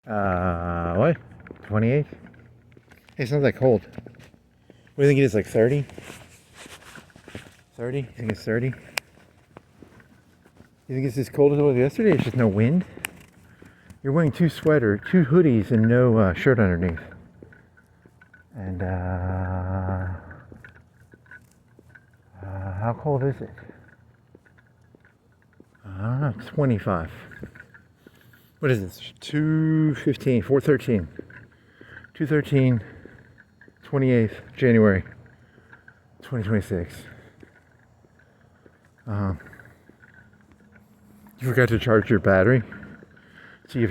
What? 28? Hey, it's not that cold. What do you think it is, like 30? 30? You think it's 30? You think it's as cold as it was yesterday? It's just no wind? You're wearing two hoodies, and no shirt underneath. And, how cold is it? I don't know, 25. What is this? 2:15, 4:13. 2:13, 28th January, 2026. You forgot to charge your battery, so you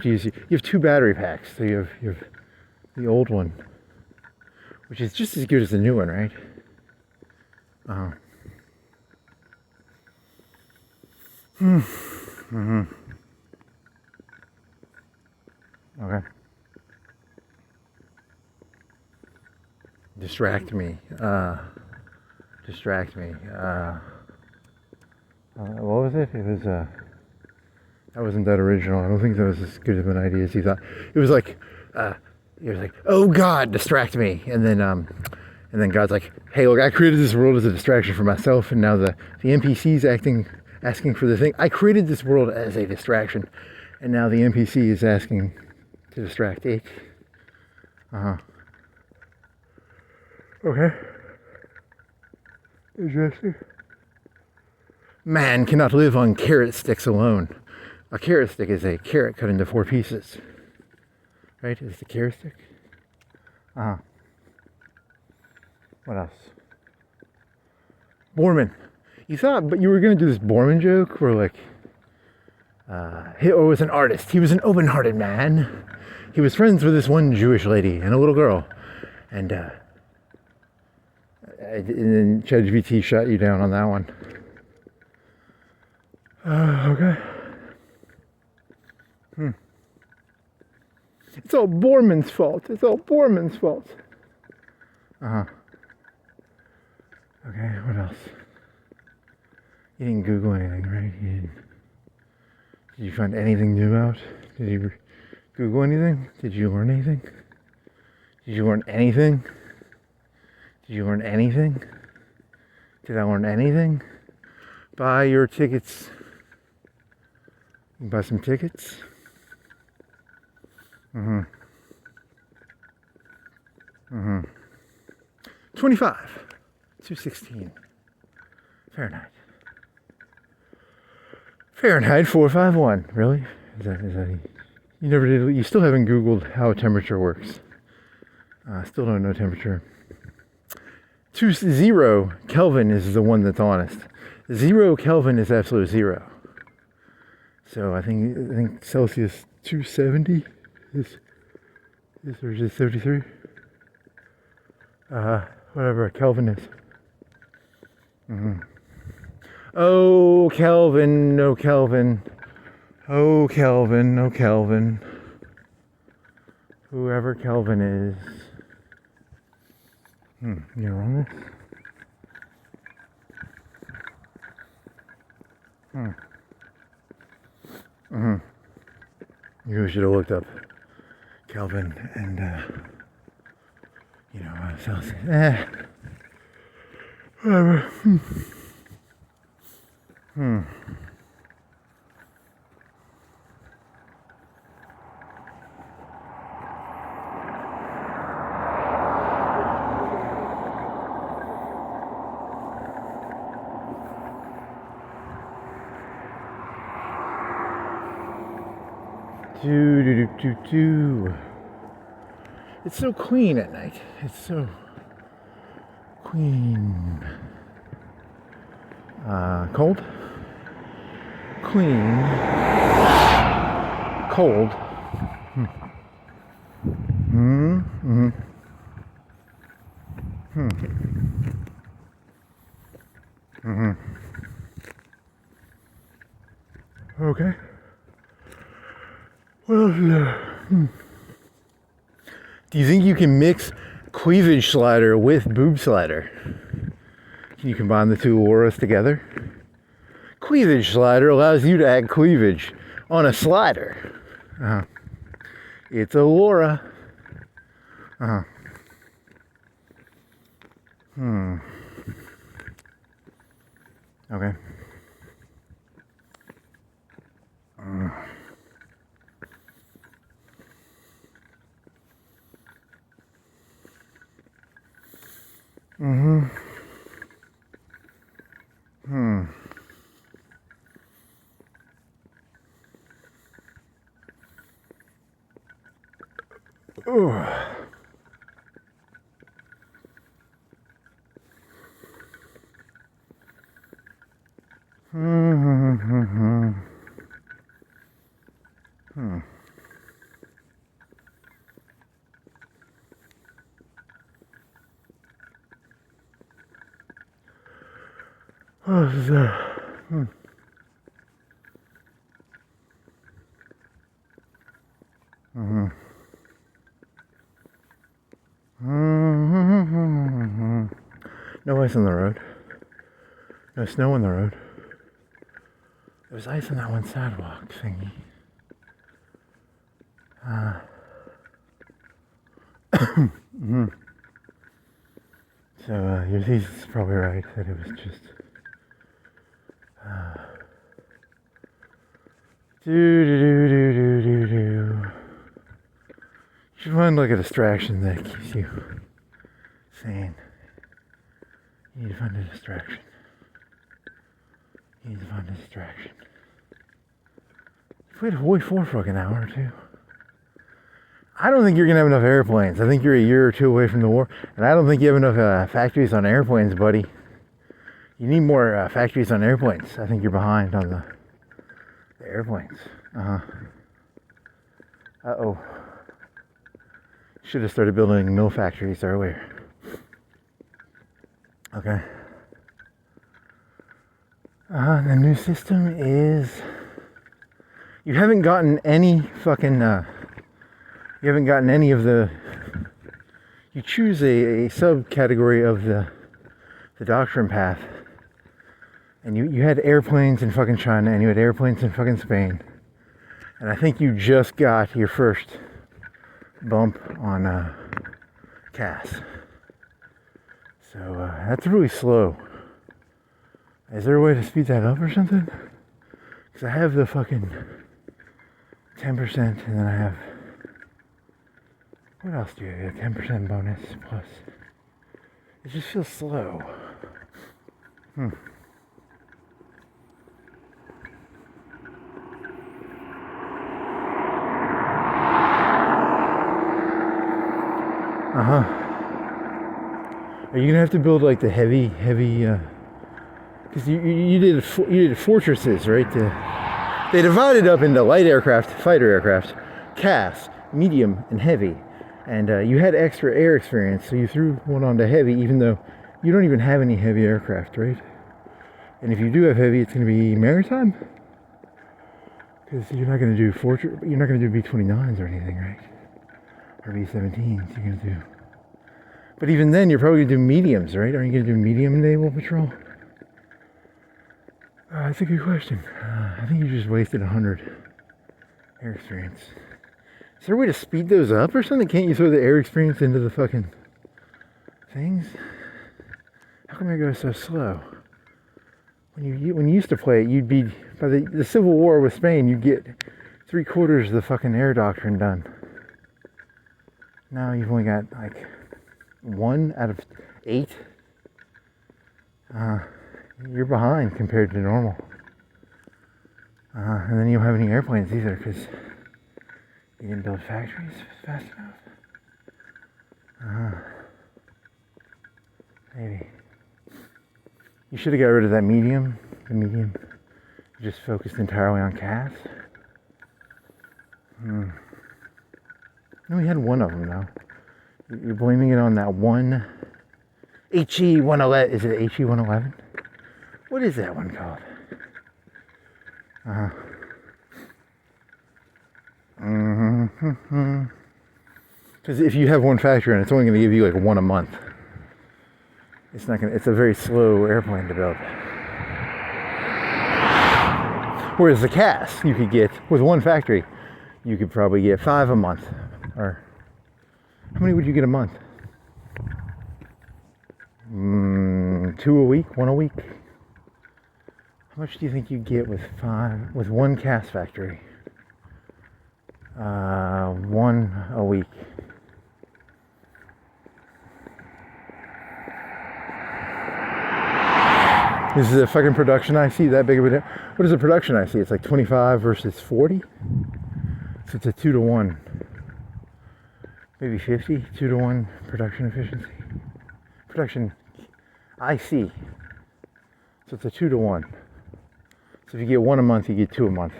have two battery packs. So you have the old one, which is just as good as the new one, right? Okay. Distract me. What was it? It was, that wasn't that original. I don't think that was as good of an idea as you thought. It was like, oh God, distract me. And then God's like, hey, look, I created this world as a distraction for myself, and now the NPC's asking for the thing. I created this world as a distraction, and now the NPC is asking to distract it. Okay. Interesting. Man cannot live on carrot sticks alone. A carrot stick is a carrot cut into 4 pieces. Right? Is the carrot stick? What else? Borman. You thought, but you were going to do this Borman joke where, like, Hitler was an artist. He was an open-hearted man. He was friends with this one Jewish lady and a little girl. And then ChatGPT shot you down on that one. Okay. It's all Borman's fault. Okay, what else? You didn't Google anything, right? Did you find anything new out? Did you Google anything? Did you learn anything? Did I learn anything? Did I learn anything? Buy your tickets. Buy some tickets. 25. 216. Fahrenheit. 451. Really? Is that you never did? You still haven't Googled how temperature works. Still don't know temperature. 0 Kelvin is the one that's honest. 0 Kelvin is absolute zero. So I think Celsius 270 is or is it 33? Whatever Kelvin is. Oh Kelvin, no Kelvin. Oh Kelvin, no Kelvin. Whoever Kelvin is. You on this? You should have looked up Kelvin and Celsius. Whatever. Do. It's so clean at night. It's so clean. Cold. Clean. Cold. Okay. What else is there? Do you think you can mix cleavage slider with boob slider? Can you combine the two auras together? Cleavage slider allows you to add cleavage on a slider. It's a Laura. Uh-huh. Okay. Oh, this is no ice on the road. No snow on the road. There was ice on that one sidewalk thingy. So your thesis is probably right that it was just You should find like a distraction that keeps you sane. You need to find a distraction. You need to find a distraction. You've waited way for a fucking hour or two. I don't think you're gonna have enough airplanes. I think you're a year or two away from the war, and I don't think you have enough factories on airplanes, buddy. You need more factories on airplanes. I think you're behind on the airplanes. Uh-oh. Should have started building mill factories earlier. Okay. The new system is... You haven't gotten any fucking... you haven't gotten any of the... You choose a subcategory of the doctrine path. And you had airplanes in fucking China, and you had airplanes in fucking Spain. And I think you just got your first bump on CAS. So that's really slow. Is there a way to speed that up or something? Because I have the fucking 10%, and then I have... What else do you have? 10% bonus plus. It just feels slow. Are you gonna have to build like the heavy? Because you did fortresses, right? They divided up into light aircraft, fighter aircraft, CAS, medium, and heavy. And you had extra air experience, so you threw one onto heavy, even though you don't even have any heavy aircraft, right? And if you do have heavy, it's going to be maritime, because you're not going to do you're not going to do B-29s or anything, right? Or B-17s. You're going to do. But even then, you're probably going to do mediums, right? Are you going to do medium naval patrol? That's a good question. I think you just wasted 100 air experience. Is there a way to speed those up or something? Can't you throw the air experience into the fucking things? How come it goes so slow? When you used to play it, you'd be, by the Civil War with Spain, you'd get 3/4 of the fucking air doctrine done. Now you've only got like 1 out of 8. You're behind compared to normal. And then you don't have any airplanes either because you didn't build factories fast enough. Maybe. You should have got rid of that medium. The medium just focused entirely on CAS. No, we had one of them now. You're blaming it on that one HE-111. Is it HE-111? What is that one called? Because if you have one factory and it's only going to give you like 1 a month, it's not going to. It's a very slow airplane to build. Whereas the CAS, you could get with one factory, you could probably get 5 a month Or how many would you get a month? 2 a week, 1 a week. How much do you think you get with one cast factory? 1 a week. This is a fucking production IC, that big of a... What is a production IC? It's like 25 versus 40? So it's a 2 to 1. Maybe 50? 2 to 1 production efficiency. Production IC. So it's a 2 to 1. So if you get 1 a month, you get 2 a month.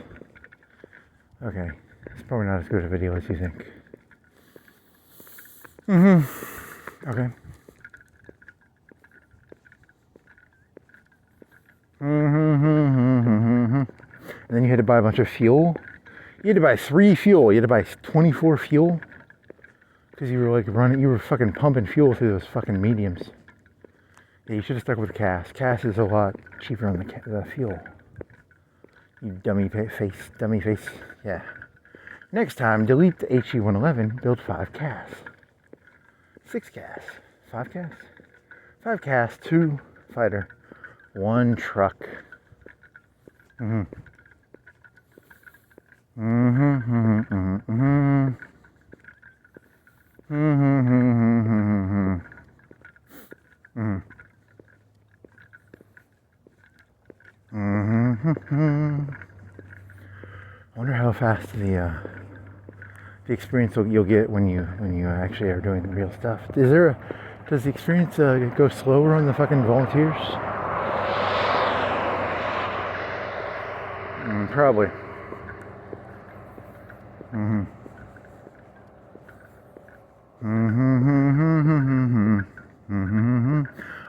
Okay. It's probably not as good of a deal as you think. Okay. And then you had to buy a bunch of fuel. You had to buy 3 fuel. You had to buy 24 fuel. Because you were like you were fucking pumping fuel through those fucking mediums. Yeah, you should have stuck with CAS. CAS is a lot cheaper on the fuel. You dummy face. Yeah. Next time, delete the HE111, build 5 CAS. 6 CAS. 5 CAS? 5 CAS, 2 fighter, 1 truck. I wonder how fast the experience you'll get when you actually are doing real stuff. Does the experience go slower on the fucking volunteers? Probably. I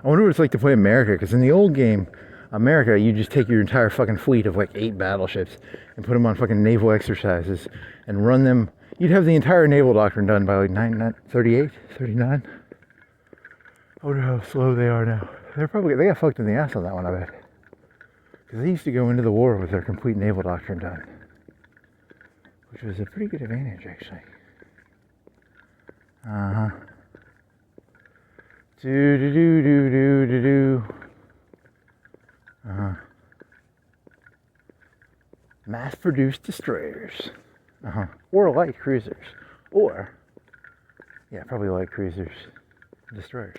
wonder what it's like to play America, because in the old game, America, you just take your entire fucking fleet of like 8 battleships and put them on fucking naval exercises and run them. You'd have the entire naval doctrine done by like 38, 39. I wonder how slow they are now. They got fucked in the ass on that one, I bet. Because they used to go into the war with their complete naval doctrine done. Which was a pretty good advantage, actually. Do. Mass-produced destroyers. Or light cruisers. Or, yeah, probably light cruisers. Destroyers.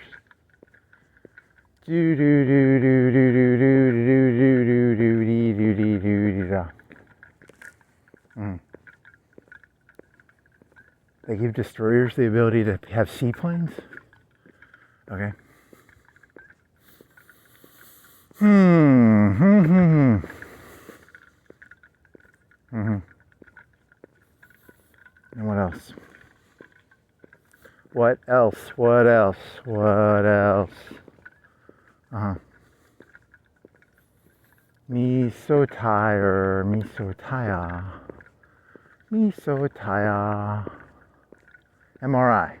Do. They give destroyers the ability to have seaplanes? Okay. And what else? What else? Me so tired. MRI.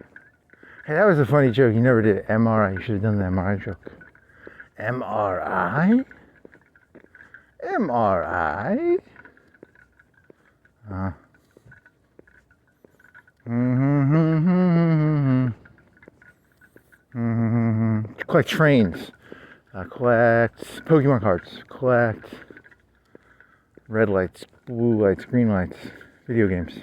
Hey, that was a funny joke. You never did MRI. You should have done the MRI joke. MRI? Collect trains. Collect Pokemon cards. Collect red lights, blue lights, green lights. Video games.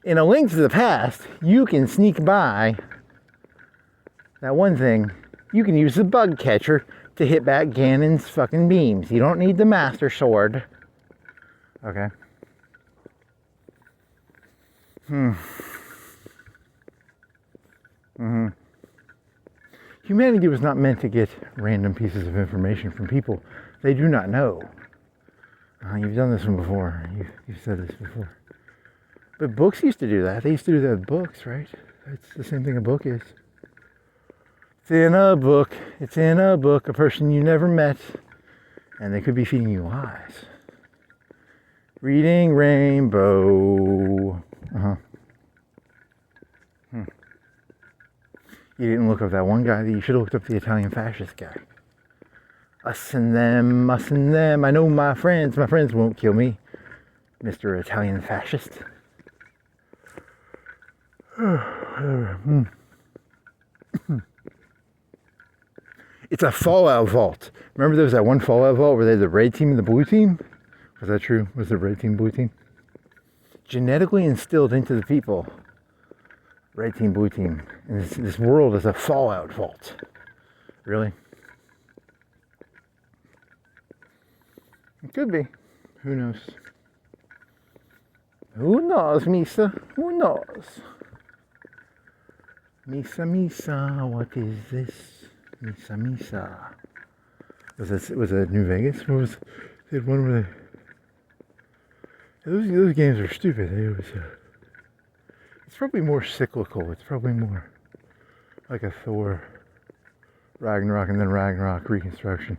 In A Link to the Past, you can sneak by that one thing. You can use the bug catcher to hit back Ganon's fucking beams. You don't need the Master Sword. Okay. Humanity was not meant to get random pieces of information from people they do not know. You've done this one before. You've said this before. But books used to do that. They used to do that with books, right? That's the same thing a book is. It's in a book. A person you never met. And they could be feeding you lies. Reading Rainbow. You didn't look up that one guy. You should have looked up the Italian fascist guy. Us and them. I know my friends. My friends won't kill me. Mr. Italian fascist. It's a Fallout vault. Remember there was that one Fallout vault where they had the red team and the blue team? Was that true? Was the red team, blue team? Genetically instilled into the people. Red team, blue team. And this world is a Fallout vault. Really? It could be. Who knows? Who knows, Misa? Who knows? Misa, what is this? Misa. Was it New Vegas? What was? They had one where those games are stupid. It's probably more cyclical. It's probably more like a Thor, Ragnarok, and then Ragnarok reconstruction.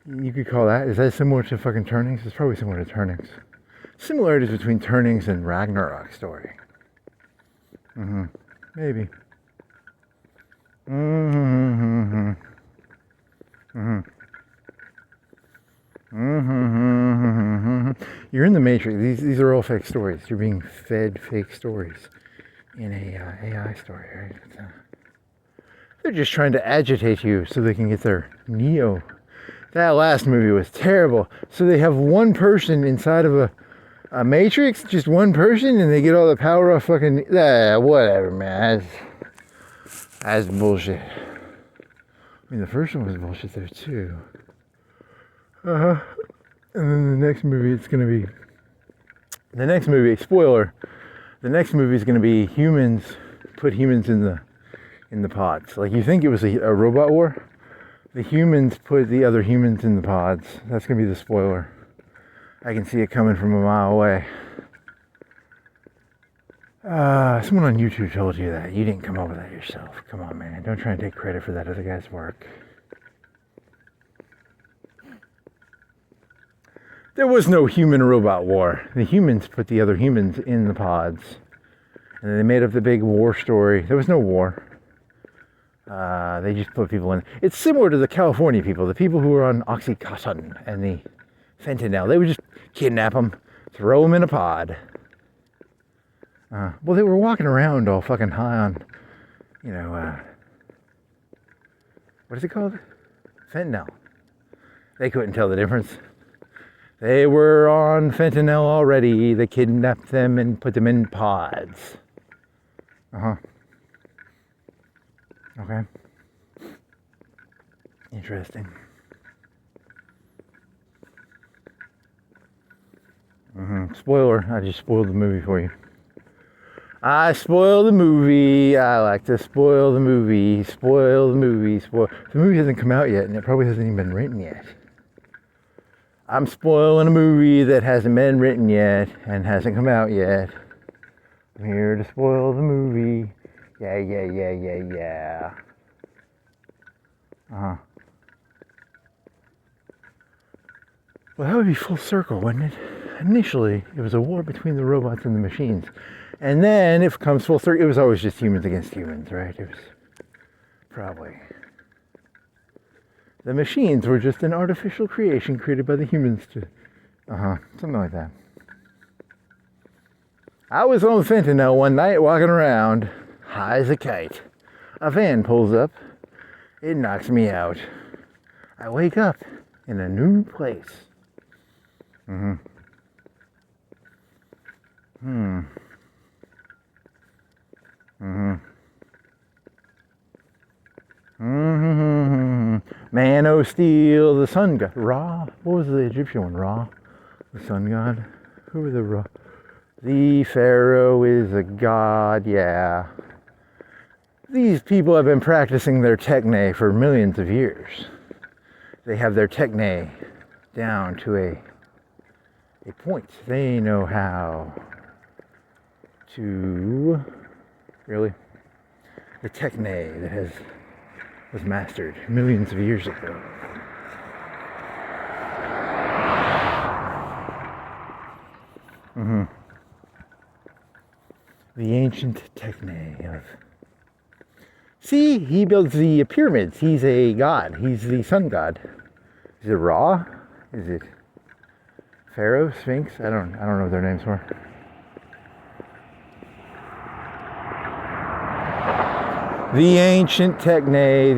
You could call that. Is that similar to fucking Turnings? It's probably similar to Turnings. Similarities between Turnings and Ragnarok story. Maybe. You're in the Matrix. These are all fake stories. You're being fed fake stories in a AI story, right? They're just trying to agitate you so they can get their Neo. That last movie was terrible. So they have one person inside of a Matrix, just one person, and they get all the power off fucking... whatever, man. That's bullshit. I mean, the first one was bullshit there, too. And then the next movie, it's going to be... The next movie, spoiler, the next movie is going to be humans, put humans in the pods. Like, you think it was a robot war? The humans put the other humans in the pods. That's going to be the spoiler. I can see it coming from a mile away. Someone on YouTube told you that. You didn't come up with that yourself. Come on, man. Don't try and take credit for that other guy's work. There was no human-robot war. The humans put the other humans in the pods. And then they made up the big war story. There was no war. They just put people in. It's similar to the California people. The people who were on Oxycontin and the fentanyl. They would just kidnap them, throw them in a pod. Well, they were walking around all fucking high on, what is it called? Fentanyl. They couldn't tell the difference. They were on fentanyl already. They kidnapped them and put them in pods. Okay. Interesting. Spoiler. I just spoiled the movie for you. I spoil the movie. I like to spoil the movie. Spoil the movie. The movie hasn't come out yet, and it probably hasn't even been written yet. I'm spoiling a movie that hasn't been written yet and hasn't come out yet. I'm here to spoil the movie. Yeah. Well, that would be full circle, wouldn't it? Initially, it was a war between the robots and the machines. And then, if it comes full circle, it was always just humans against humans, right? It was probably... The machines were just an artificial creation created by the humans to... something like that. I was on fentanyl one night walking around, high as a kite. A van pulls up. It knocks me out. I wake up in a new place. Man o' Steel, the sun god. Ra? What was the Egyptian one? Ra? The sun god? Who were the Ra? The Pharaoh is a god, yeah. These people have been practicing their techne for millions of years. They have their techne down to a point. They know how to... Really? The techne that was mastered millions of years ago. The ancient techne of... See, he builds the pyramids. He's a god. He's the sun god. Is it Ra? Is it Pharaoh, Sphinx. I don't know what their names were. The ancient techne,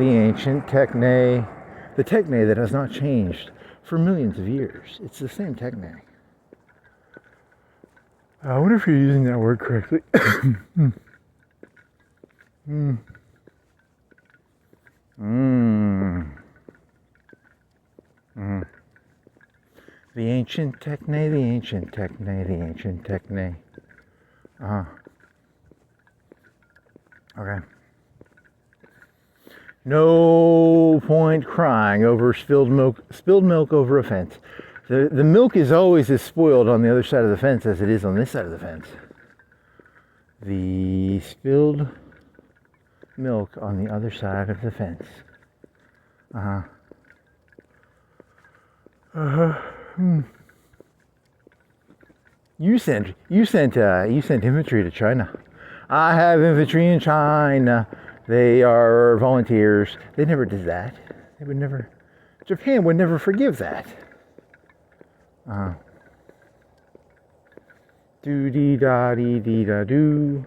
the techne that has not changed for millions of years. It's the same techne. I wonder if you're using that word correctly. The ancient techne. Okay. No point crying over spilled milk over a fence. The milk is always as spoiled on the other side of the fence as it is on this side of the fence. The spilled milk on the other side of the fence. You sent infantry to China. I have infantry in China. They are volunteers. They never did that. They would never. Japan would never forgive that. Do dee da dee dee da do.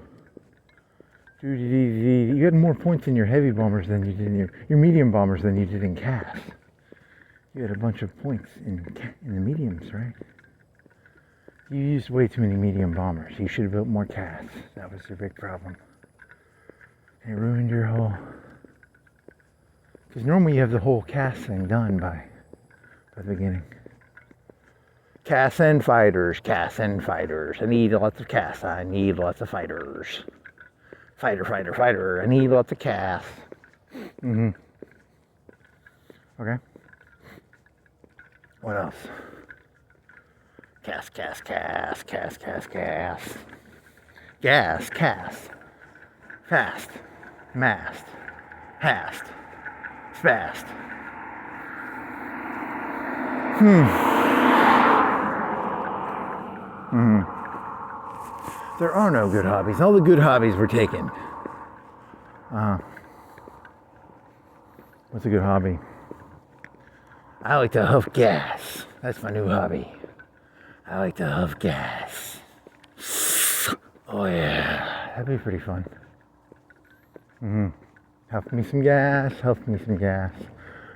Do dee dee dee. You had more points in your heavy bombers than you did in your medium bombers than you did in CAS. You had a bunch of points in the mediums, right? You used way too many medium bombers. You should have built more CAS. That was your big problem. It ruined your whole. Because normally you have the whole CAS thing done by the beginning. CAS and fighters. I need lots of CAS. I need lots of fighters. Fighter. I need lots of CAS. Okay. What else? CAS. Gas, CAS. Fast. Mast. Hast. Fast. There are no good hobbies. All the good hobbies were taken. What's a good hobby? I like to huff gas. That's my new hobby. I like to huff gas. Oh yeah, that'd be pretty fun. Huff me some gas.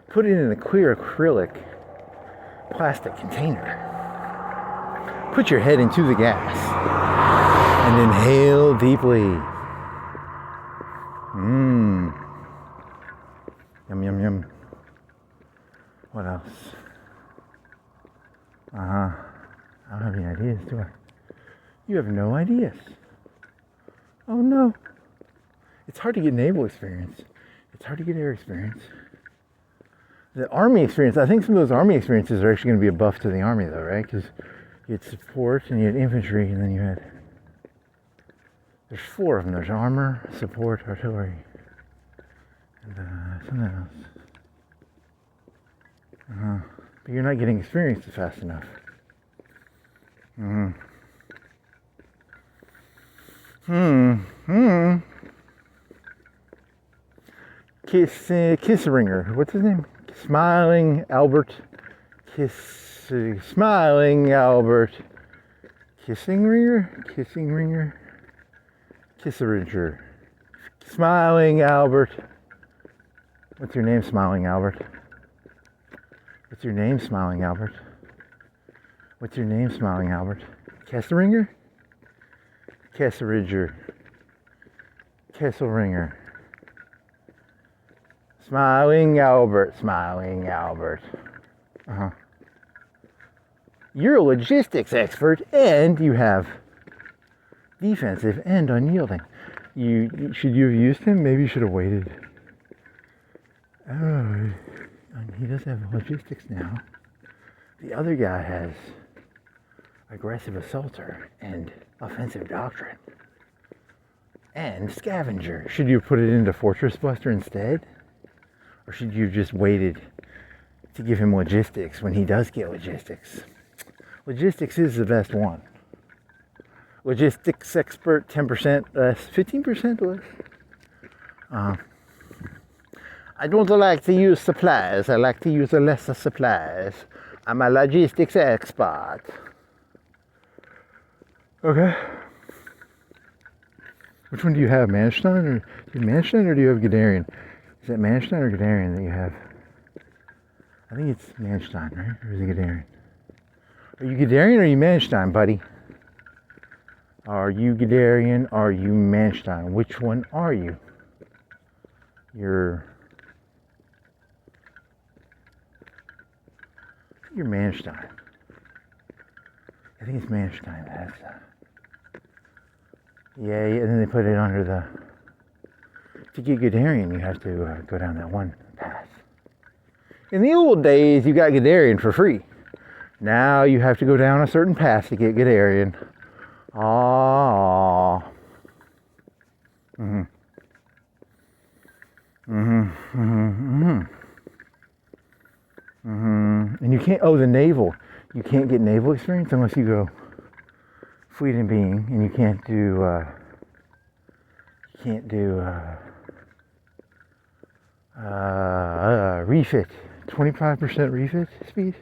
Put it in a clear acrylic plastic container. Put your head into the gas and inhale deeply. Yum. What else? I don't have any ideas, do I? You have no ideas. Oh no. It's hard to get naval experience. It's hard to get air experience. The Army experience, I think some of those Army experiences are actually going to be a buff to the Army though, right? Because you had support and you had infantry and then you had... There's 4 of them. There's armor, support, artillery, and something else. But you're not getting experience fast enough. Kisseringer. What's his name? Smiling Albert. Smiling Albert. Kissing ringer. Kisseringer. Smiling Albert. What's your name, Smiling Albert? What's your name, Smiling Albert? Kesseringer? Kesseringer. Kesselringer. Smiling Albert. You're a logistics expert and you have defensive and unyielding. Should you have used him? Maybe you should have waited. Oh, he does have logistics now. The other guy has aggressive assaulter and offensive doctrine and scavenger. Should you put it into Fortress Buster instead? Or should you have just waited to give him logistics when he does get logistics? Logistics is the best one. Logistics expert, 10% less, 15% less. I don't like to use supplies. I like to use a lesser supplies. I'm a logistics expert. Okay. Which one do you have, Manstein or do you have Guderian? Is that Manstein or Guderian that you have? I think it's Manstein, right? Or is it Guderian? Are you Guderian or are you Manstein, buddy? Are you Guderian? Are you Manstein? Which one are you? You're Manstein. I think it's Manstein. That's yeah, and then they put it under the. To get Guderian, you have to go down that one path. In the old days, you got Guderian for free. Now you have to go down a certain path to get Guderian. Aww. And you can't, the naval. You can't get naval experience unless you go fleet and being, and you can't do, refit. 25% refit speed?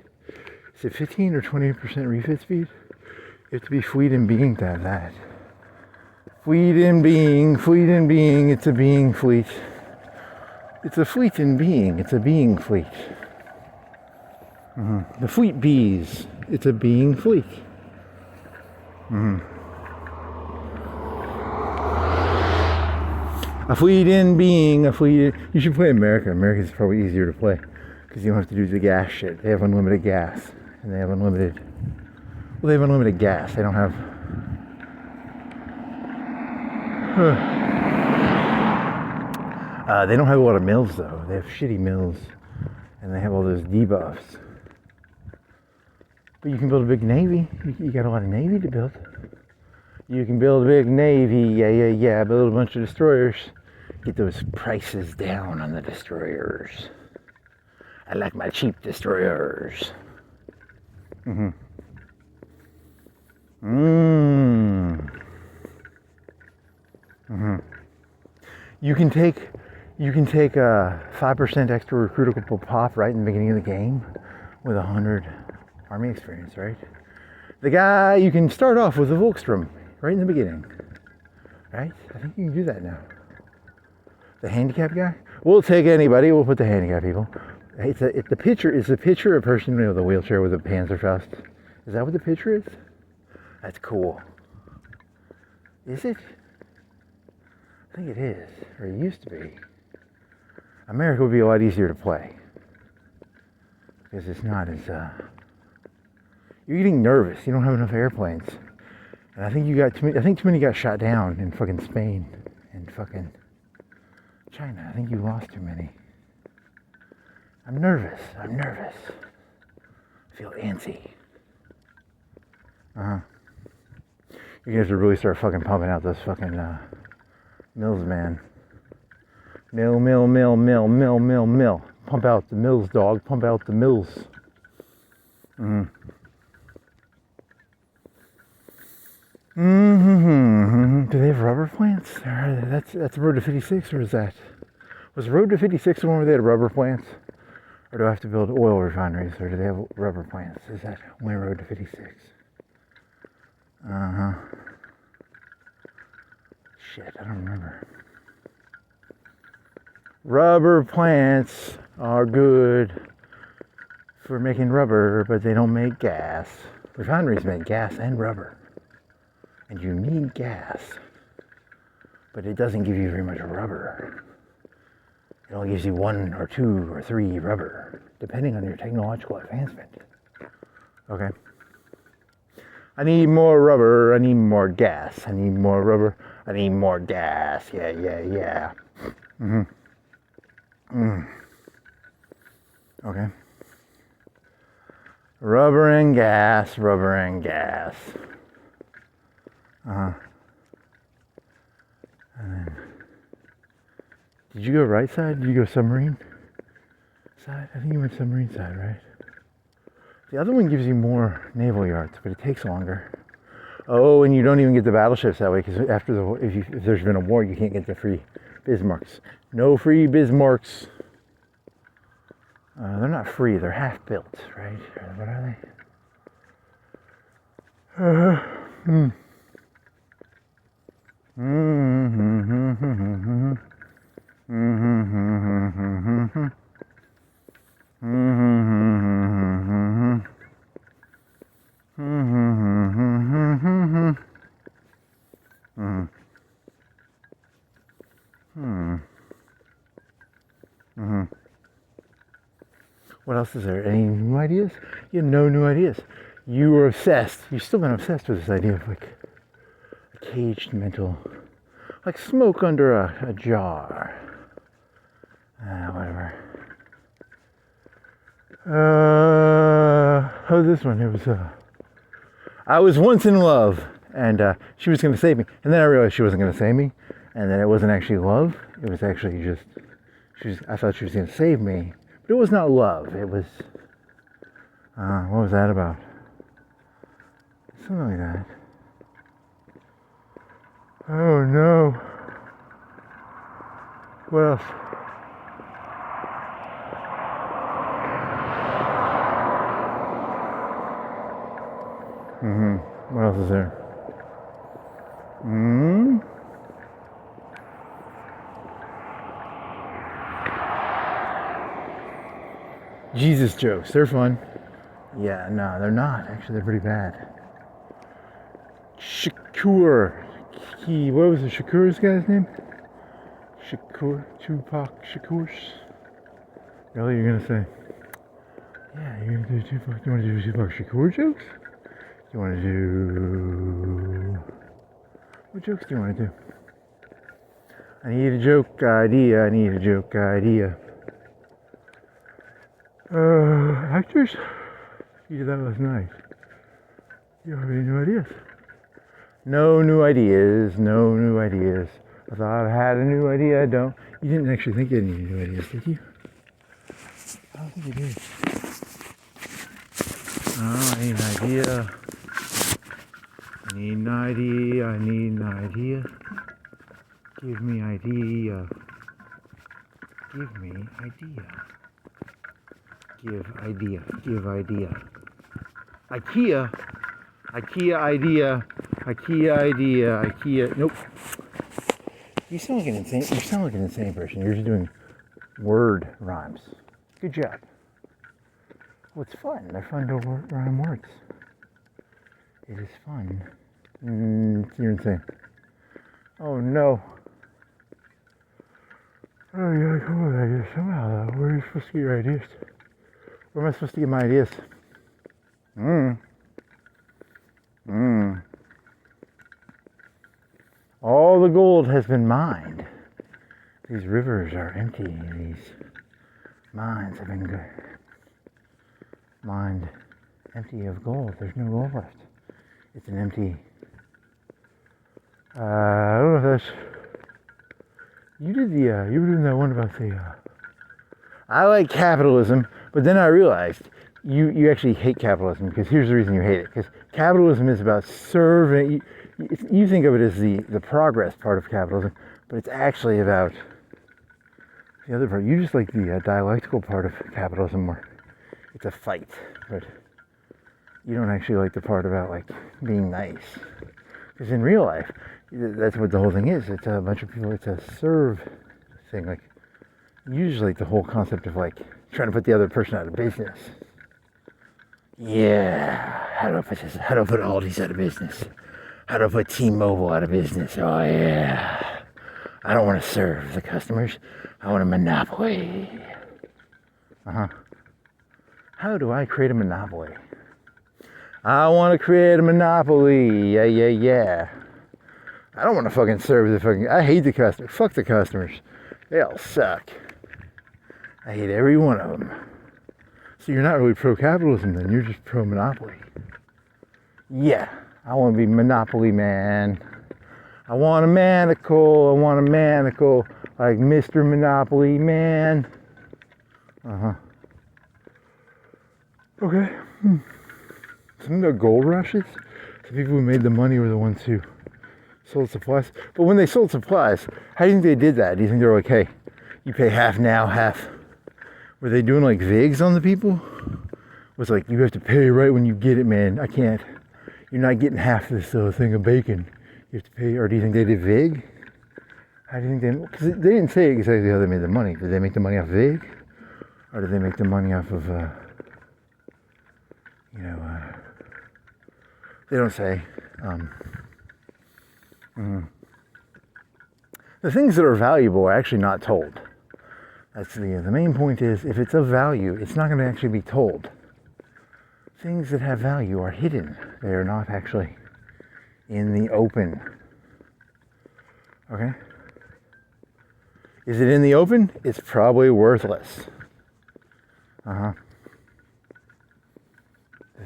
Is it 15 or 20% refit speed? You have to be fleet and being to have that. Fleet and being, it's a being fleet. It's a fleet and being, it's a being fleet. The fleet bees, it's a being fleet. A fleet in being, you should play America. America's probably easier to play because you don't have to do the gas shit. They have unlimited gas and they have unlimited gas. They don't have they don't have a lot of mills though. They have shitty mills and they have all those debuffs. But you can build a big navy. You got a lot of navy to build. You can build a big navy. Yeah. Build a bunch of destroyers. Get those prices down on the destroyers. I like my cheap destroyers. You can take a 5% extra recruitable pop right in the beginning of the game with 100 army experience, right? The guy, you can start off with a Volkstrom right in the beginning, right? I think you can do that now. The handicap guy? We'll take anybody. We'll put the handicap people. Is the picture a person with a wheelchair with a Panzerfaust? Is that what the picture is? That's cool. Is it? I think it is, or it used to be. America would be a lot easier to play because it's not as you're getting nervous. You don't have enough airplanes, and I think you got too many. I think too many got shot down in fucking Spain and fucking China. I think you lost too many. I'm nervous. I feel antsy. You're gonna have to really start fucking pumping out those fucking mills, man. Mill. Pump out the mills, dog. Pump out the mills. Do they have rubber plants? That's Road to 56, or is that? Was Road to 56 the one where they had rubber plants? Or do I have to build oil refineries, or do they have rubber plants? Is that only Road to 56? Shit, I don't remember. Rubber plants are good for making rubber, but they don't make gas. Refineries make gas and rubber. And you need gas. But it doesn't give you very much rubber. It only gives you 1 or 2 or 3 rubber, depending on your technological advancement. Okay. I need more rubber. I need more gas. I need more rubber. I need more gas. Yeah. Okay. Rubber and gas. And then, did you go right side? Did you go submarine side? I think you went submarine side, right? The other one gives you more naval yards, but it takes longer. Oh, and you don't even get the battleships that way, because after if there's been a war, you can't get the free Bismarcks. No free Bismarcks. They're not free, they're half built, right? What are they? What else is there? Any new ideas? You have no new ideas. You were obsessed. You've still been obsessed with this idea of like a caged mental, like smoke under a jar. Whatever. How's this one? It was, I was once in love, and she was going to save me. And then I realized she wasn't going to save me. And then it wasn't actually love. It was actually just, I thought she was going to save me. But it was not love. It was, what was that about? Something like that. Oh no. What else? What else is there? Jesus jokes, they're fun. Yeah, no, they're not. Actually, they're pretty bad. Shakur. What was the Shakur's guy's name? Tupac Shakur's? Really, you're gonna say? Yeah, you're gonna do Tupac. You wanna do Tupac Shakur jokes? You wanna do... What jokes do you wanna do? I need a joke idea. Actors? You did that last night. You don't have any new ideas. No new ideas. I thought I had a new idea. I don't. You didn't actually think you had any new ideas, did you? I don't think you did. Oh, I need an idea. Give me idea. Give idea. IKEA. Nope. You sound like an insane person. You're just doing word rhymes. Good job. Well, it's fun. They're fun to rhyme words. It is fun. You're insane. Oh no. Oh, you gotta come with ideas somehow though. Where are you supposed to get your ideas? Where am I supposed to get my ideas? All the gold has been mined. These rivers are empty. These mines have been mined empty of gold. There's no gold left. It's an empty... I don't know if that's... You were doing that one about the... I like capitalism, but then I realized you actually hate capitalism, because here's the reason you hate it. Because capitalism is about serving... You think of it as the progress part of capitalism, but it's actually about the other part. You just like the dialectical part of capitalism where it's a fight, but you don't actually like the part about like being nice. Because in real life, that's what the whole thing is. It's a bunch of people, it's a serve thing. Like, usually like the whole concept of like trying to put the other person out of business. Yeah, how do I put Aldi's out of business? How do I put T-Mobile out of business? Oh yeah. I don't want to serve the customers. I want a monopoly. How do I create a monopoly? I want to create a monopoly. Yeah. I don't want to fucking serve the fucking... I hate the customers. Fuck the customers. They all suck. I hate every one of them. So you're not really pro-capitalism then. You're just pro-monopoly. Yeah. I want to be Monopoly Man. I want a manacle like Mr. Monopoly Man. Okay. Some of the gold rushes, the people who made the money were the ones who sold supplies. But when they sold supplies, how do you think they did that? Do you think they were like, hey, you pay half now, half Were they doing like vigs on the people? Was like, you have to pay right when you get it, man. I can't. You're not getting half this thing of bacon. You have to pay. Or do you think they did vig? How do you think they? Because they didn't say exactly how they made the money. Did they make the money off vig, or did they make the money off of? They don't say. The things that are valuable are actually not told. That's the main point is, if it's of value, it's not going to actually be told. Things that have value are hidden. They are not actually in the open. Okay? Is it in the open? It's probably worthless. The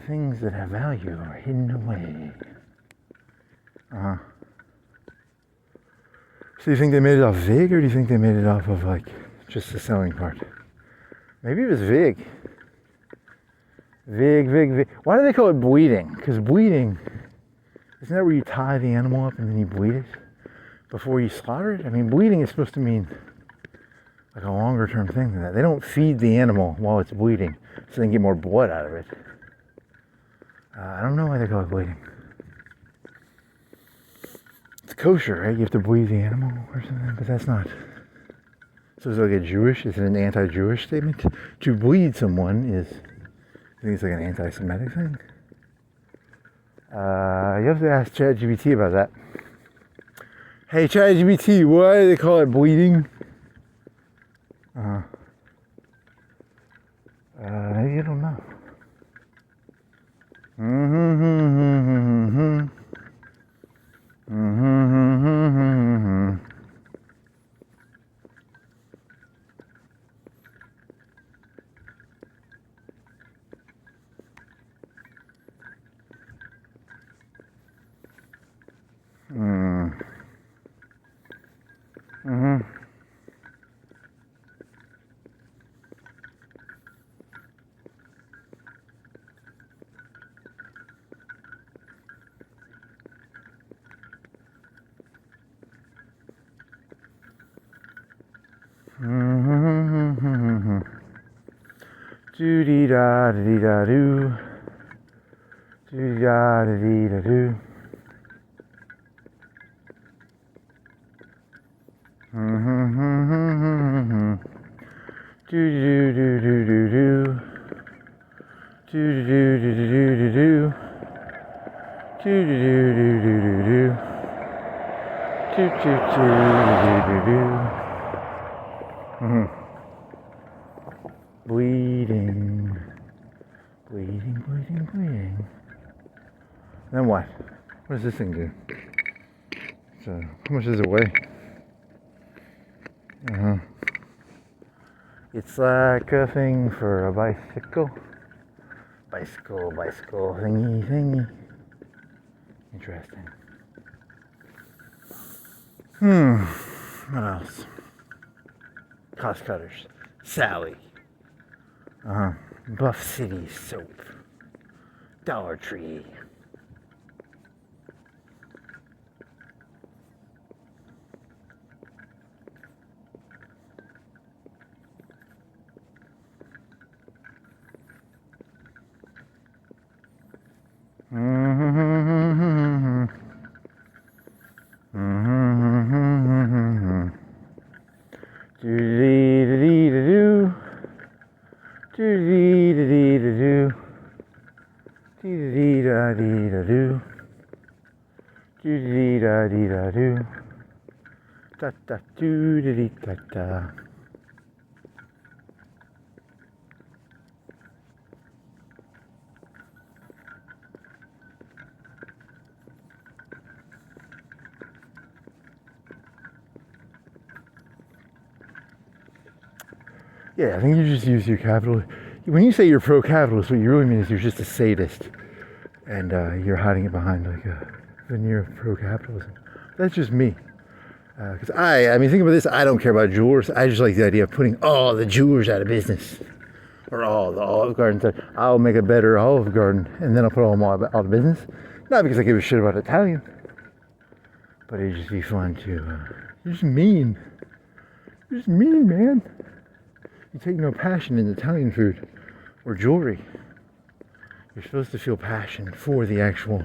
things that have value are hidden away. So you think they made it off vig, or do you think they made it off of like just the selling part? Maybe it was vig. Vig. Why do they call it bleeding? Because bleeding, isn't that where you tie the animal up and then you bleed it before you slaughter it? I mean, bleeding is supposed to mean like a longer term thing than that. They don't feed the animal while it's bleeding so they can get more blood out of it. I don't know why they call it bleeding. It's kosher, right? You have to bleed the animal or something, but that's not. So is it like is it an anti-Jewish statement? To bleed someone is, I think it's like an anti-Semitic thing. You have to ask ChatGPT about that. Hey ChatGPT, why do they call it bleeding? Maybe I don't know. Do da dee da do. Do da dee da do. Do do do do do do. Do do do do do do do. Do do do do do do do. Do do do do do do. Bleeding. Then what? What does this thing do? So, how much does it weigh? It's like a thing for a bicycle. Bicycle, thingy. Interesting. What else? Cost cutters. Sally. Buff City soap. Dollar Tree. Yeah, I think you just use your capital. When you say you're pro-capitalist, what you really mean is you're just a sadist, and you're hiding it behind like a veneer of pro-capitalism. That's just me. Because I mean, think about this. I don't care about jewelers. I just like the idea of putting all the jewelers out of business, or all the Olive Gardens. I'll make a better Olive Garden, and then I'll put all them out of business. Not because I give a shit about Italian, but it'd just be fun to. You're just mean. You're just mean, man. You take no passion in Italian food or jewelry. You're supposed to feel passion for the actual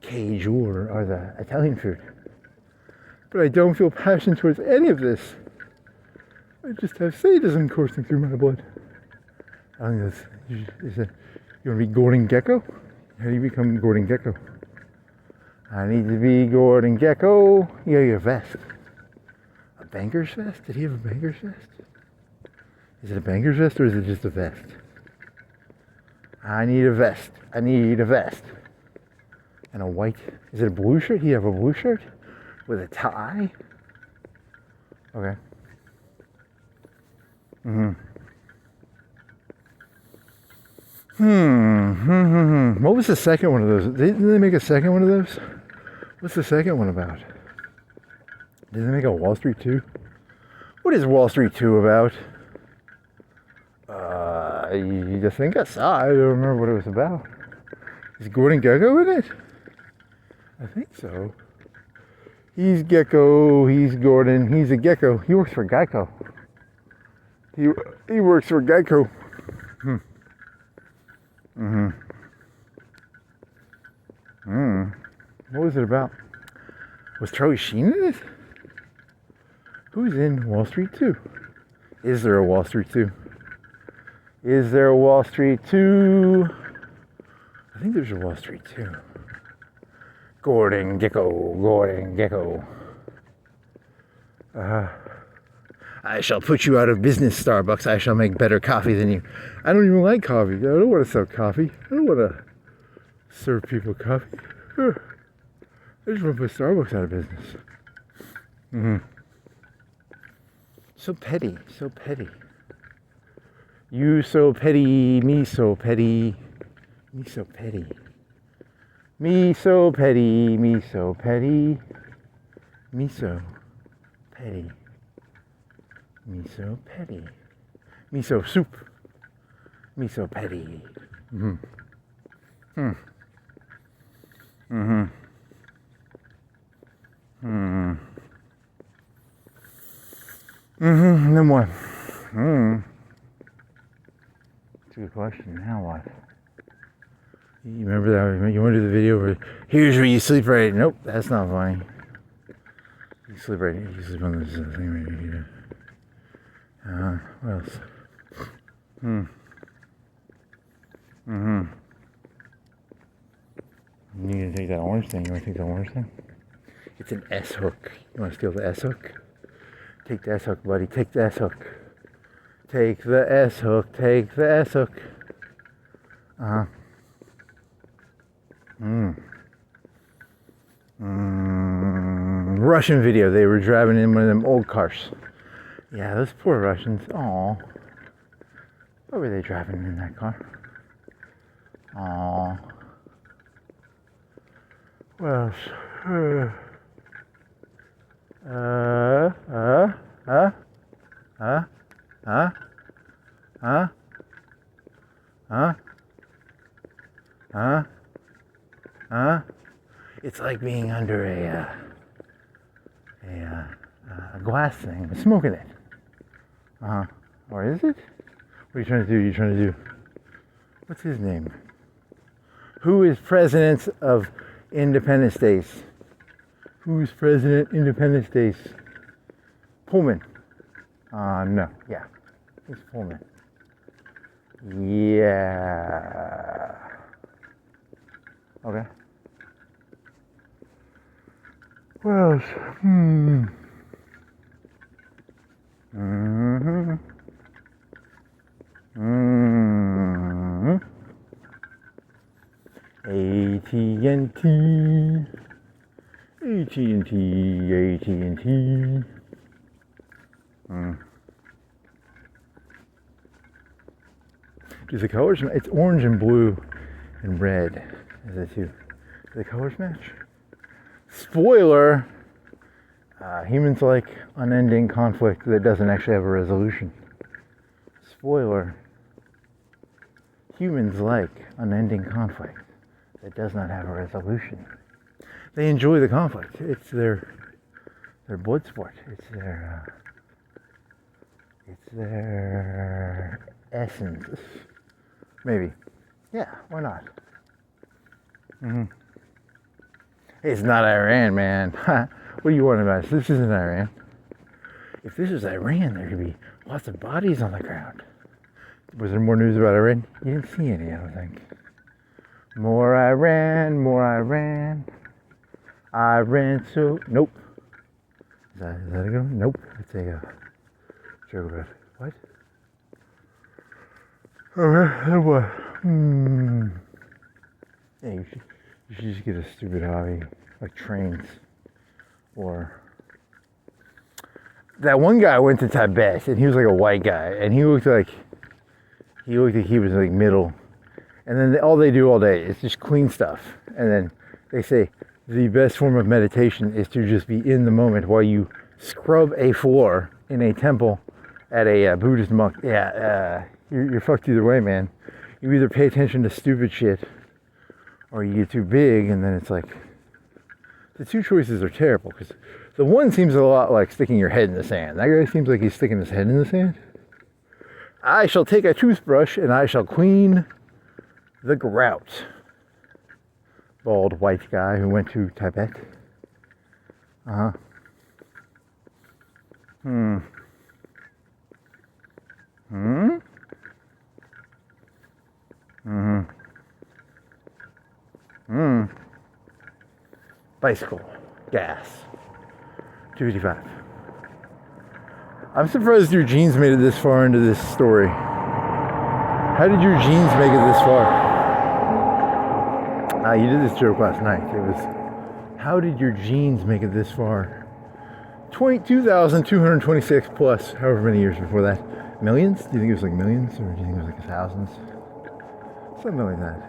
cage or the Italian food. But I don't feel passion towards any of this. I just have sadism coursing through my blood. I think that's, you want to be Gordon Gekko? How do you become Gordon Gekko? I need to be Gordon Gekko. You got your vest. A banker's vest? Did he have a banker's vest? Is it a banker's vest or is it just a vest? I need a vest. I need a vest. And a white, is it a blue shirt? He have a blue shirt with a tie? Okay. What was the second one of those? Didn't they make a second one of those? What's the second one about? Did they make a Wall Street 2? What is Wall Street 2 about? I think I saw it. I don't remember what it was about. Is Gordon Gekko in it? I think so. He's Gekko, he's Gordon, he's a Gecko. He works for Geico. He works for Geico. What was it about? Was Charlie Sheen in it? Who's in Wall Street 2? Is there a Wall Street 2? Is there a Wall Street 2? I think there's a Wall Street 2. Gordon Gekko, Gordon Gekko. I shall put you out of business, Starbucks. I shall make better coffee than you. I don't even like coffee. I don't want to sell coffee. I don't want to serve people coffee. I just want to put Starbucks out of business. So petty, so petty. You so petty, me so petty, me so petty. Me so petty, me so petty, me so petty, me so petty, me so soup, me so petty. Then what? That's a good question. Now what? You remember that? You want to do the video where here's where you sleep right? Nope, that's not funny. You sleep right here. You sleep on this thing right here. What else? You need to take that orange thing. You want to take the orange thing? It's an S hook. You want to steal the S hook? Take the S hook, buddy. Take the S hook. Take the S hook. Take the S hook. Russian video. They were driving in one of them old cars. Yeah, those poor Russians. Aw. What were they driving in that car? Aw. Well, it's like being under a glass thing, smoking it. Or is it? What are you trying to do? You're trying to do. What's his name? Who is president of Independence Days? Who's president Independence Days? Pullman. No. Yeah. It's Pullman. Yeah. Okay. What else? AT&T. Do the colors? It's orange and blue and red. Is that too? Do the colors match? Spoiler! Humans like unending conflict that doesn't actually have a resolution. Spoiler. Humans like unending conflict that does not have a resolution. They enjoy the conflict. It's their blood sport. It's their It's their essence. Maybe. Yeah, why not? It's not Iran, man. What do you want about it? This isn't Iran. If this was Iran, there could be lots of bodies on the ground. Was there more news about Iran? You didn't see any, I don't think. More Iran, more Iran. Iran, so... Nope. Is that a good one? Nope. It's a joke about... What? Okay, what? Yeah, you should just get a stupid hobby, like trains. Or... That one guy went to Tibet, and he was like a white guy, and he looked like he was like middle. And then all they do all day is just clean stuff. And then they say the best form of meditation is to just be in the moment while you scrub a floor in a temple at a Buddhist monk. Yeah, you're fucked either way, man. You either pay attention to stupid shit, or you get too big, and then it's like, the two choices are terrible, because the one seems a lot like sticking your head in the sand. That guy seems like he's sticking his head in the sand. I shall take a toothbrush and I shall clean the grout. Bald white guy who went to Tibet. Uh-huh. Bicycle. Gas. 255. I'm surprised your genes made it this far into this story. How did your genes make it this far? You did this joke last night. It was, how did your genes make it this far? 22,226 plus, however many years before that. Millions? Do you think it was like millions, or do you think it was like thousands? Something like that.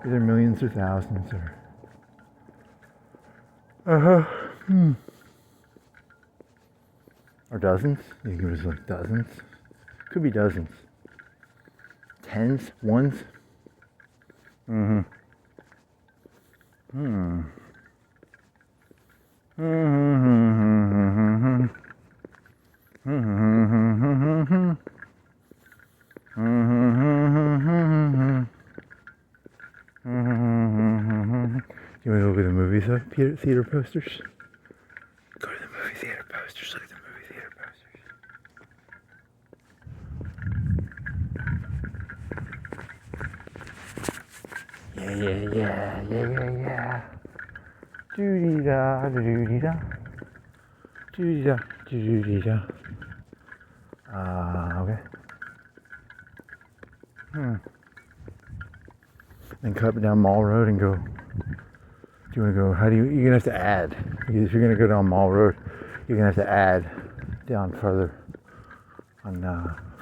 Either millions or thousands, or... Or dozens? You think it was like dozens? Could be dozens. Tens? Ones? You want to look at the movie theater posters? Go to the movie theater posters. Look at the movie theater posters. Yeah. Doo-dee-da, doo-dee-da. Doo-dee-da, doo-dee-da. Okay. Then cut down Mall Road and go. Do you want to go? You're gonna have to add. If you're gonna go down Mall Road, you're gonna have to add down further on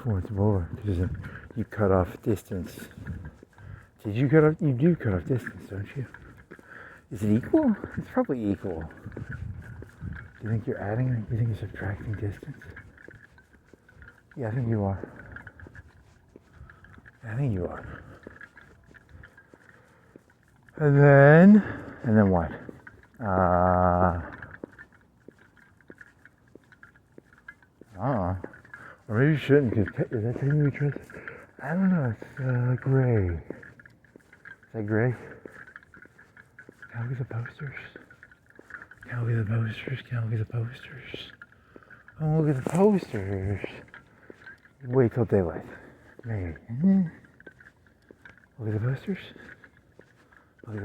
Florence Boulevard, because you cut off distance. Did you cut off? You do cut off distance, don't you? Is it equal? It's probably equal. Do you think you're adding? Do you think you're subtracting distance? Yeah, I think you are. And then what? Or maybe you shouldn't, because is that technically true? I don't know, it's gray. Is that gray? Can I look at the posters? Oh, look at the posters. Wait till daylight. Maybe. Look at the posters. Okay.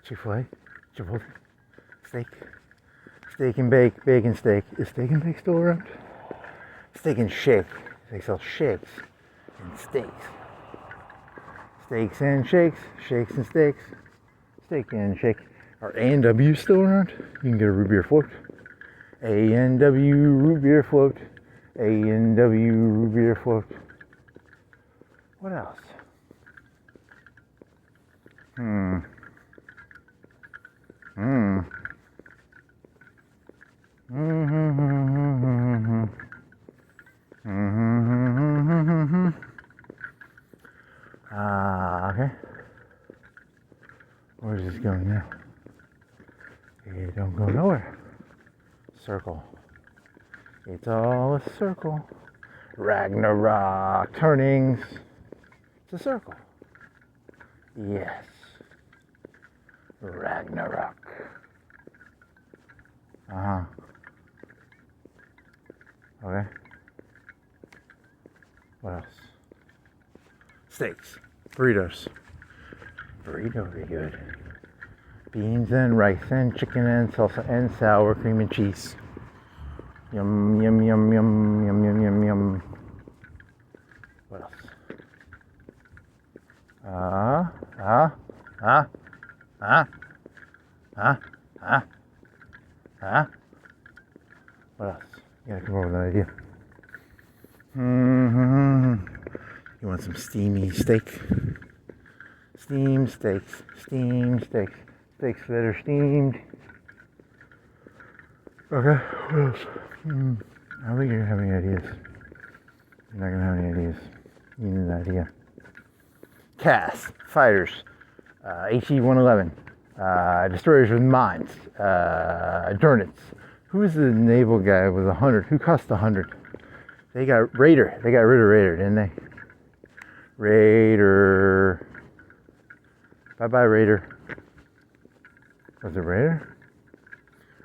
Chick-fil-A, Chipotle, steak and bake, bacon steak. Is steak and bake still around? Steak and shake. They sell shakes and steaks. Steaks and shakes, shakes and steaks. Steak and shake. Are A&W still around? You can get a root beer float. A&W root beer float. A&W root beer float. What else? going now? It don't go nowhere. Circle. It's all a circle. Ragnarok turnings. It's a circle. Yes. Ragnarok. Okay. What else? Steaks. Burritos. Burrito would be good. Beans and rice and chicken and salsa and sour cream and cheese. Yum, yum, yum, yum, yum, yum, yum, yum. What else? What else? You gotta come up with an idea. You want some steamy steak? Steamed steaks. Steamed steaks. Steaks that are steamed. Okay, what else? I don't think you're gonna have any ideas. You're not gonna have any ideas. You need an idea. Cass, fighters, HE-111, destroyers with mines, Jurnits. Who's the naval guy with 100? Who cost 100? They got Raider. They got rid of Raider, didn't they? Raider. Bye-bye, Raider. Was it Raider?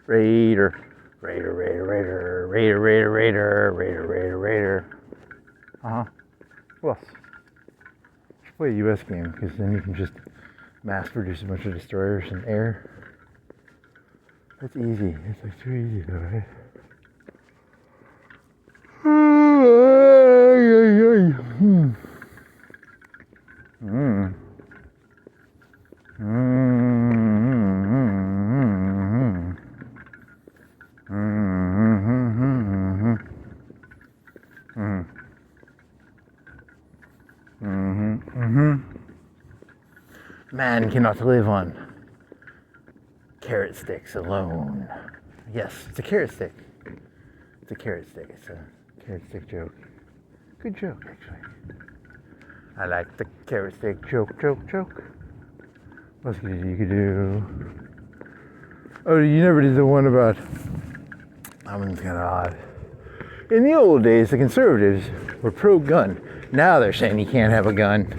Raider. Raider, Raider, Raider, Raider, Raider, Raider, Raider, Raider, Raider. Who else? Should play a US game, because then you can just mass produce a bunch of destroyers in air. That's easy. It's like too easy though, right? Man cannot live on carrot sticks alone. Yes, it's a carrot stick. It's a carrot stick. It's a carrot stick joke. Good joke, actually. I like the carrot stick joke. What else you could do? Oh, you never did the one about... That one's kind of odd. In the old days, the conservatives were pro-gun. Now they're saying you can't have a gun.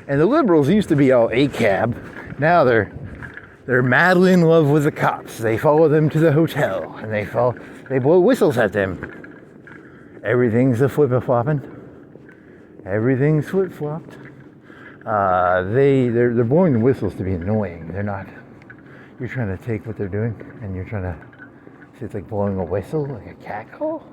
And the liberals used to be all ACAB. Now they're madly in love with the cops. They follow them to the hotel and they blow whistles at them. Everything's a flip-a-flopping. Everything's flip-flopped. They're blowing the whistles to be annoying. They're not. You're trying to take what they're doing and you're trying to. See, it's like blowing a whistle, like a cat call.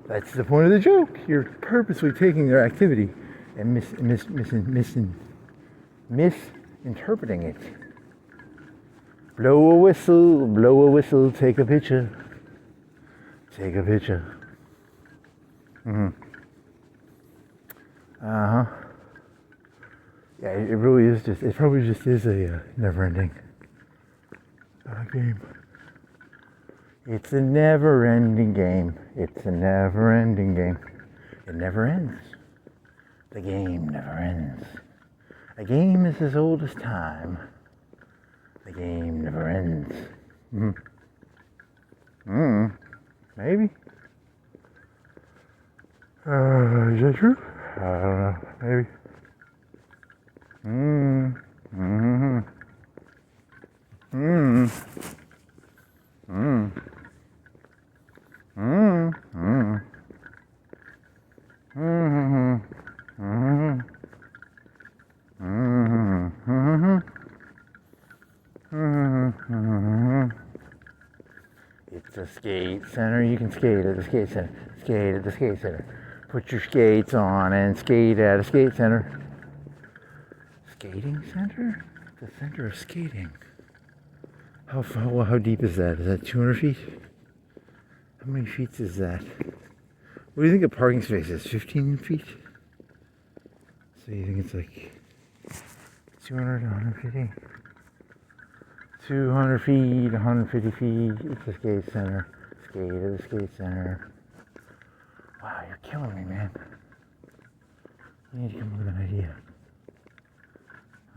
That's the point of the joke. You're purposely taking their activity and misinterpreting it. Blow a whistle, take a picture. Take a picture. Yeah, it really is just, it probably just is a never-ending game. It's a never-ending game. It's a never-ending game. It never ends. The game never ends. A game is as old as time. The game never ends. Maybe. Is that true? I don't know. Maybe. It's a skate center. You can skate at the skate center. Skate at the skate center. Put your skates on and skate at a skate center. Skating center? The center of skating. How deep is that? Is that 200 feet? How many feet is that? What do you think a parking space is? 15 feet? So you think it's like 200, 150? 200 feet, 150 feet. It's a skate center. Skate at the skate center. Wow, you're killing me, man. You need to come up with an idea.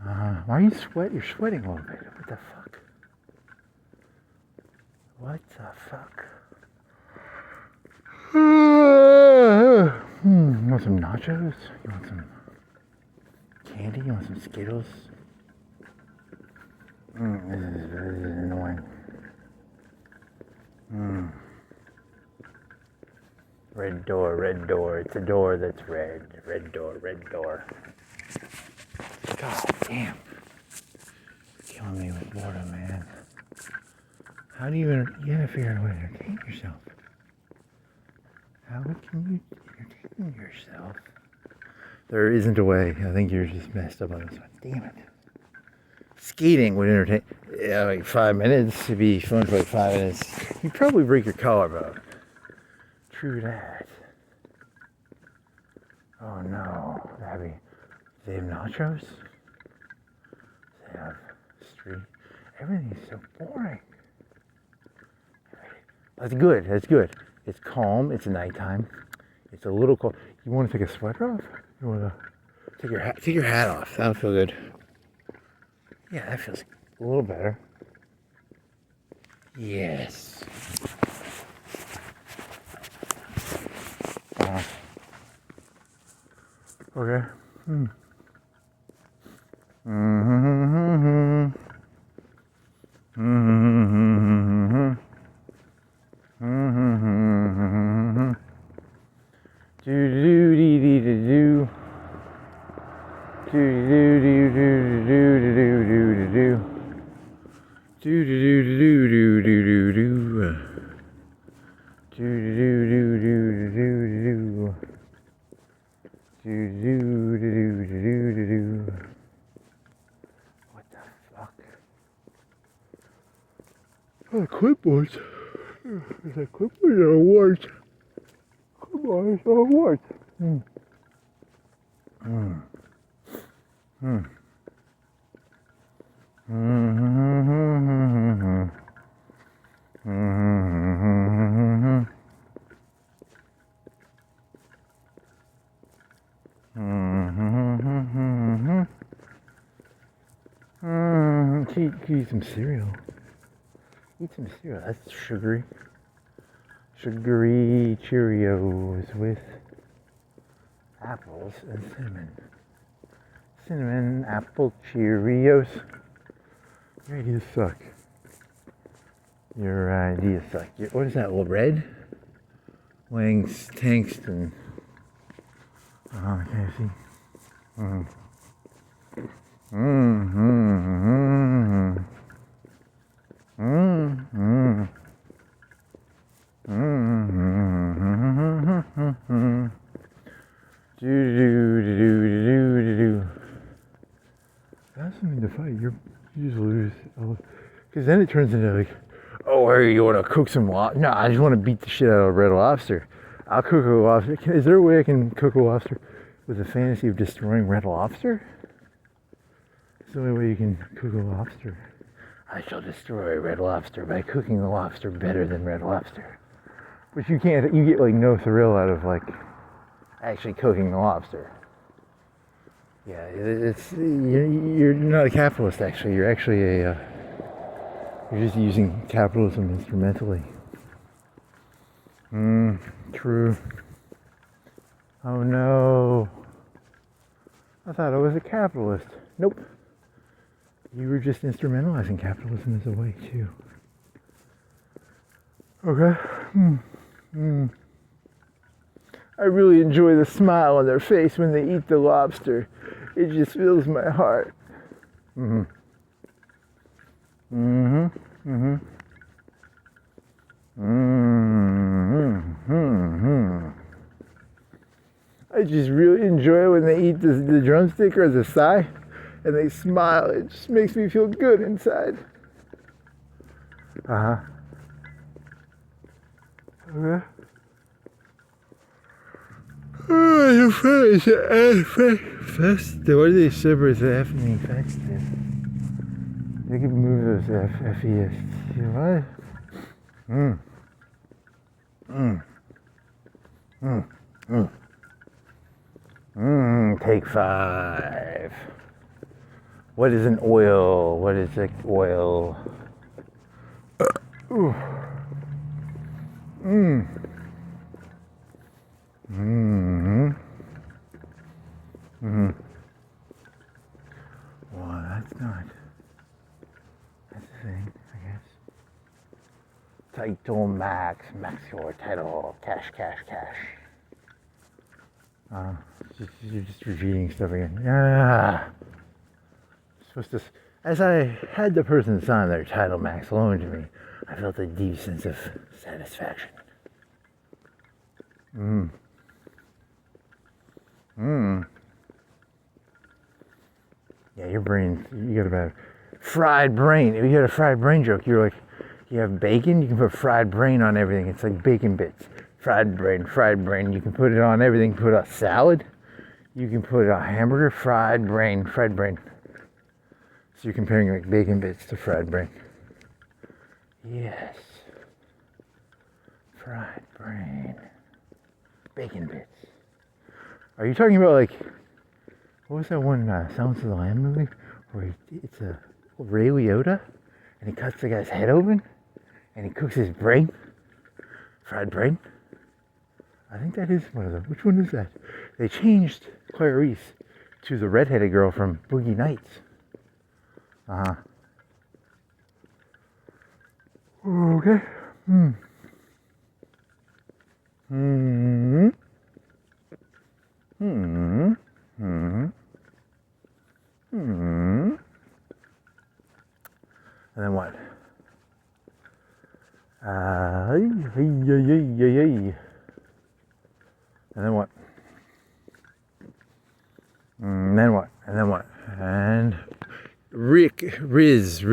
Why are you sweat? You're sweating a little bit. What the fuck? What the fuck? You want some nachos? You want some candy? You want some Skittles? This is annoying. Red door, red door. It's a door that's red. Red door, red door. God damn. Killing me with boredom, man. How do you gotta figure out a way to entertain yourself? How can you entertain yourself? There isn't a way. I think you're just messed up on this one. Damn it. Skating would entertain, like 5 minutes. It'd be fun for like 5 minutes. You'd probably break your collarbone. True that. Oh no. They have nachos? They have street. Everything's so boring. That's good. That's good. It's calm. It's nighttime. It's a little cold. You want to take a sweater off? You want to take your hat off? That'll feel good. Yeah, that feels a little better. Yes. Okay. What the fuck? Oh, clipboards. Is that clipboard or awards? Come on, it's awards. Eat some cereal. Eat some cereal. That's sugary. Sugary Cheerios with apples and cinnamon. Cinnamon apple Cheerios. Your ideas suck. Your ideas suck. What is that? Red? Wings, Tankston. KFC. That's something to fight. You just lose. Because then it turns into like, oh, hey, you want to cook some lobster? No, I just want to beat the shit out of a red lobster. I'll cook a lobster. Is there a way I can cook a lobster with the fantasy of destroying red lobster? It's the only way you can cook a lobster. I shall destroy red lobster by cooking the lobster better than red lobster. But you can't, you get like no thrill out of like actually cooking the lobster. Yeah, you're not a capitalist actually. You're actually you're just using capitalism instrumentally. True. Oh no. I thought I was a capitalist. Nope. You were just instrumentalizing capitalism as a way too. Okay. I really enjoy the smile on their face when they eat the lobster. It just fills my heart. I just really enjoy when they eat the drumstick or the thigh and they smile. It just makes me feel good inside. Okay. Oh, your face festive. What do they separate the F and the festive? They could move those FES. You know what? Take 5. What is an oil? What is an oil? Ooh. Mm. Mm-hmm. Mm-hmm. Well, that's not. That's the thing, I guess. Title max your title. Cash. You're just repeating stuff again. Yeah. Supposed to. As I had the person sign their title max loan to me, I felt a deep sense of satisfaction. Yeah, your brain, you got a bad fried brain. If you had a fried brain joke, you're like, you have bacon, you can put fried brain on everything. It's like bacon bits. Fried brain. You can put it on everything. Put a salad. You can put a hamburger. Fried brain. So you're comparing like bacon bits to fried brain. Yes. Fried brain. Bacon bits. Are you talking about like, what was that one Silence of the Lamb movie where it's a Ray Liotta and he cuts the guy's head open and he cooks his brain? Fried brain? I think that is one of them. Which one is that? They changed Clarice to the redheaded girl from Boogie Nights. Uh-huh. Okay. And then what? And then what? And then what? And Riz.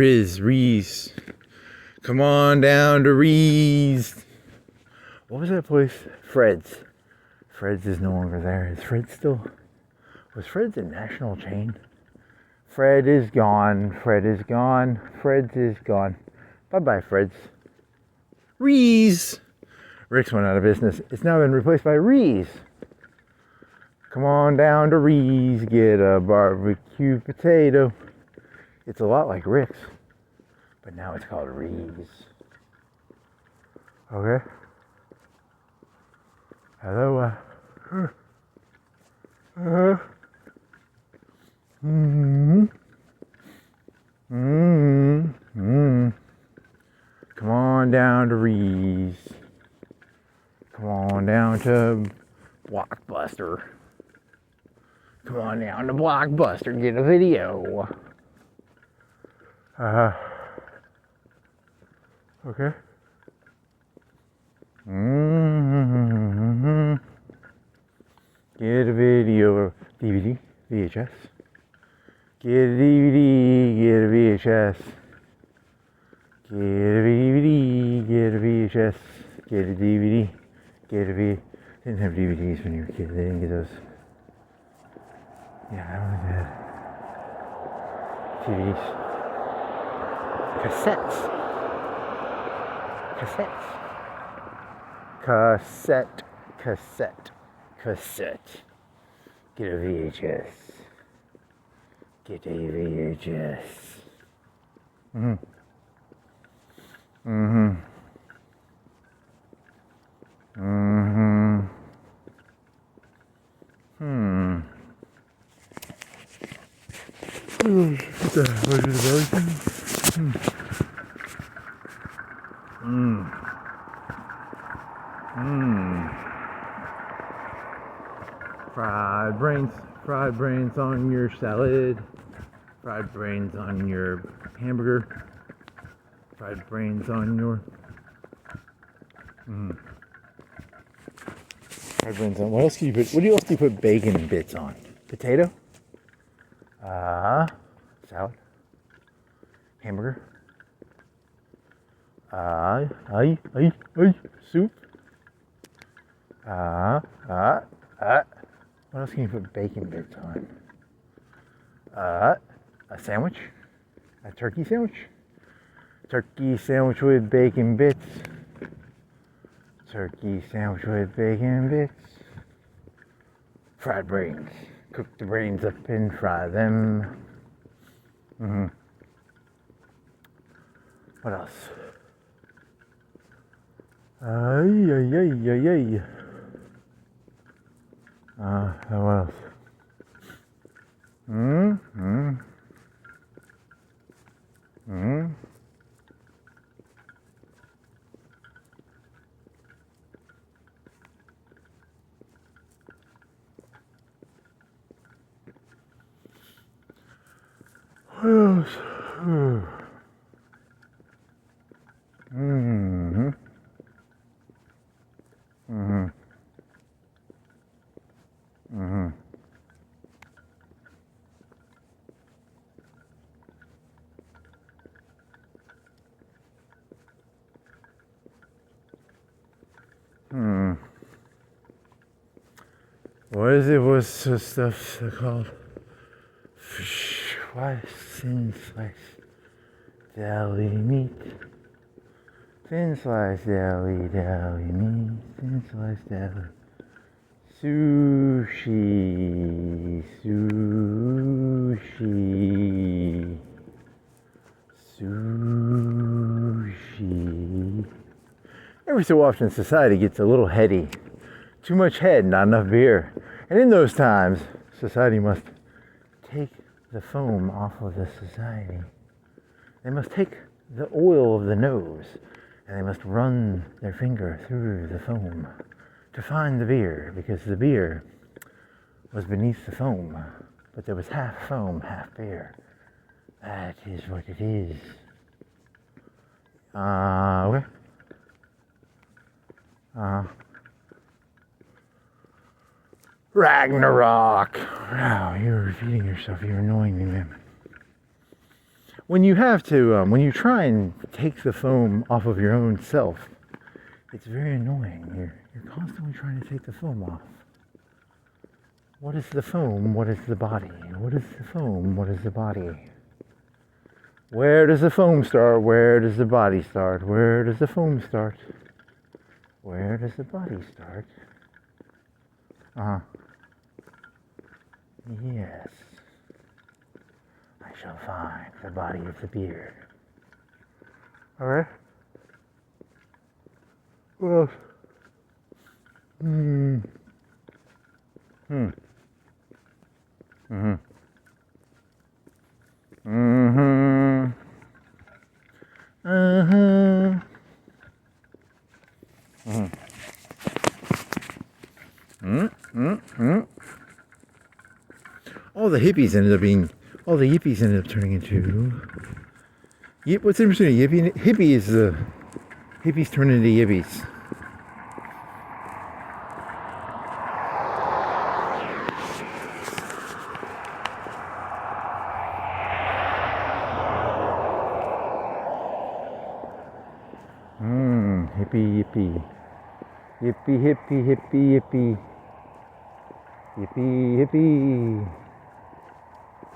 Come on down to Riz. What was that place? Fred's. Fred's is no longer there. Is Fred still? Was Fred's a national chain? Fred is gone. Fred's is gone. Bye-bye, Fred's. Rees. Rick's went out of business. It's now been replaced by Rees. Come on down to Rees. Get a barbecue potato. It's a lot like Rick's, but now it's called Rees. Okay. Hello. Come on down to Rees. Come on down to Blockbuster. Come on down to Blockbuster. Get a video. Okay. Get a video, DVD, VHS. Get a DVD, get a VHS. Get a DVD, get a VHS. Get a DVD, get a V. Didn't have DVDs when you were a kid. They didn't get those. Yeah, I don't think they had DVDs. Cassette. Get a VHS. Get a VHS. What is it? Fried brains on your salad. Fried brains on your hamburger. Fried brains on your. Fried brains on. What else can you put? What else do you put bacon bits on? Potato. Salad. Hamburger. Soup. What else can you put bacon bits on? A sandwich? A turkey sandwich? Turkey sandwich with bacon bits. Turkey sandwich with bacon bits. Fried brains. Cook the brains up and fry them. Mm-hmm. What else? Ay, ay, ay, ay, ay. What else? Mm-hmm. Mm-hmm. What else? Mm-hmm. Mm-hmm. Mm-hmm. Hmm. What is it? What's the stuff called? What? Thin slice deli meat. Thin slice deli meat. Thin slice deli. Sushi. Every so often society gets a little heady. Too much head, not enough beer. And in those times, society must take the foam off of the society. They must take the oil of the nose and they must run their finger through the foam to find the beer, because the beer was beneath the foam, but there was half foam, half beer. That is what it is. Okay. Ragnarok. Wow, you're repeating yourself. You're annoying me, man. When you have to, when you try and take the foam off of your own self, it's very annoying. You're constantly trying to take the foam off. What is the foam? What is the body? What is the foam? What is the body? Where does the foam start? Where does the body start? Where does the foam start? Where does the body start? Yes. I shall find the body of the beer. Alright? What else? Mm-hmm. All the hippies ended up turning into. What's interesting? Hippies turn into yippies. Yippee. Yippee.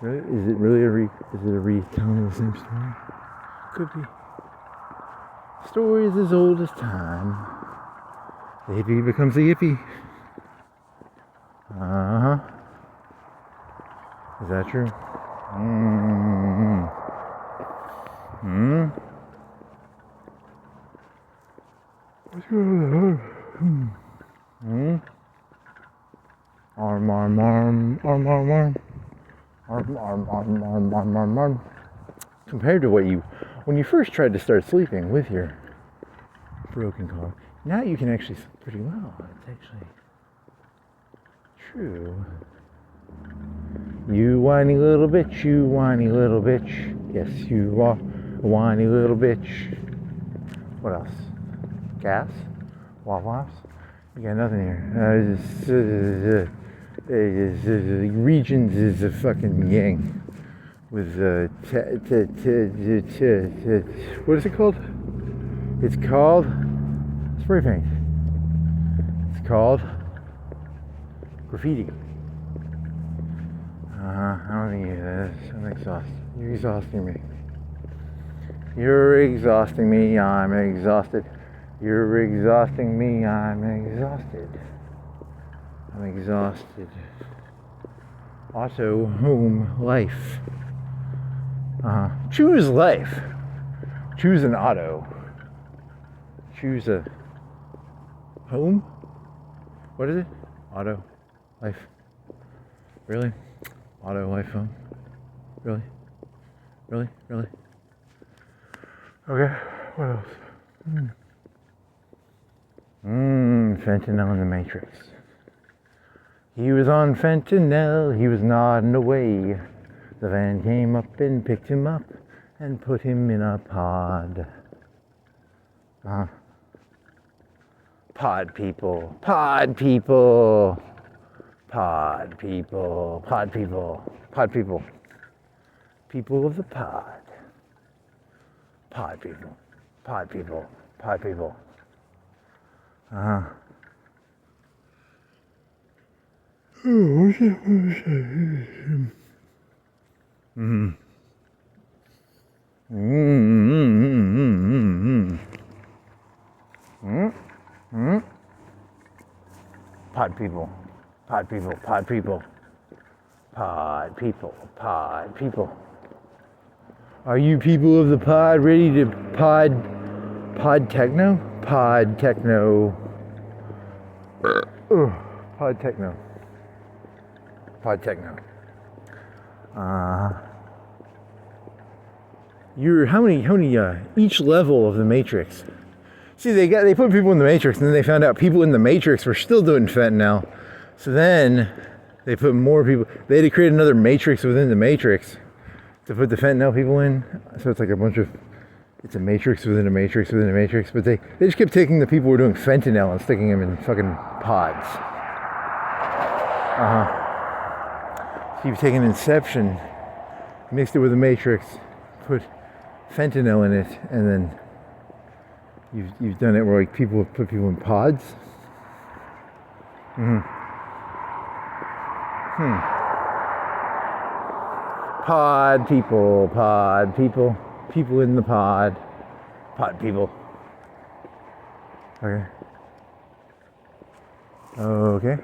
Is it really a retelling of the same story? Could be. Stories as old as time. The hippie becomes a yippee. Is that true? What's going on? Arm. Compared to when you first tried to start sleeping with your broken car, now you can actually sleep pretty well. It's actually true. You whiny little bitch, you whiny little bitch. Yes, you are a whiny little bitch. What else? Gas? Waffles? You got nothing here. Regions is a fucking yang with what is it called? It's called spray paint. It's called graffiti. I don't think it is. I'm exhausted. You're exhausting me. You're exhausting me. I'm exhausted. You're exhausting me. I'm exhausted. I'm exhausted. Auto home life. Choose life. Choose an auto. Choose a home. What is it? Auto. Life. Really? Auto, life, home. Really? Really? Really? Okay. What else? Fentanyl in the Matrix. He was on fentanyl, he was nodding away. The van came up and picked him up and put him in a pod. Pod people, pod people, pod people, pod people, pod people. People of the pod. Pod people, pod people, pod people. What's that? Pod people, pod people, pod people, pod people, pod people. Are you people of the pod ready to pod techno? Pod techno. Pod techno. Pod techno. You're how many each level of the Matrix. See, they put people in the Matrix, and then they found out people in the Matrix were still doing fentanyl. So then they put more people. They had to create another Matrix within the Matrix to put the fentanyl people in. So it's like it's a Matrix within a Matrix within a Matrix. But they just kept taking the people who were doing fentanyl and sticking them in fucking pods. So you've taken Inception, mixed it with a Matrix, put fentanyl in it, and then you've done it where like people put people in pods. Pod people, people in the pod people. Okay. Okay.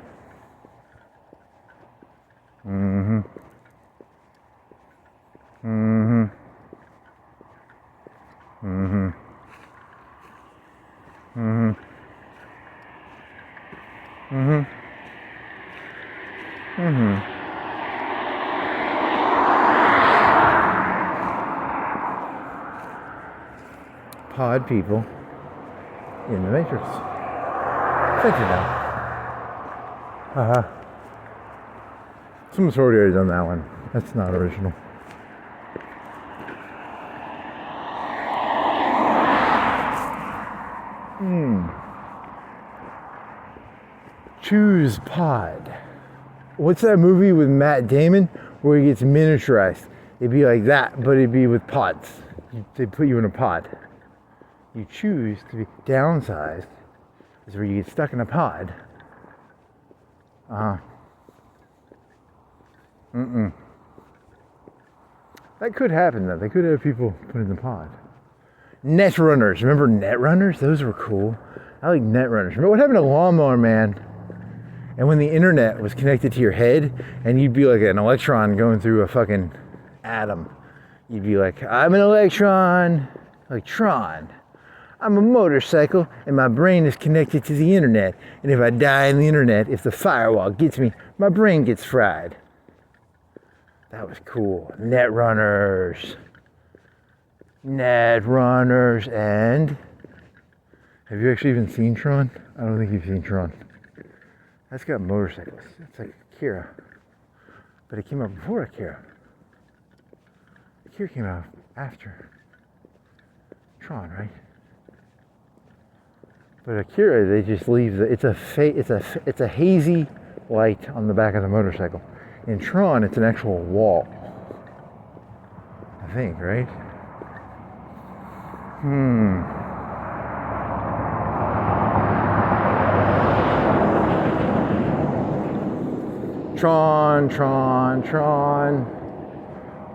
Pod people in the Matrix. Fentanyl. Someone's already done that one. That's not original. Choose pod. What's that movie with Matt Damon where he gets miniaturized? It'd be like that, but it'd be with pods. They put you in a pod. You choose to be downsized. Is where you get stuck in a pod. That could happen though. They could have people put in the pod. Net runners. Remember net runners? Those were cool. I like net runners. Remember what happened to Lawnmower Man? And when the internet was connected to your head and you'd be like an electron going through a fucking atom. You'd be like, I'm an electron. Like Tron. I'm a motorcycle and my brain is connected to the internet. And if I die in the internet, if the firewall gets me, my brain gets fried. That was cool. Net runners. Net runners. And have you actually even seen Tron? I don't think you've seen Tron. That's got motorcycles. It's like Akira. But it came out before Akira. Akira came out after Tron, right? But Akira, they just leave it's a hazy light on the back of the motorcycle. In Tron, it's an actual wall. I think, right? Tron.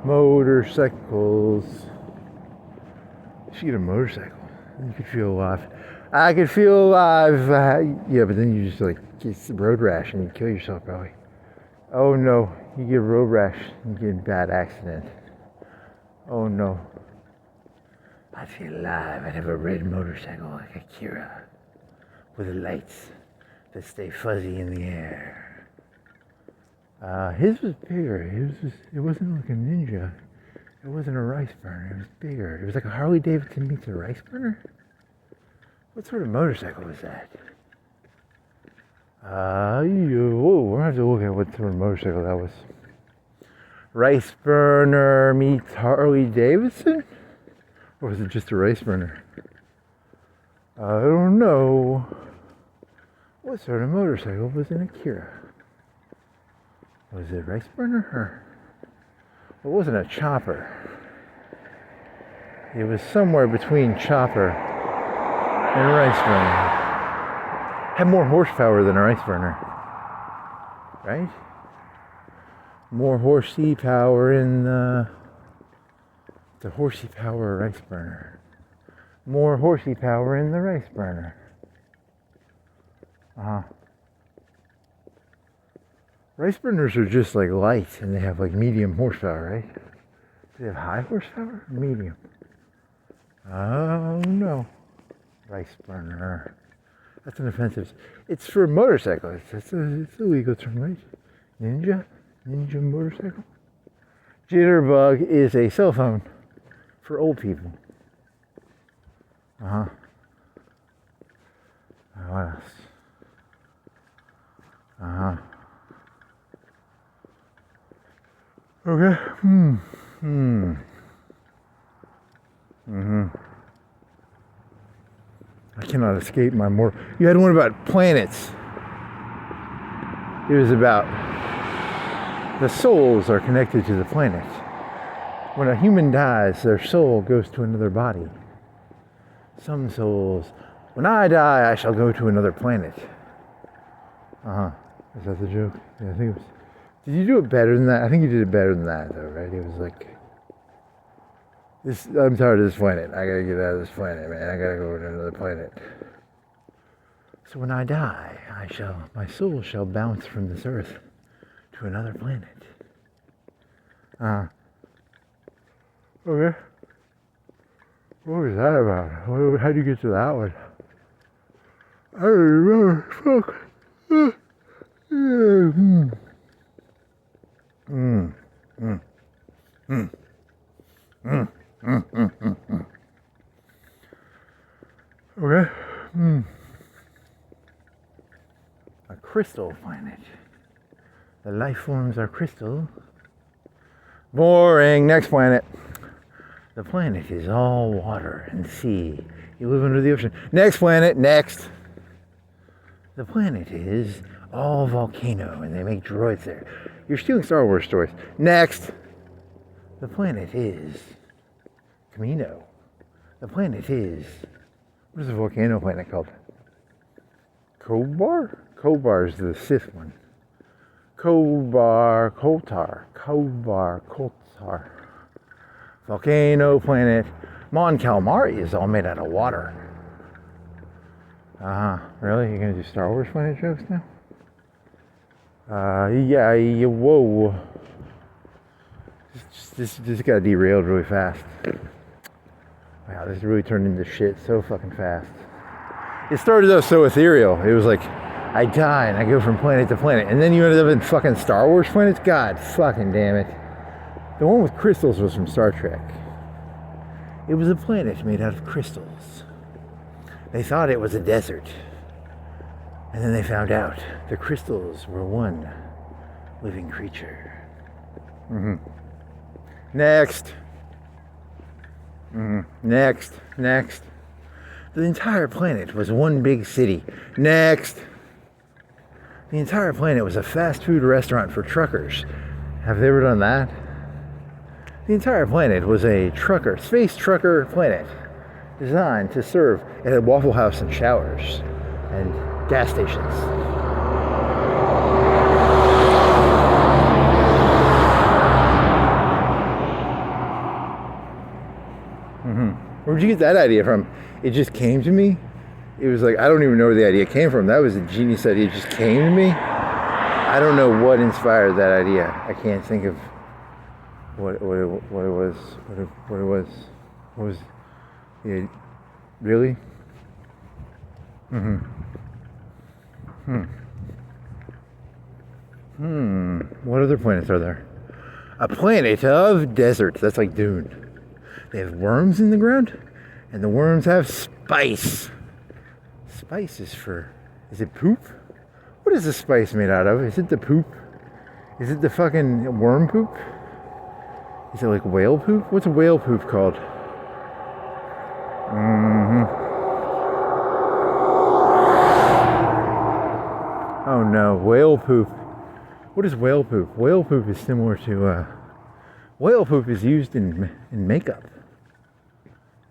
Motorcycles. You should get a motorcycle. You could feel alive. I could feel alive. Yeah, but then you just like get road rash and you kill yourself probably. Oh no, you get road rash and you get a bad accident. Oh no. I feel alive. I'd have a red motorcycle like Akira, with the lights that stay fuzzy in the air. His was bigger. It wasn't like a Ninja. It wasn't a rice burner. It was bigger. It was like a Harley Davidson meets a rice burner. What sort of motorcycle was that? Whoa, we're gonna have to look at what sort of motorcycle that was. Rice burner meets Harley Davidson? Or was it just a rice burner? I don't know. What sort of motorcycle was an Akira? Was it rice burner or? It wasn't a chopper. It was somewhere between chopper and rice burner. Had more horsepower than a rice burner, right? More horsey power in the horsey power rice burner. More horsey power in the rice burner. Rice burners are just like light, and they have like medium horsepower, right? Do they have high horsepower? Medium. Oh no. Rice burner. That's an offensive. It's for motorcycles. It's a legal term, right? Ninja motorcycle. Jitterbug is a cell phone for old people. What else? Okay. I cannot escape my more. You had one about planets. It was about the souls are connected to the planet. When a human dies, their soul goes to another body. Some souls, when I die, I shall go to another planet. Is that the joke? Yeah, I think it was. Did you do it better than that? I think you did it better than that, though, right? It was like, I'm tired of this planet. I gotta get out of this planet, man. I gotta go to another planet. So when I die, my soul shall bounce from this earth to another planet. Okay. What was that about? How'd you get to that one? I don't remember. Fuck. Okay. A crystal planet. The life forms are crystal. Boring. Next planet. The planet is all water and sea. You live under the ocean. Next planet. Next. The planet is all volcano and they make droids there. You're stealing Star Wars stories. Next. The planet is Camino. The planet is... What is the volcano planet called? Kobar? Kobar is the Sith one. Kobar Kotar. Volcano planet. Mon Calamari is all made out of water. Really? You're gonna do Star Wars planet jokes now? Whoa. This got derailed really fast. Wow, this really turned into shit so fucking fast. It started out so ethereal. It was like, I die and I go from planet to planet. And then you ended up in fucking Star Wars planets? God fucking damn it. The one with crystals was from Star Trek. It was a planet made out of crystals. They thought it was a desert. And then they found out the crystals were one living creature. Next. Next. The entire planet was one big city. Next. The entire planet was a fast food restaurant for truckers. Have they ever done that? The entire planet was a space trucker planet designed to serve. It had Waffle House and showers and gas stations. Where'd you get that idea from? It just came to me. It was like, I don't even know where the idea came from. That was a genius idea. It just came to me. I don't know what inspired that idea. I can't think of What was it? Really? What other planets are there? A planet of desert. That's like Dune. They have worms in the ground, and the worms have spice. Spice is for... Is it poop? What is the spice made out of? Is it the poop? Is it the fucking worm poop? Is it like whale poop? What's whale poop called? Oh no, whale poop. What is whale poop? Whale poop is similar to... whale poop is used in makeup.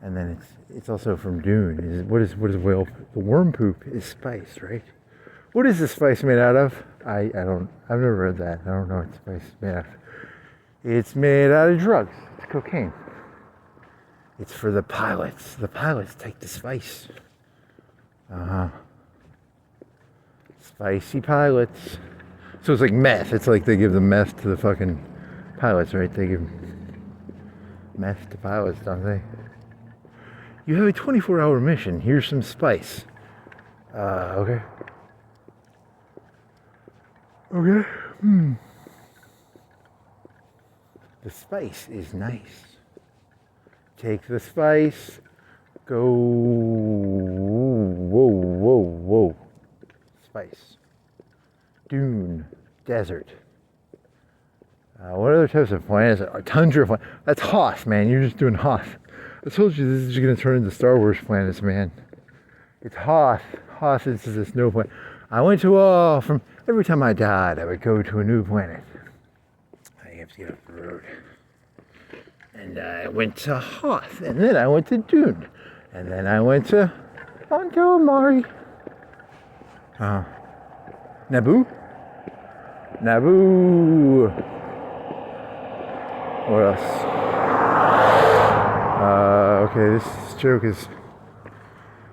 And then it's also from Dune. What is whale poop? The worm poop is spice, right? What is the spice made out of? I've never read that. I don't know what spice is made out of. It's made out of drugs. It's cocaine. It's for the pilots. The pilots take the spice. Spicy pilots. So it's like meth. It's like they give the meth to the fucking pilots, right? They give meth to pilots, don't they? You have a 24-hour mission. Here's some spice. Okay. Okay. The spice is nice. Take the spice. Go. Whoa. Spice. Dune. Desert. What other types of planets? Tundra planets. That's Hoth, man. You're just doing Hoth. I told you this is going to turn into Star Wars planets, man. It's Hoth. Hoth is a snow planet. I went to from every time I died, I would go to a new planet. I have to get off the road. And I went to Hoth, and then I went to Dune, and then I went to Amari. Naboo. What else? Okay, this joke is...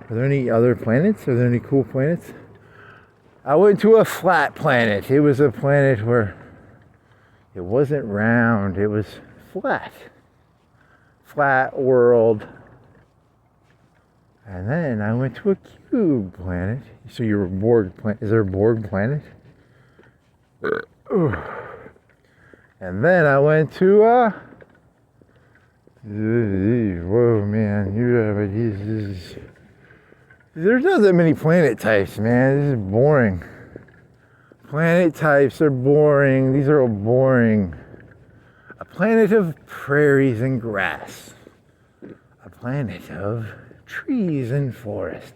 Are there any other planets? Are there any cool planets? I went to a flat planet. It was a planet where it wasn't round, it was flat. Flat world. And then I went to a cube planet. So you're a Borg planet. Is there a Borg planet? And then I went to whoa, man, there's not that many planet types, man. This is boring. Planet types are boring. These are all boring. A planet of prairies and grass. A planet of trees and forest.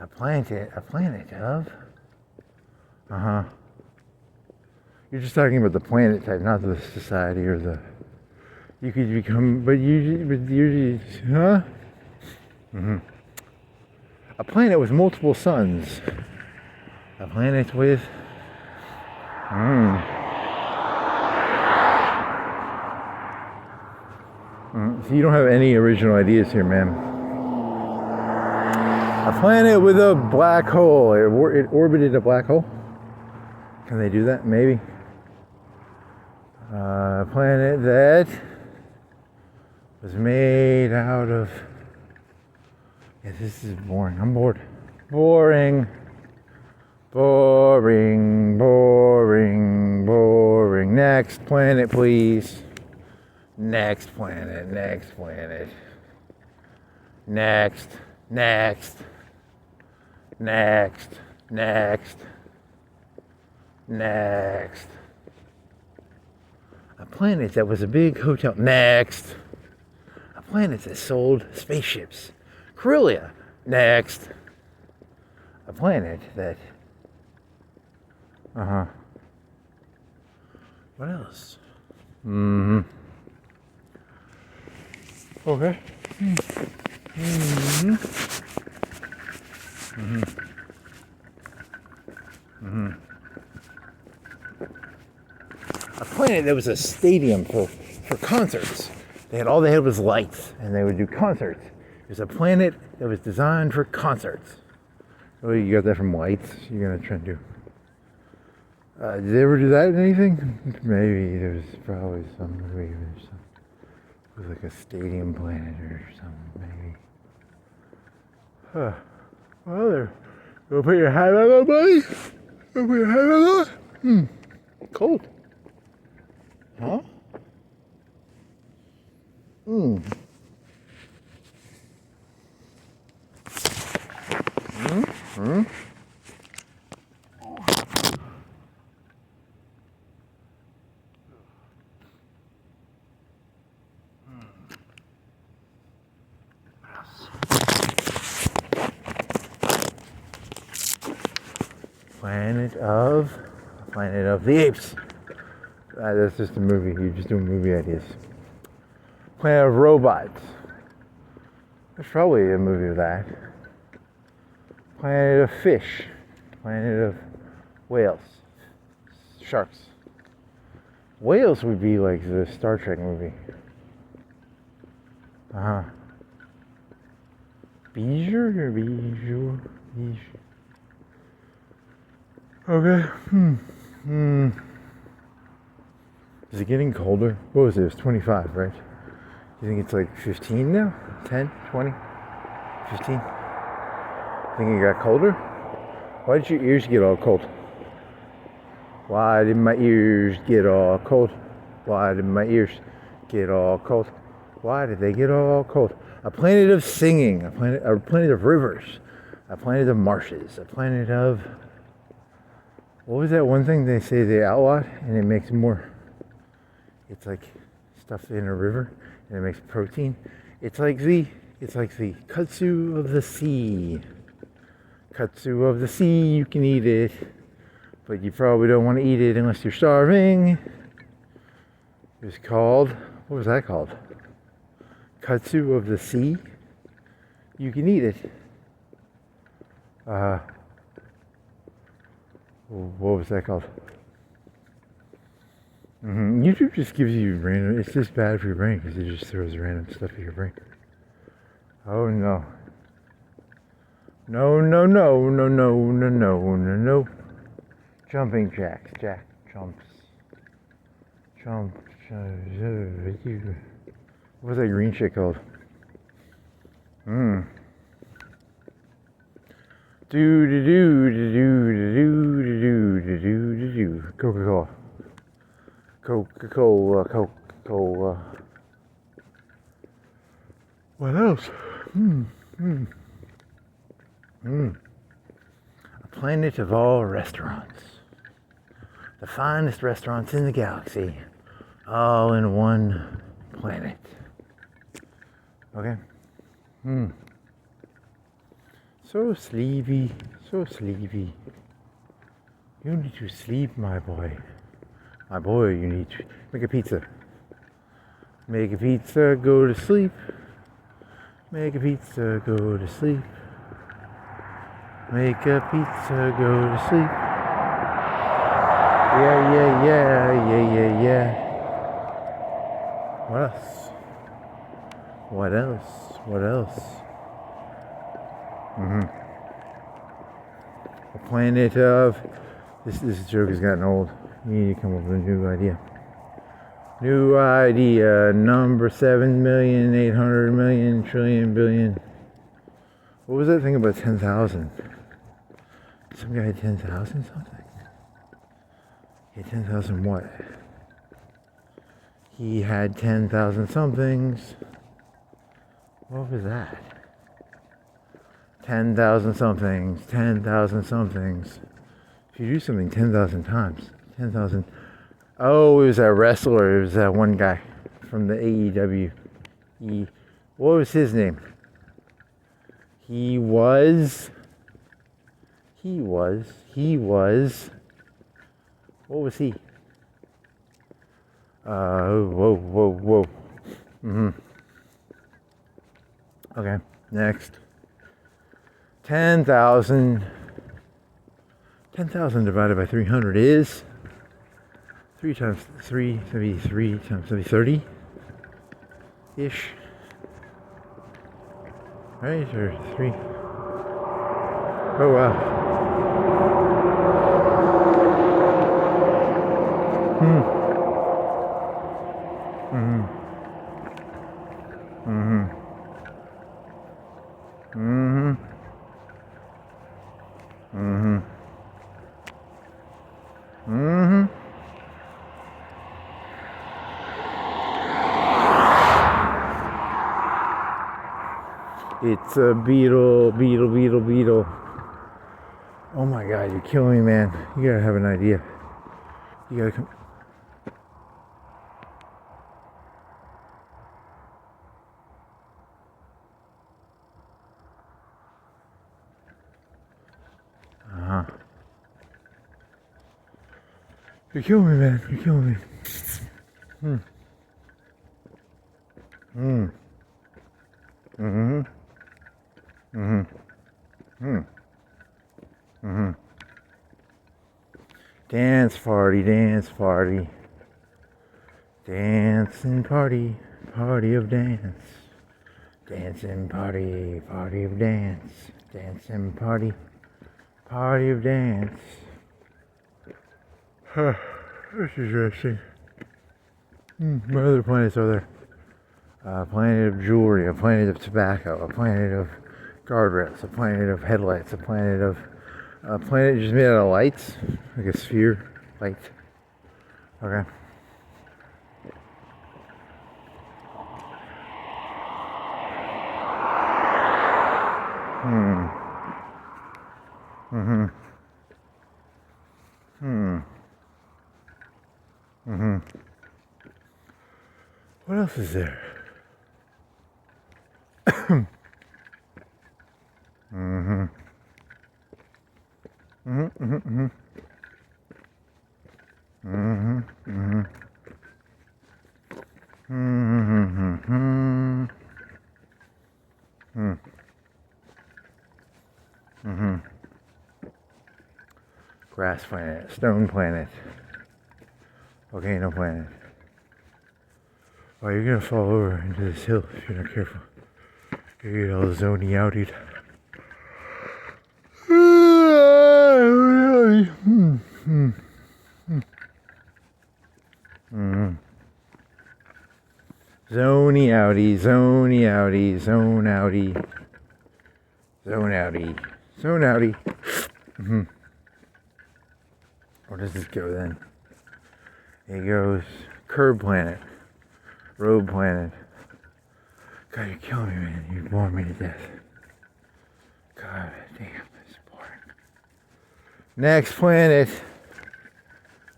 A planet of... You're just talking about the planet type, not the society or the... You could become... But usually... Huh? A planet with multiple suns. A planet with... So you don't have any original ideas here, man. A planet with a black hole. It orbited a black hole. Can they do that? Maybe. A planet that was made out of... Yeah, this is boring. I'm bored. Boring. Next planet, please. Next planet. Next. A planet that was a big hotel. Next. A planet that sold spaceships. Corellia. Next. A planet that... What else? Okay. A planet that was a stadium for concerts. All they had was lights, and they would do concerts. It was a planet that was designed for concerts. Oh, you got that from lights? You're gonna try and do... Did they ever do that in anything? Maybe there's probably some movie or something. It was like a stadium planet or something, maybe. Huh. Well, there. Go put your hat on, buddy. Go put your hat on. Cold. Huh? Planet of the Apes. That's just a movie. You're just doing movie ideas. Planet of Robots. There's probably a movie of that. Planet of Fish. Planet of Whales. Sharks. Whales would be like the Star Trek movie. Bijou or Bijou? Okay. Is it getting colder? What was it? It was 25, right? You think it's like 15 now? 10? 20? 15? Think it got colder? Why did your ears get all cold? Why did my ears get all cold? Why did my ears get all cold? Why did they get all cold? A planet of singing, a planet of rivers, a planet of marshes, a planet of... What was that one thing they say they outlawed and it makes more? It's like stuff in a river and it makes protein. It's like the kudzu of the sea. Kudzu of the sea, you can eat it, but you probably don't want to eat it unless you're starving. It was called, what was that called? Kudzu of the sea. You can eat it. What was that called? YouTube just gives you random. It's just bad for your brain because it just throws random stuff at your brain. Oh no. No. Jumping jacks. Jack jumps. Jump. What was that green shit called? Coca-Cola. Coca-Cola. What else? A planet of all restaurants. The finest restaurants in the galaxy. All in one planet. Okay? So sleepy. You need to sleep, my boy. My boy, you need to make a pizza. Make a pizza, go to sleep. Make a pizza, go to sleep. Make a pizza, go to sleep. Yeah. What else? A planet of... This joke has gotten old. You need to come up with a new idea. New idea. Number 7,800,000,000 trillion billion. What was that thing about 10,000? Some guy had 10,000 something? He had 10,000 what? He had 10,000 somethings. What was that? 10,000 somethings. If you do something 10,000 times, 10,000. Oh, it was that wrestler. It was that one guy from the AEW. What was his name? He was. What was he? Whoa. Okay, next. 10,000 divided by 300 is 3 times 3, maybe 3 times maybe 30-ish. Right, or 3. Oh wow. It's a beetle, beetle, beetle, beetle. Oh my God, you're killing me, man. You gotta have an idea. You gotta come. You're killing me, man. You're killing me. Dance party, dance party. Dancing party, party of dance. Dancing party, party of dance. Dancing party, party of dance. This is interesting. What other planets are there? A planet of jewelry, a planet of tobacco, a planet of guardrails, a planet of headlights, a planet just made out of lights, like a sphere, light. Okay. What else is there? Grass planet, stone planet, volcano planet. Oh, you're gonna fall over into this hill if you're not careful. You get all zoney outed. Zoney outie, zoney outie, zone outie, zone outie, zone outie. Where does this go then? It goes curb planet, road planet. God, you're killing me, man. You're boring me to death. God damn, this is boring. Next planet.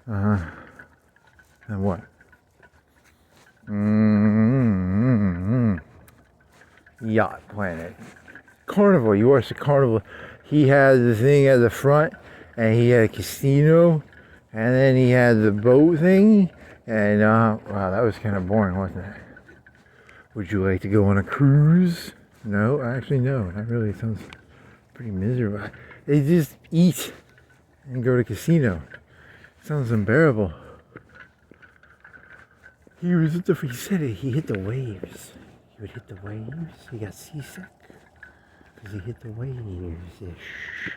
And what? Yacht planet. Carnival. You watch the carnival. He had the thing at the front, and he had a casino, and then he had the boat thing, and wow, that was kind of boring, wasn't it? Would you like to go on a cruise? No, actually no. Not really. It sounds pretty miserable. They just eat and go to casino. Sounds unbearable. He said it. He hit the waves. He would hit the waves. He got seasick because he hit the waves ish.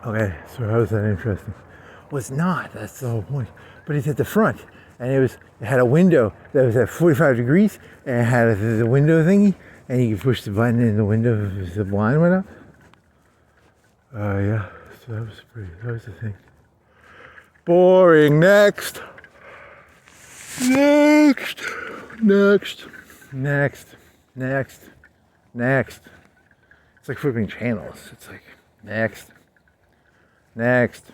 Okay, so how is that interesting? Well, it's not. That's the whole point. But it's at the front, and it had a window that was at 45 degrees, and it had the window thingy, and you could push the button, and the window, the blind went up. Yeah. So that was the thing. Boring. Next. It's like flipping channels. It's like next. Next.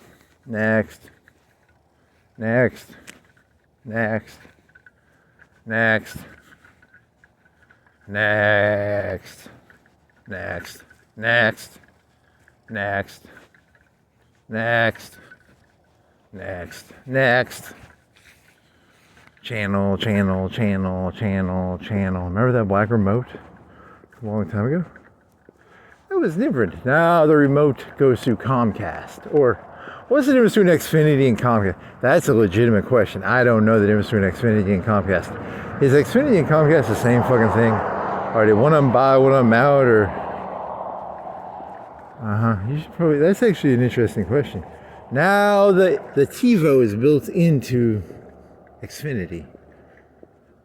Channel. Remember that black remote from a long time ago? That was different. Now the remote goes through Comcast. Or what's the difference between Xfinity and Comcast? That's a legitimate question. I don't know the difference between Xfinity and Comcast. Is Xfinity and Comcast the same fucking thing? Or did one of them buy, one of them out, or You should probably. That's actually an interesting question. Now the TiVo is built into Xfinity.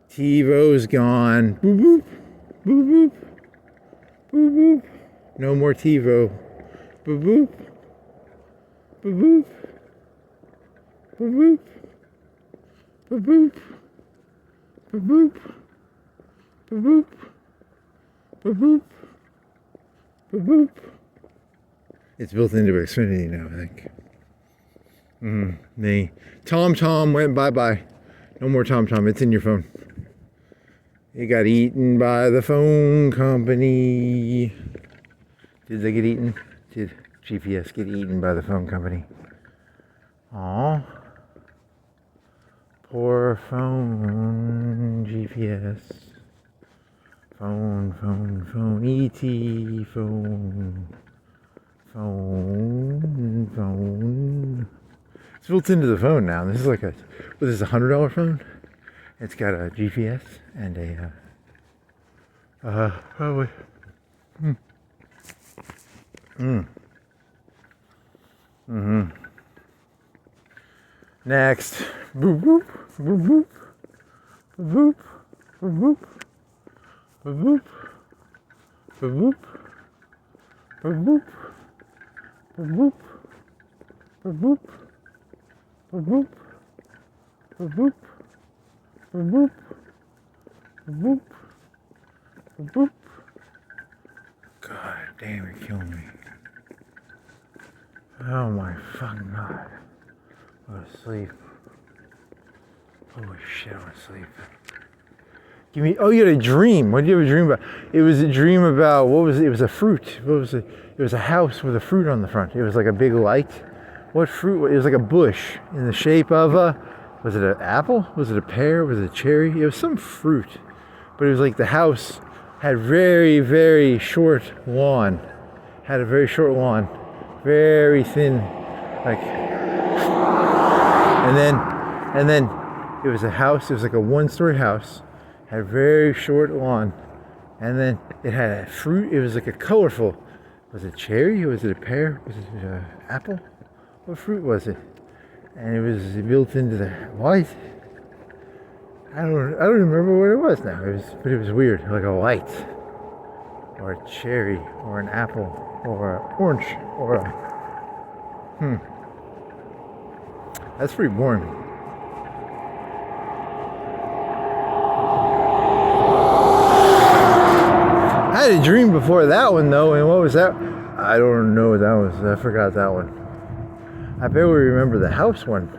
TiVo's gone. Boop boop. Boop boop. Boop boop. No more TiVo. Boop boop. Boop boop. Boop boop. Boop boop. Boop boop. Boop boop. Boop boop. Boop boop. It's built into Xfinity now, I think. The TomTom went bye-bye. No more TomTom. It's in your phone. It got eaten by the phone company. Did they get eaten? Did GPS get eaten by the phone company? Aw. Poor phone GPS. Phone, E.T. phone. Phone. It's built into the phone now. This is like this is a $100 phone. It's got a GPS and a probably. Next. Boop boop boop boop boop boop boop boop boop boop boop boop boop boop boop boop boop boop boop. God damn, you're killing me. Oh my fucking god. I was asleep. Holy shit, I was asleep. Give me, oh, you had a dream. What did you have a dream about? It was a dream about, what was it? It was a fruit. What was it? It was a house with a fruit on the front. It was like a big light. What fruit? It was like a bush in the shape of a, was it an apple? Was it a pear? Was it a cherry? It was some fruit. But it was like the house had very, very short lawn. Had a very short lawn. Very thin, like, and then it was a house. It was like a one-story house. Had a very short lawn, and then it had a fruit. It was like a colorful. Was it cherry? Was it a pear? Was it an apple? What fruit was it? And it was built into the white. I don't remember what it was now. But it was weird, like a light, or a cherry, or an apple, or an orange, or a That's pretty boring. I had a dream before that one though, and what was that? I don't know what that was. I forgot that one. I bet we remember the house one.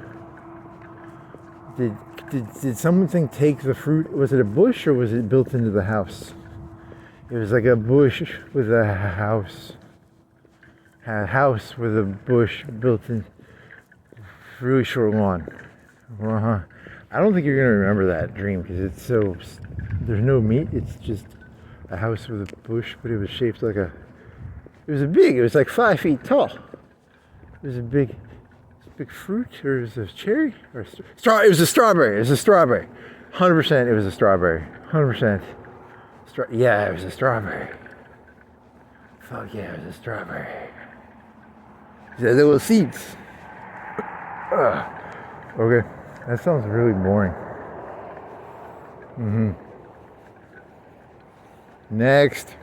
Did something take the fruit? Was it a bush or was it built into the house? It was like a bush with a house. A house with a bush built in, really short lawn. I don't think you're gonna remember that dream because it's so. There's no meat. It's just a house with a bush, but it was shaped like a. It was like 5 feet tall. It was a big fruit, or is it a cherry or a straw? It was a strawberry. 100%. It was a strawberry. 100%. Yeah, it was a strawberry. Fuck yeah, it was a strawberry. The little seeds. Okay, that sounds really boring. Next.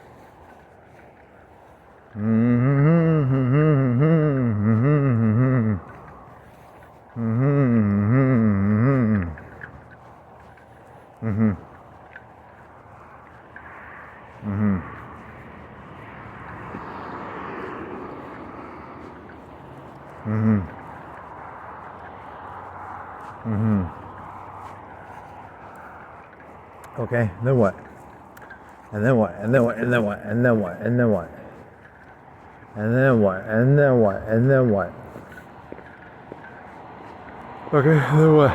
Okay, then what? And then what? And then what? And then what? And then what? And then what? And then what? And then what? And then what? Okay, then what?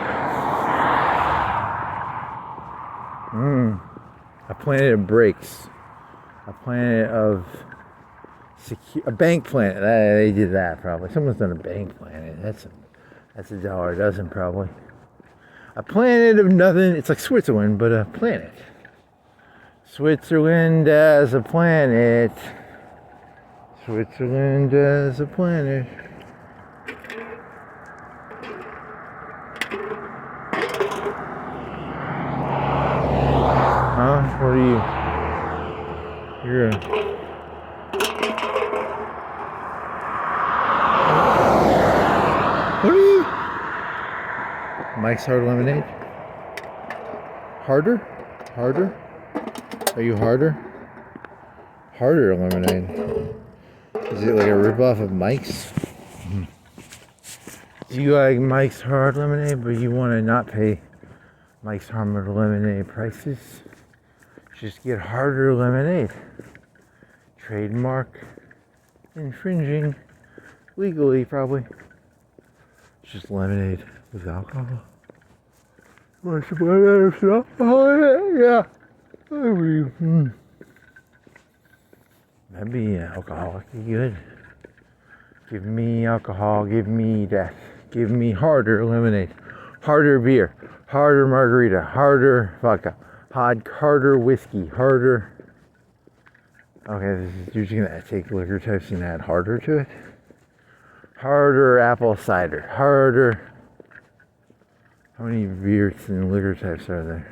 A planet of breaks. A planet of a bank planet. They did that probably. Someone's done a bank planet. That's $1 a dozen probably. A planet of nothing. It's like Switzerland, but a planet. Switzerland as a planet. Switzerland as a planet. Huh? What are you? You're What are you? Mike's Hard Lemonade? Harder? Harder? Are you harder? Harder lemonade. Is it like a ripoff of Mike's? Do you like Mike's Hard Lemonade, but you want to not pay Mike's Hard Lemonade prices? Just get harder lemonade. Trademark infringing. Legally, probably. It's just lemonade with alcohol. Want some lemonade with alcohol in it? Yeah. That'd be alcoholic. Good. Give me alcohol. Give me death. Give me harder lemonade. Harder beer. Harder margarita. Harder vodka. Harder whiskey. Harder. Okay, you're just gonna take liquor types and add harder to it. Harder apple cider. Harder. How many beers and liquor types are there?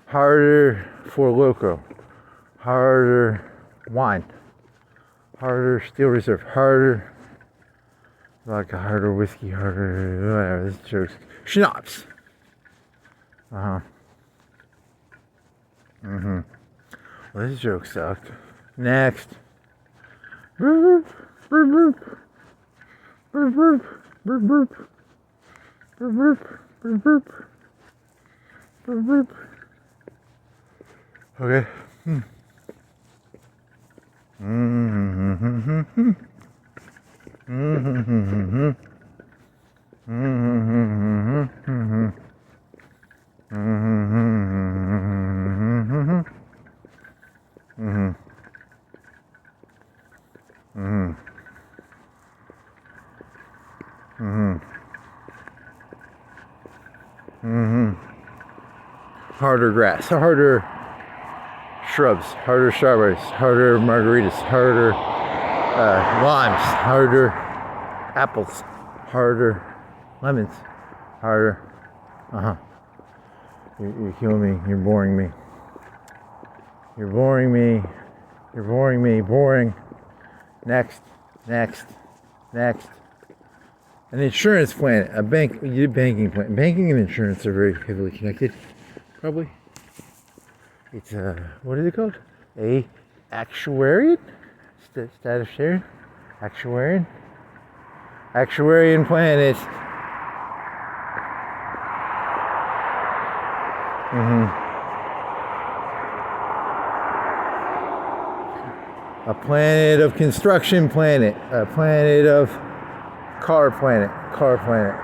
Harder Four Loko. Harder wine. Harder Steel Reserve. Harder vodka. Harder whiskey. Harder whatever. This joke's schnapps. Well, this joke sucked. Next. Boop, boop, boop, boop, boop, boop, boop, boop, boop, boop, boop, boop. Okay. Harder grass, harder shrubs, harder strawberries, harder margaritas, harder limes, harder apples, harder lemons, harder. You're killing me. You're boring me. You're boring me. You're boring me. Boring. Next. An insurance plan. A banking plan. Banking and insurance are very heavily connected. Probably. It's what is it called? A actuarian? Statistician? Actuarian? Actuarian planet. A planet of construction planet. A planet of car planet.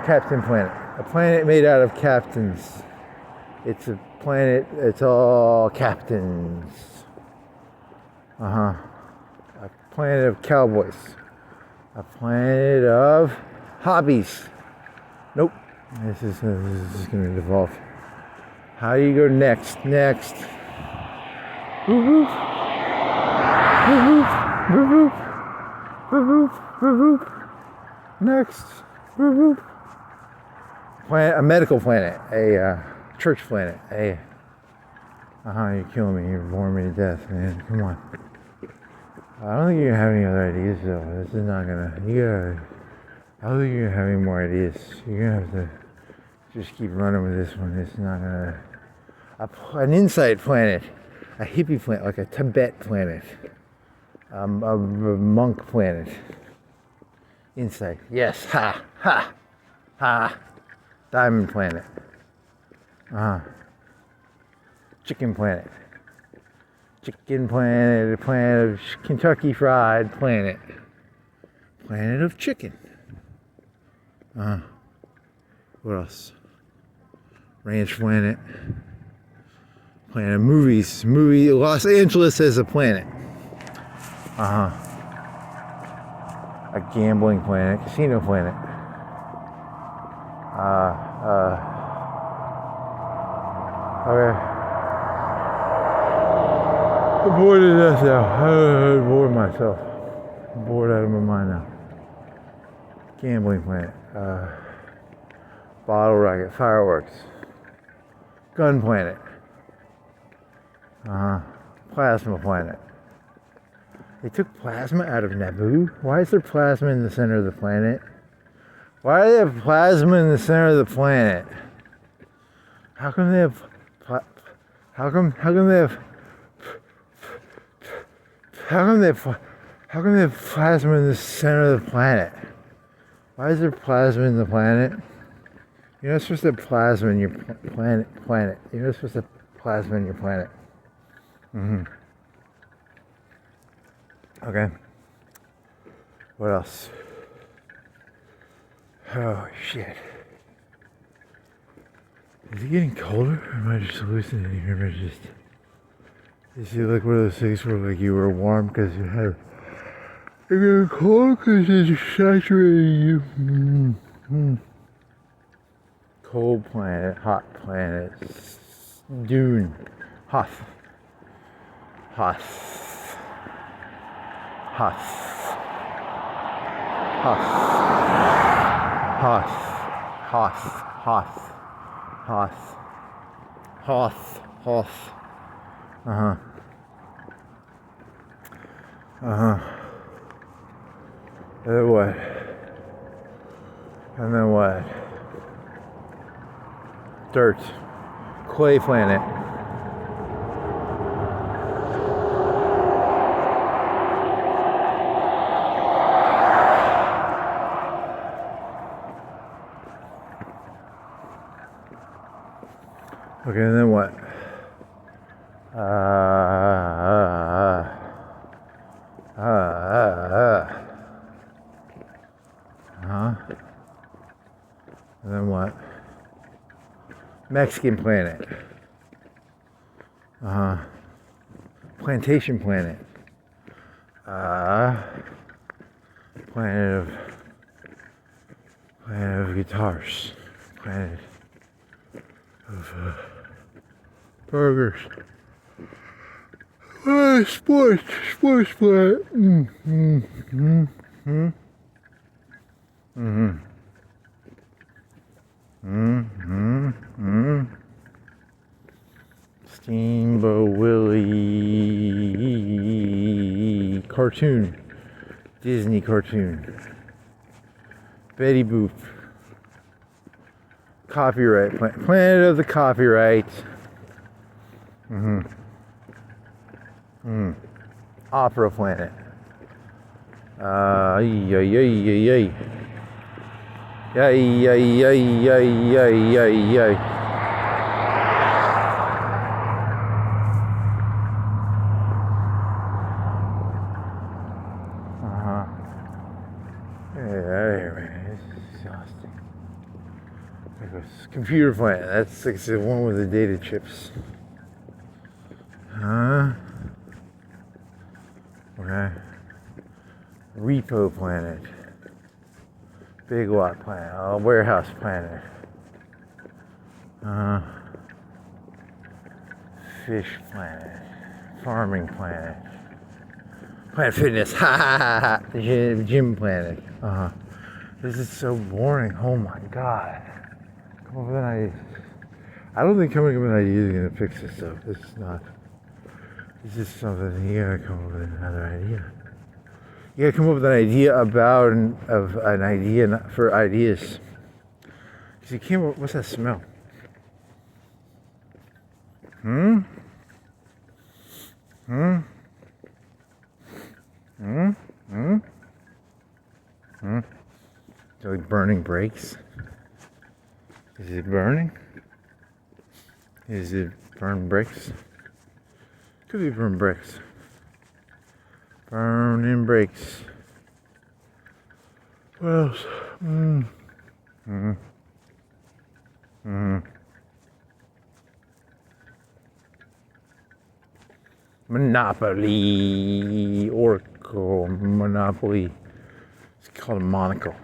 Captain planet. A planet made out of captains. It's a planet, it's all captains. A planet of cowboys. A planet of hobbies. Nope. This is going to devolve. How do you go next? Next. Woo-hoo. Woo-hoo. Woo-hoo. Woo-hoo. Woo-hoo. Next. Woo-hoo. Planet, a medical planet. A church planet. Hey, you're killing me. You're boring me to death, man. Come on. I don't think you're gonna have any other ideas, though. This is not gonna. I don't think you're gonna have any more ideas. You're gonna have to just keep running with this one. It's not gonna. An insight planet, a hippie planet, like a Tibet planet, a monk planet. Insight. Yes. Ha. Diamond planet. Chicken planet. Chicken planet, a planet of Kentucky Fried planet. Planet of chicken. What else? Ranch planet. Planet of movies. Los Angeles as a planet. A gambling planet. Casino planet. Okay. I'm bored to death now. I'm bored myself. I'm bored out of my mind now. Gambling planet. Bottle rocket. Fireworks. Gun planet. Plasma planet. They took plasma out of Naboo? Why is there plasma in the center of the planet? Why do they have plasma in the center of the planet? How come they have how come they have plasma in the center of the planet? Why is there plasma in the planet? You're not supposed to have plasma in your planet. You're not supposed to have plasma in your planet. Okay. What else? Oh shit. Is it getting colder? Or am I just hallucinating? Or am I just... Is it like one of those things where like you were warm because you had... You're getting cold because it's saturating you. Cold planet, hot planet, dune, Hoth. Hoth. Hoth. Hoth. Hoth. Hoth. Hoth. Hoth. Hoth. Hoth. And then what? And then what? Dirt. Clay planet. Okay, and then what? And then what? Mexican planet. Plantation planet. Planet of guitars. Planet of burgers. Sports planet. Steamboat Willie cartoon. Disney cartoon. Betty Boop. Copyright planet of the copyright. Opera planet. Yay. Computer planet. That's like the one with the data chips. Okay. Repo planet. Big Watt planet. Warehouse planet. Fish planet. Farming planet. Planet Fitness. Gym planet. This is so boring. Oh my god. Come up with an idea. I don't think coming up with an idea is going to fix this stuff. This is not. This is something you gotta come up with another idea. You gotta come up with an idea about an idea for ideas. Because you came up. What's that smell? Is it like burning brakes? Is it burning? Is it burn bricks? Could be burn bricks. Burning brakes. What else? Monopoly. Oracle. Monopoly. It's called a monocle.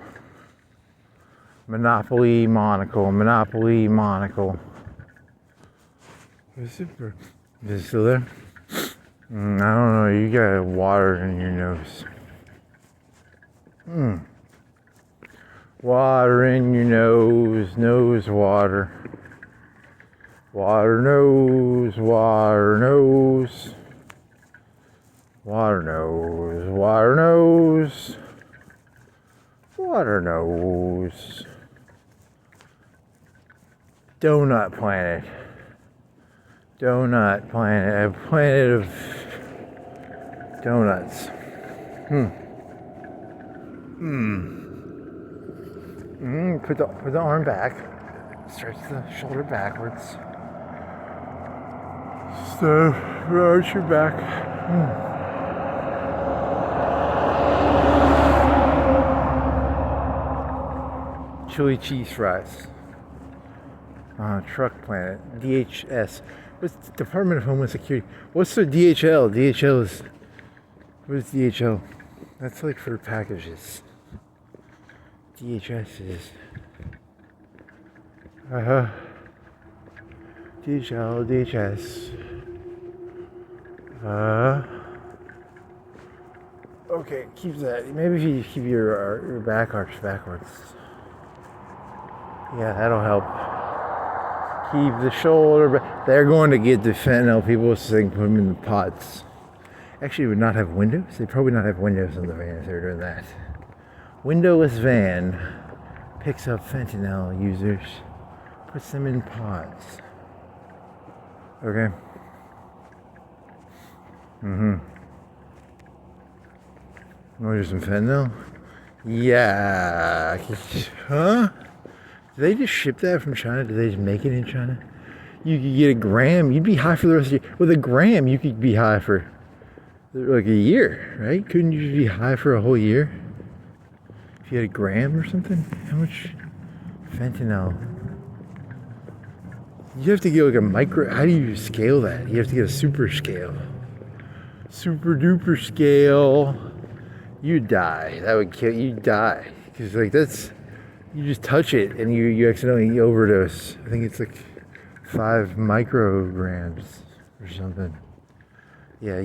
Monopoly, monocle. Monopoly, monocle. Is it still there? I don't know. You got water in your nose. Water in your nose, nose water. Water nose, water nose. Water nose, water nose. Water nose. Donut planet. Donut planet. A planet of donuts. Put the arm back. Stretch the shoulder backwards. So arch your back. Chili cheese fries. Truck planet. DHS. What's the Department of Homeland Security? What's the DHL? DHL is. What is DHL? That's like for packages. DHS is. DHL, DHS. Okay, keep that. Maybe if you keep your back arched backwards. Yeah, that'll help. Keep the shoulder back. They're going to get the fentanyl people so they can put them in the pots. Actually, it would not have windows. They'd probably not have windows in the van if they were doing that. Windowless van picks up fentanyl users, puts them in pods. Okay. Want to do some fentanyl? Yeah. Huh? Did they just ship that from China? Did they just make it in China? You could get a gram. You'd be high for the rest of the year. With a gram, you could be high for like a year, right? Couldn't you be high for a whole year? If you had a gram or something? How much fentanyl? You have to get like a micro. How do you scale that? You have to get a super scale. Super duper scale. You die. That would kill you. Die. Because like that's. You just touch it and you accidentally overdose. I think it's like 5 micrograms or something. Yeah,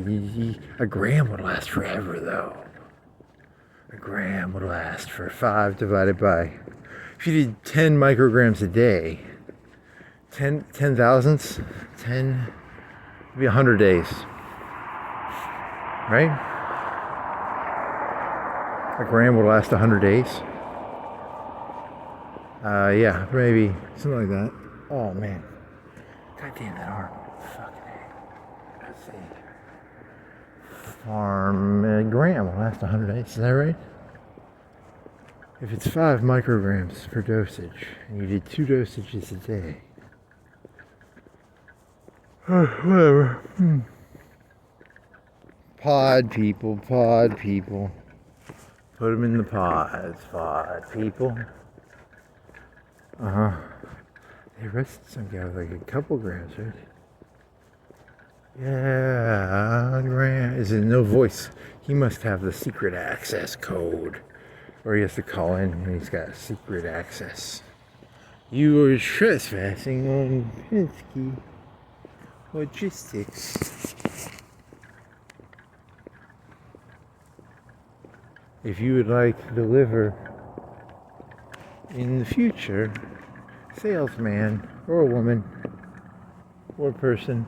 a gram would last forever though. A gram would last for 5 divided by. If you did 10 micrograms a day, 10 thousandths, 10, it'd be 100 days. Right? A gram would last 100 days. Yeah, maybe something like that. Oh man, god damn that arm! Fucking A. Let's see. Farm a gram will last 100 days. Is that right? If it's 5 micrograms per dosage, and you did 2 dosages a day, whatever. Pod people, pod people. Put them in the pods, pod people. They arrested some guy with like a couple grams, right? Yeah, gram. Is it no voice? He must have the secret access code. Or he has to call in and he's got secret access. You are trespassing on Penske Logistics. If you would like to deliver in the future, salesman or a woman or person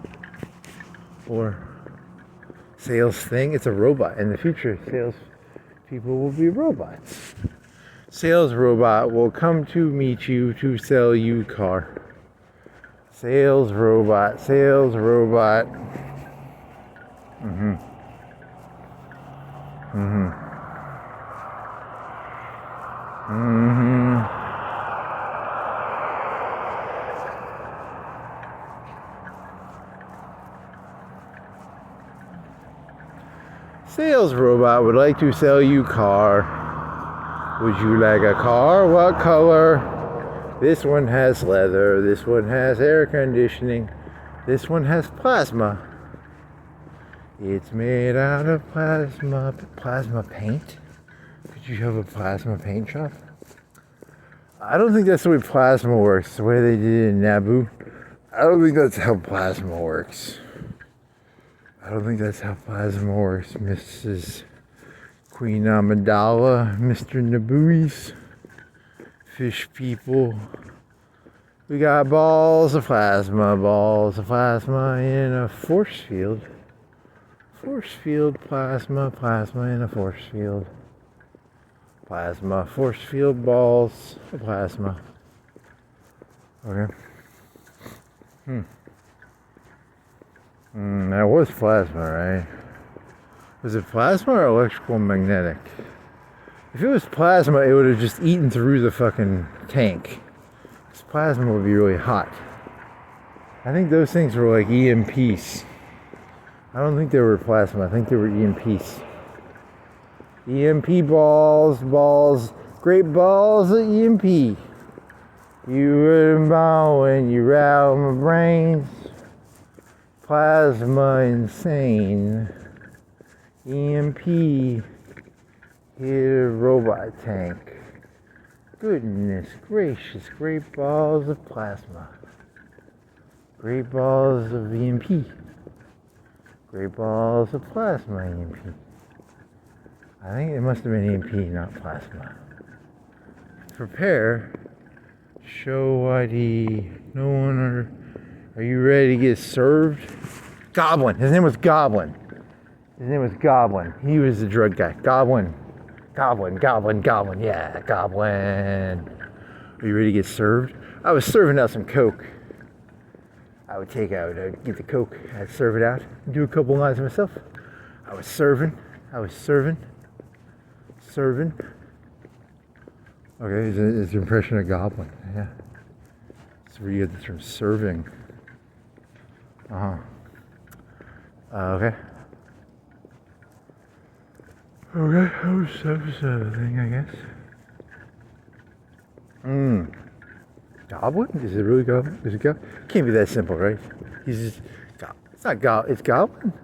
or sales thing, it's a robot. In the future, sales people will be robots. Sales robot will come to meet you to sell you car. Sales robot, sales robot. Sales robot would like to sell you car. Would you like a car? What color? This one has leather. This one has air conditioning. This one has plasma. It's made out of plasma paint. Could you have a plasma paint shop? I don't think that's the way plasma works. The way they did it in Naboo. I don't think that's how plasma works. I don't think that's how plasma works, Mrs. Queen Amidala, Mr. Nabuis, fish people. We got balls of plasma in a force field. Force field, plasma in a force field. Plasma, force field, balls of plasma. Okay. That was plasma, right? Was it plasma or electrical magnetic? If it was plasma, it would have just eaten through the fucking tank. Because plasma would be really hot. I think those things were like EMPs. I don't think they were plasma. I think they were EMPs. EMP balls, great balls of EMP. You wouldn't bow when you rattle my brains. Plasma insane. EMP hit a robot tank. Goodness gracious, great balls of plasma. Great balls of EMP. Great balls of plasma EMP. I think it must have been EMP, not plasma. Prepare. Show ID. No one are you ready to get served? Goblin. His name was Goblin. He was the drug guy. Goblin. Yeah, Goblin. Are you ready to get served? I was serving out some Coke. I would get the Coke. I'd serve it out. Do a couple lines myself. I was serving. Okay, it's an impression of Goblin. Yeah. That's where you get the term serving. Okay. Okay, that was the thing, I guess. Goblin? Is it really Goblin? Is it Goblin? Can't be that simple, right? He's just, it's not Goblin, it's Goblin?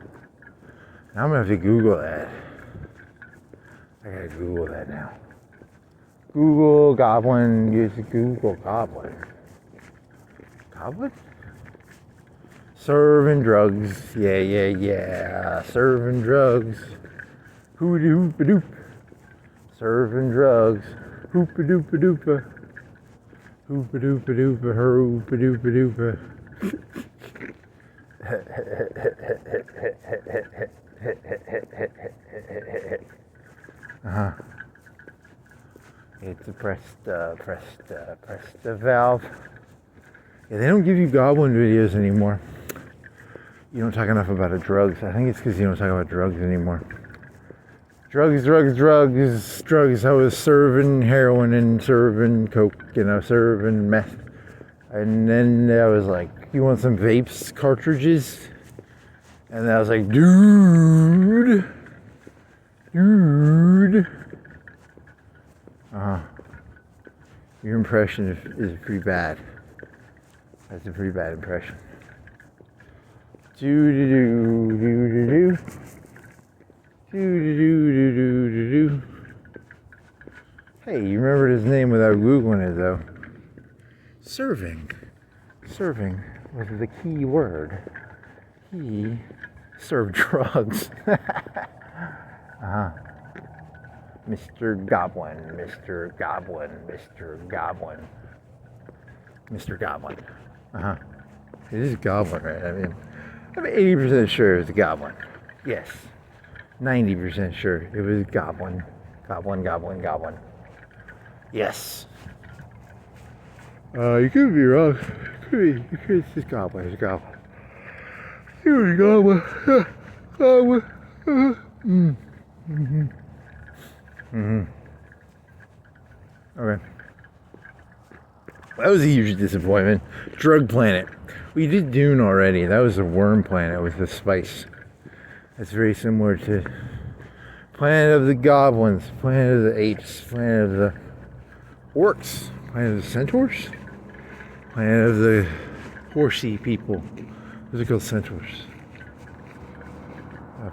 Now I'm gonna have to Google that. I gotta Google that now. Google Goblin, use Google Goblin. Goblin? Serving drugs, yeah. Serving drugs. Hoopa-doopa-doop. Serving drugs. Hoopa-doopa-doopa. Hoopa-doopa-doopa, hoopa-doopa-doopa. It's press the valve. Yeah, they don't give you Goblin videos anymore. You don't talk enough about drugs. I think it's because you don't talk about drugs anymore. Drugs. I was serving heroin and serving coke, serving meth. And then I was like, you want some vapes cartridges? And I was like, dude. Your impression is pretty bad. That's a pretty bad impression. Do. Hey, you remembered his name without Googling it, though. Serving was the key word. He served drugs. Mr. Goblin. It is Goblin, right? I'm 80% sure it was Goblin. Yes. 90% sure it was Goblin. Goblin. Yes. You could be wrong. It's just Goblin. It was Goblin. Okay. That was a huge disappointment. Drug Planet. We did Dune already. That was a worm planet with the spice. That's very similar to Planet of the Goblins, Planet of the Apes, Planet of the Orcs, Planet of the Centaurs, Planet of the Horsey people. Those are called Centaurs.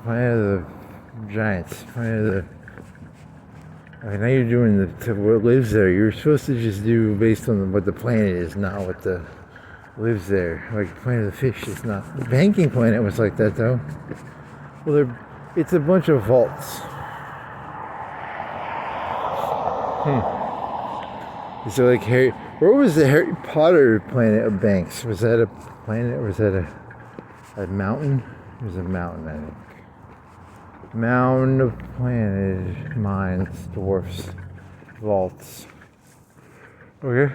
Planet of the Giants, Planet of the... now you're doing what lives there. You're supposed to just do based on what the planet is, not what the lives there. Like Planet of the Fish is not. The Banking Planet was like that though. Well, it's a bunch of vaults. Is it like Harry? Where was the Harry Potter planet of Banks? Was that a planet or was that a mountain? It was a mountain, I think. Mound of planet, mines, dwarfs, vaults. Okay.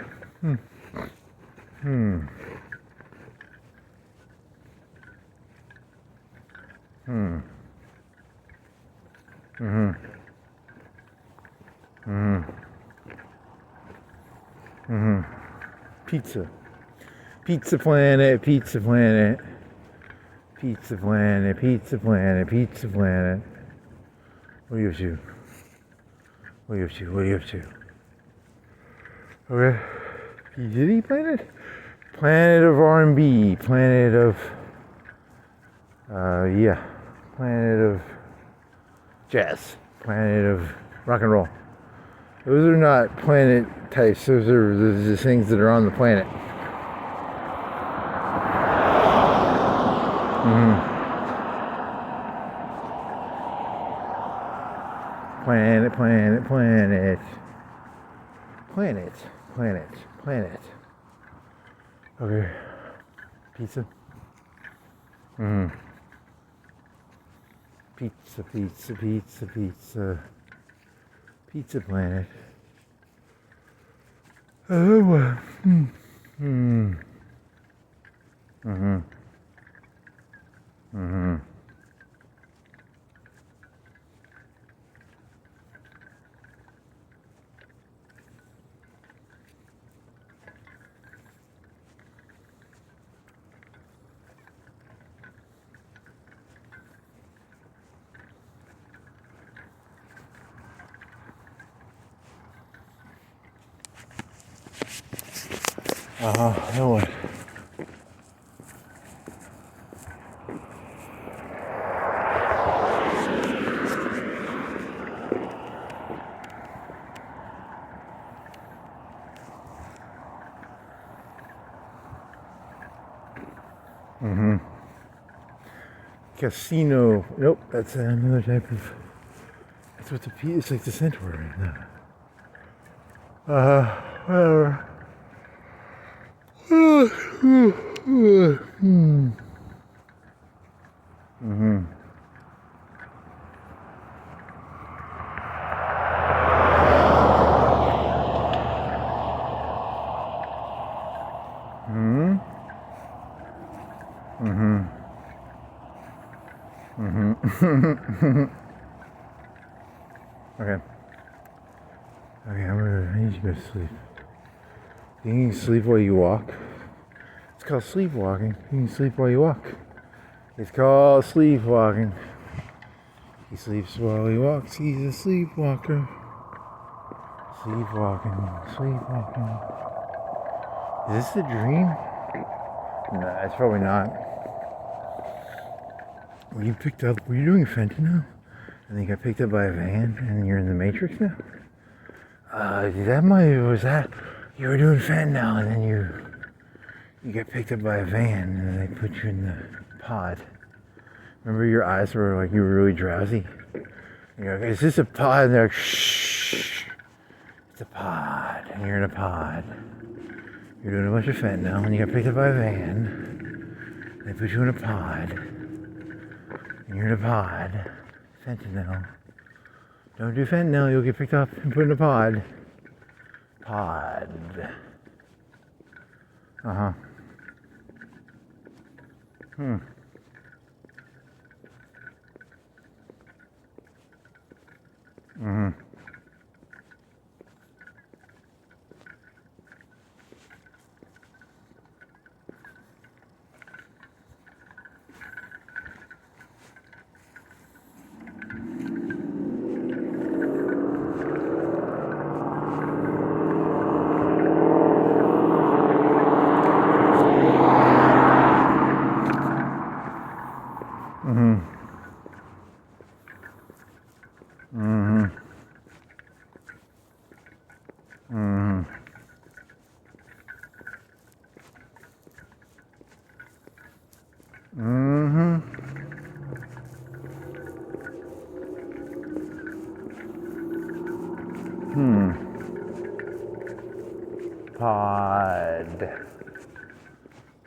Pizza. Pizza planet, pizza planet. Pizza planet, pizza planet, pizza planet. What are you up to? What are you up to? What are you up to? Okay. P. planet? Planet of R&B. Planet of... yeah. Planet of jazz. Planet of rock and roll. Those are not planet types. Those are the things that are on the planet. Planet, planet, planet. Planet, planet, planet. Okay. Pizza. Pizza, pizza, pizza, pizza. Pizza planet. Oh. No one. Casino. Nope, that's another type of. That's what it's like the centaur right now. Whatever. Okay. Okay, I need you to go to sleep. You can sleep while you walk. It's called sleepwalking. You can sleep while you walk. It's called sleepwalking. He sleeps while he walks. He's a sleepwalker. Sleepwalking. Sleepwalking. Is this a dream? No, it's probably not. Were you doing fentanyl? And you got picked up by a van and you're in the Matrix now? You were doing fentanyl and then you got picked up by a van and they put you in the pod. Remember your eyes were like you were really drowsy? And you're like, is this a pod? And they're like, shh. It's a pod. And you're in a pod. You're doing a bunch of fentanyl and you got picked up by a van. They put you in a pod. And you're in a pod. Fentanyl. Don't do fentanyl, you'll get picked up and put in a pod. Pod.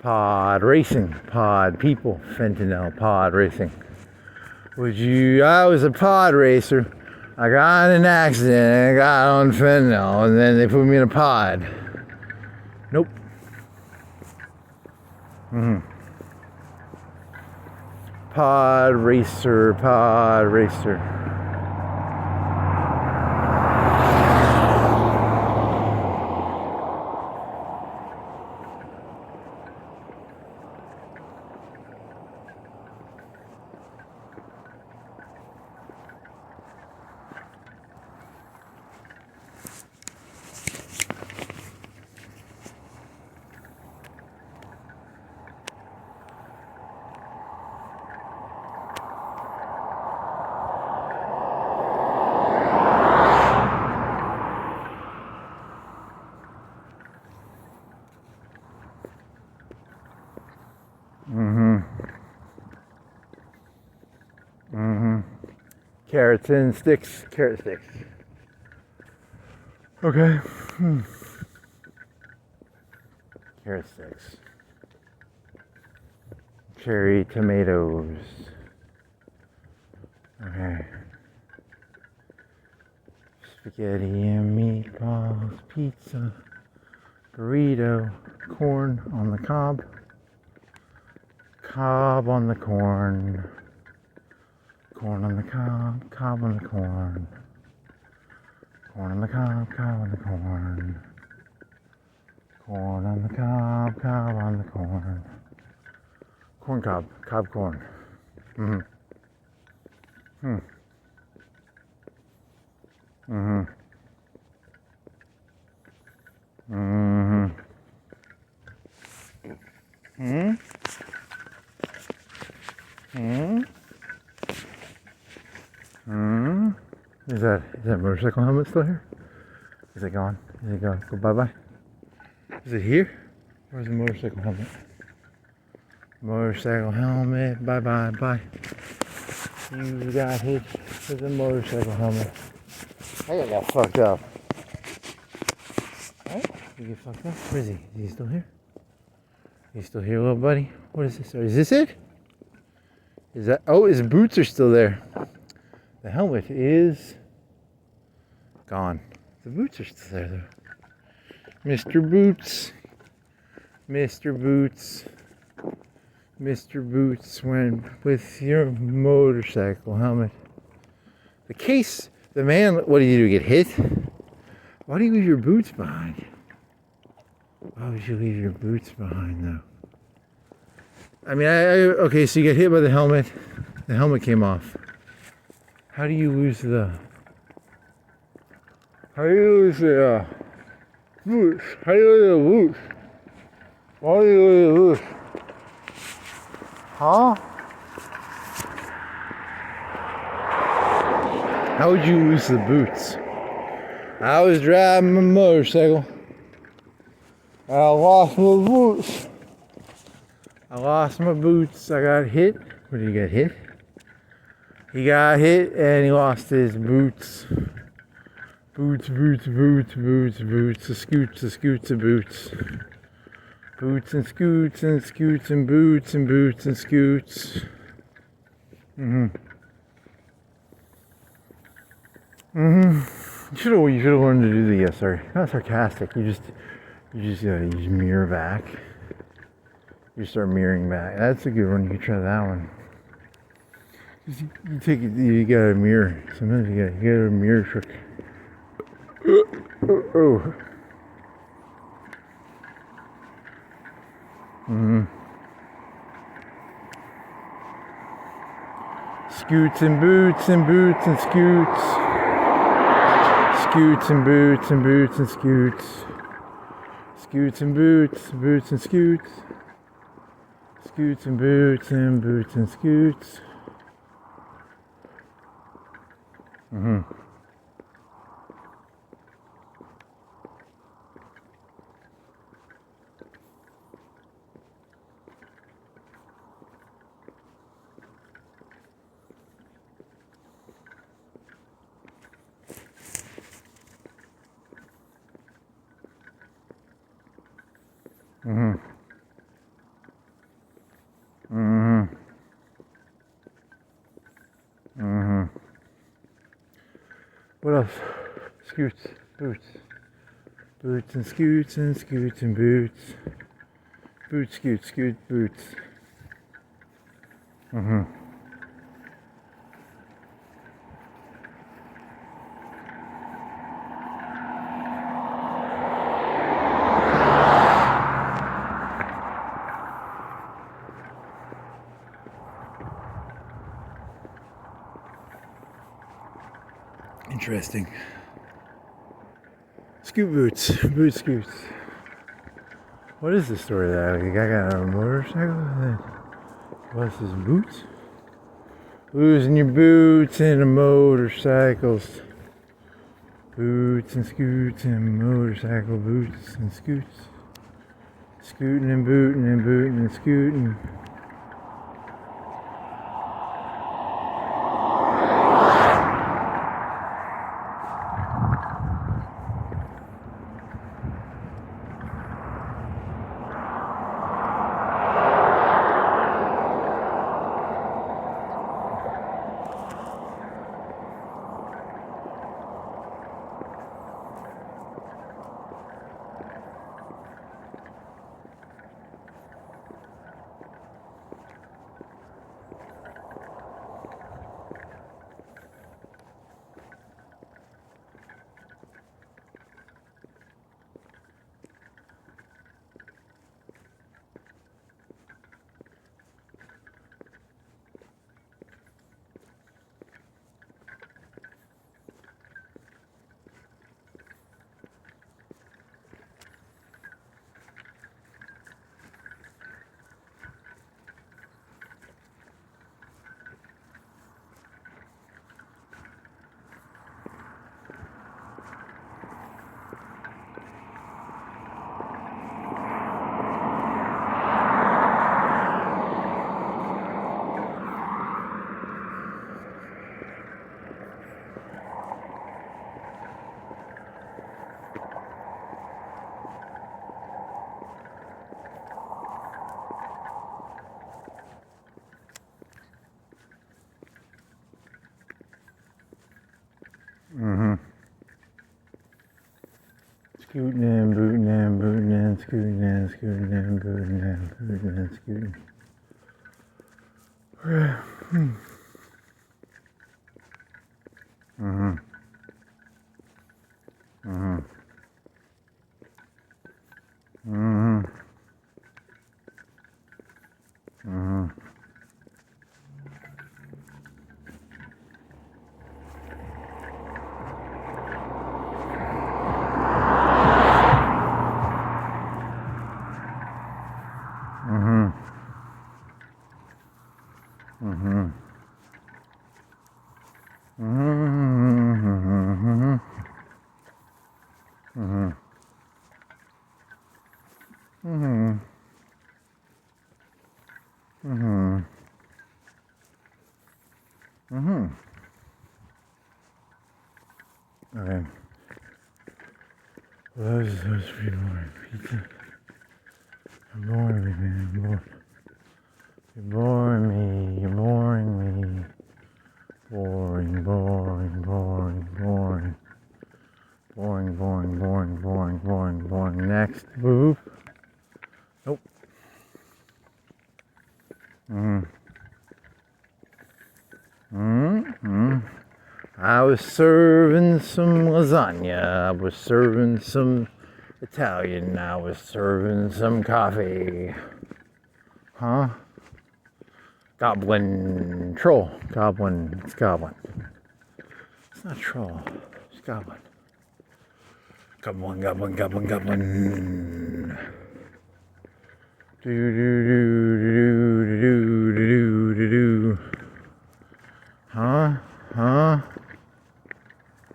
Pod racing. Pod people. Fentanyl. Pod racing. I was a pod racer. I got in an accident. I got on fentanyl. And then they put me in a pod. Nope. Pod racer. Pod racer. Carrots and sticks. Carrot sticks. Okay. Carrot sticks. Cherry tomatoes. Okay. Spaghetti and meatballs. Pizza. Burrito. Corn on the cob. Cob on the corn. Corn on the cob, cob on the corn. Corn on the cob, cob on the corn. Corn on the cob, cob on the corn. Corn cob, cob corn. Mm-hmm. Mm-hmm. Mm-hmm. Mm-hmm. Mm-hmm. Is that motorcycle helmet still here? Is it gone? Is it gone? Go bye-bye? Is it here? Where's the motorcycle helmet? Motorcycle helmet, bye-bye, bye. You got hit with a motorcycle helmet. I got fucked up. What? You get fucked up? Where is he? Is he still here? He's still here, little buddy? What is this? Is this it? Is that... Oh, his boots are still there. The helmet is gone. The boots are still there, though. Mr. Boots. Mr. Boots. Mr. Boots went with your motorcycle helmet. The case, the man, what did you do, get hit? Why do you leave your boots behind? Why would you leave your boots behind, though? I mean, okay, so you get hit by the helmet came off. How do you lose the boots? How do you lose the boots? Why do you lose the boots? Huh? How would you lose the boots? I was driving my motorcycle. I lost my boots. I got hit. What did he get hit? He got hit and he lost his boots. Boots. The scoots of boots. Boots and scoots and scoots and boots and boots and scoots. You should have learned to do the sorry. Not sarcastic. You just mirror back. You start mirroring back. That's a good one. You can try that one. You take it. You got a mirror. Sometimes you got a mirror trick. Oh. Scoots and boots and boots and scoots. Scoots and boots and boots and scoots. Scoots and boots and scoots. Scoots and boots and scoots. What else? Scoots, boots. Boots and scoots and scoots and boots. Boots, scoots, scoot, boots. Interesting. Scoot boots, boot scoots. What is the story of that? The guy got a motorcycle? What's his boots? Losing your boots and the motorcycles. Boots and scoots and motorcycle boots and scoots. Scooting and booting and booting and scooting. Scooting and booting and booting and scooting and scooting and booting and booting and scooting. Okay. Well, those pretty boring. Pizza. You're boring me, man. You're boring me. You're boring me. Boring, boring, boring, boring. Boring, boring, boring, boring, boring, boring. Next. Move. Nope. I was serving some lasagna. I was serving some Italian. I was serving some coffee. Huh? Goblin. Troll. Goblin. It's goblin. It's not troll. It's goblin. Goblin, goblin, goblin, goblin. Do do do do do do do do do. Huh? Huh?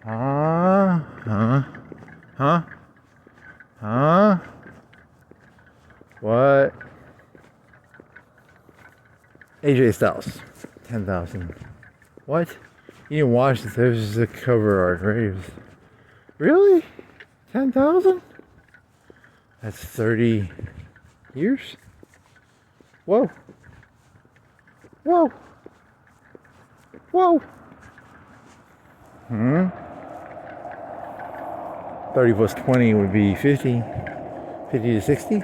Huh? Huh? Huh? Huh? What? AJ Styles, 10,000. What? You didn't watch this? This is the cover art, right? It was, really? 10,000? That's 30 years? Whoa. Whoa. Whoa. 30 plus 20 would be 50. 50 to 60. You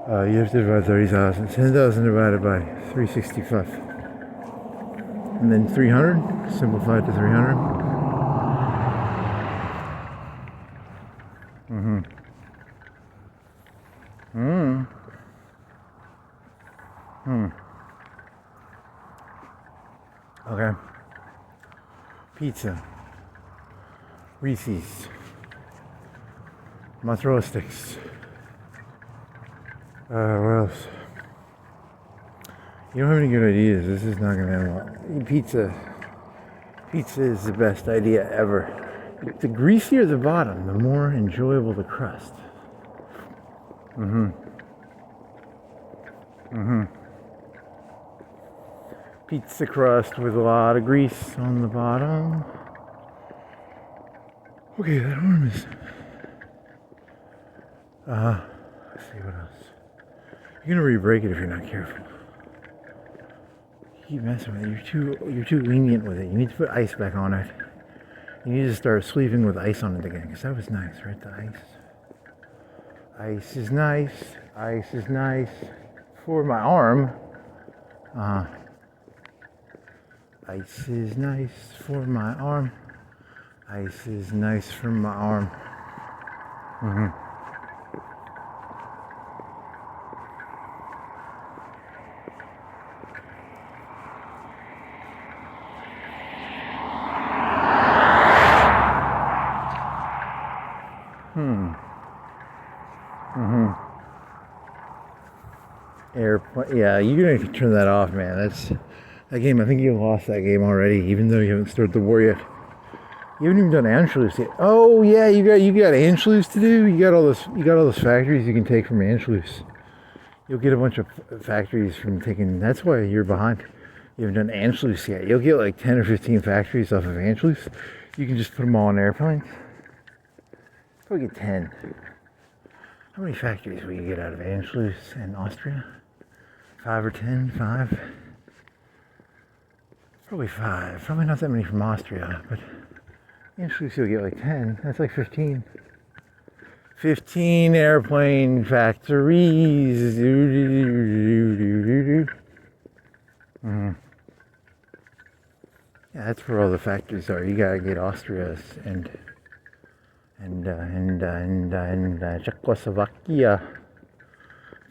have to divide 30,000. 10,000 divided by 365. And then 300. Simplified to 300. Mm-hmm. Mm. Hmm. Okay. Pizza. Reese's. Mozzarella sticks. What else? You don't have any good ideas. This is not gonna end well. Pizza. Pizza is the best idea ever. The greasier the bottom, the more enjoyable the crust. Mm-hmm. Mm-hmm. Pizza crust with a lot of grease on the bottom. Okay, that arm is... let's see what else. You're gonna re-break it if you're not careful. You keep messing with it. You're too lenient with it. You need to put ice back on it. You need to start sleeping with ice on it again, because that was nice, right? The ice. Ice is nice. Ice is nice for my arm. Ice is nice for my arm. Ice is nice for my arm. Mm-hmm. Airplane. Yeah, you're gonna turn that off, man. That game. I think you lost that game already, even though you haven't started the war yet. You haven't even done Anschluss yet. Oh yeah, you got Anschluss to do. You got all those factories you can take from Anschluss. You'll get a bunch of factories from taking. That's why you're behind. You haven't done Anschluss yet. You'll get like 10 or 15 factories off of Anschluss. You can just put them all on airplanes. Probably get 10. How many factories will you get out of Anschluss in Austria? 5 or 10? 5? Probably 5. Probably not that many from Austria, but Anschluss you'll get like 10. That's like 15. 15 airplane factories. Mm-hmm. Yeah, that's where all the factories are. You gotta get Austria's and Czechoslovakia.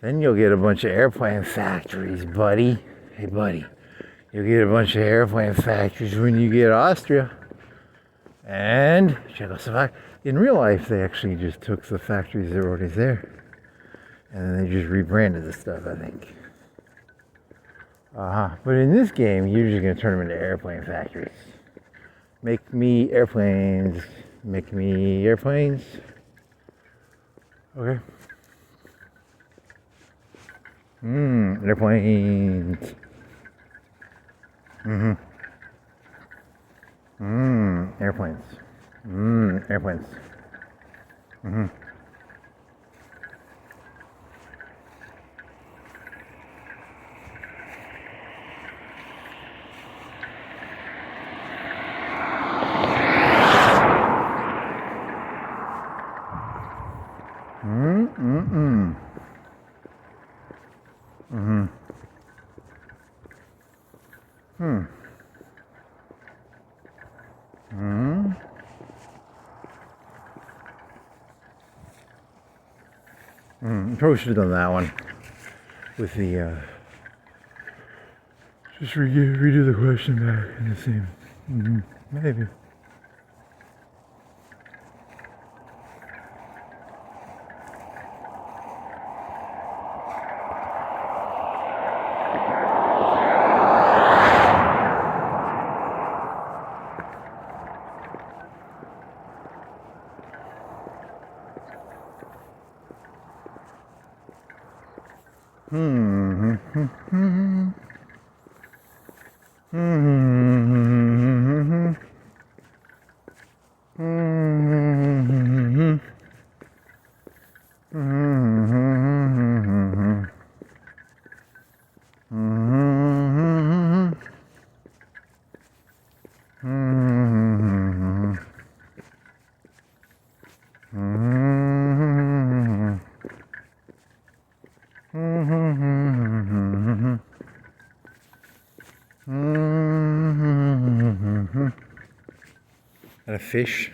Then you'll get a bunch of airplane factories, buddy. Hey, buddy. You'll get a bunch of airplane factories when you get Austria and Czechoslovakia. In real life, they actually just took the factories that were already there and then they just rebranded the stuff, I think. But in this game, you're just going to turn them into airplane factories. Make me airplanes. Make me airplanes. Okay. Airplanes. Airplanes. Airplanes. Probably should have done that one with the just redo the question back in the same. Maybe. fish.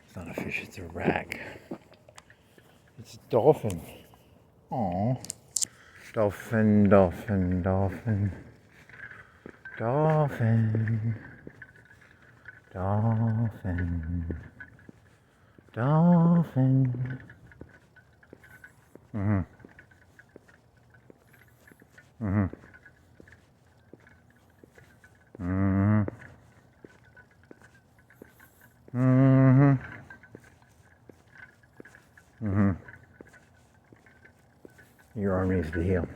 It's not a fish, it's a rag. It's a dolphin. Aww. Dolphin, dolphin, dolphin. Dolphin. Dolphin. Dolphin. Mm-hmm. Mm-hmm. Mm-hmm. Mm-hmm. Mm-hmm. Your arm needs to heal.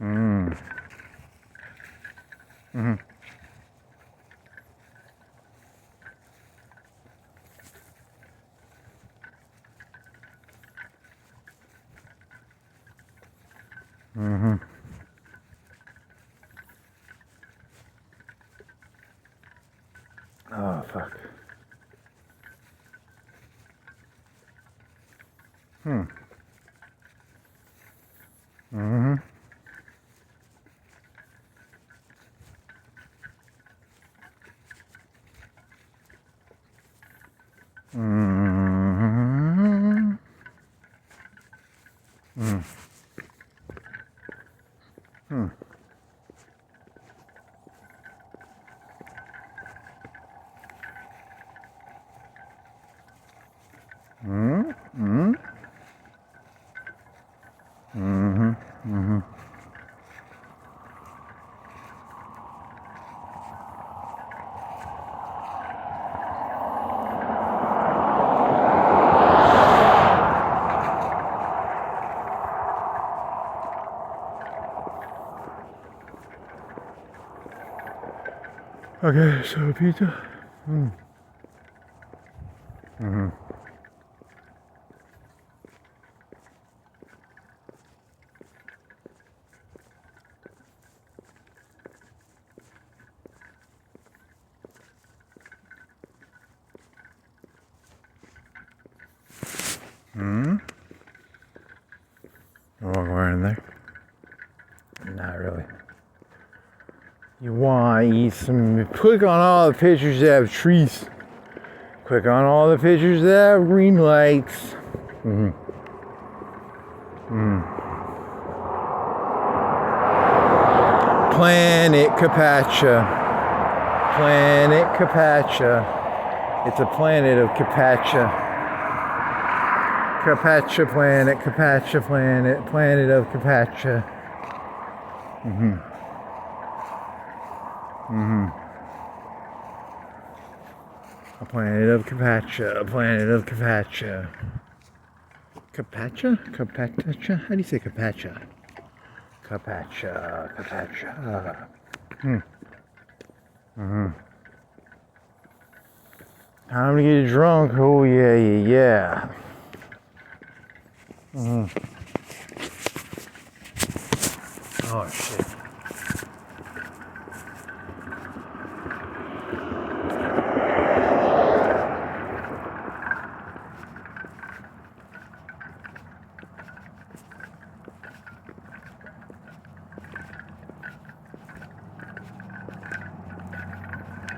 Mm. Mm-hmm. Mm-hmm. Oh, fuck. Hmm. Mm-hmm. Mm-hmm. Mm. Hmm. Mm-hmm. Mm-hmm. Mm-hmm. Mm-hmm. Okay, so pizza. Mm. Mm-hmm. Mm-hmm. You walk around in there? Not really. You want to eat some... Click on all the pictures that have trees. Click on all the pictures that have green lights. Mm-hmm. Mm. Planet Capacha. Planet Capacha. It's a planet of Capacha. Capacha planet, Capacha planet, planet of Capacha. Mm-hmm. Mm-hmm. A planet of Capacha, a planet of Capacha. Capacha? Capacha? How do you say Capacha? Capacha, Capacha. Hmm. Mm-hmm. Time to get drunk. Oh, yeah, yeah, yeah. Mm-hmm. Oh, shit.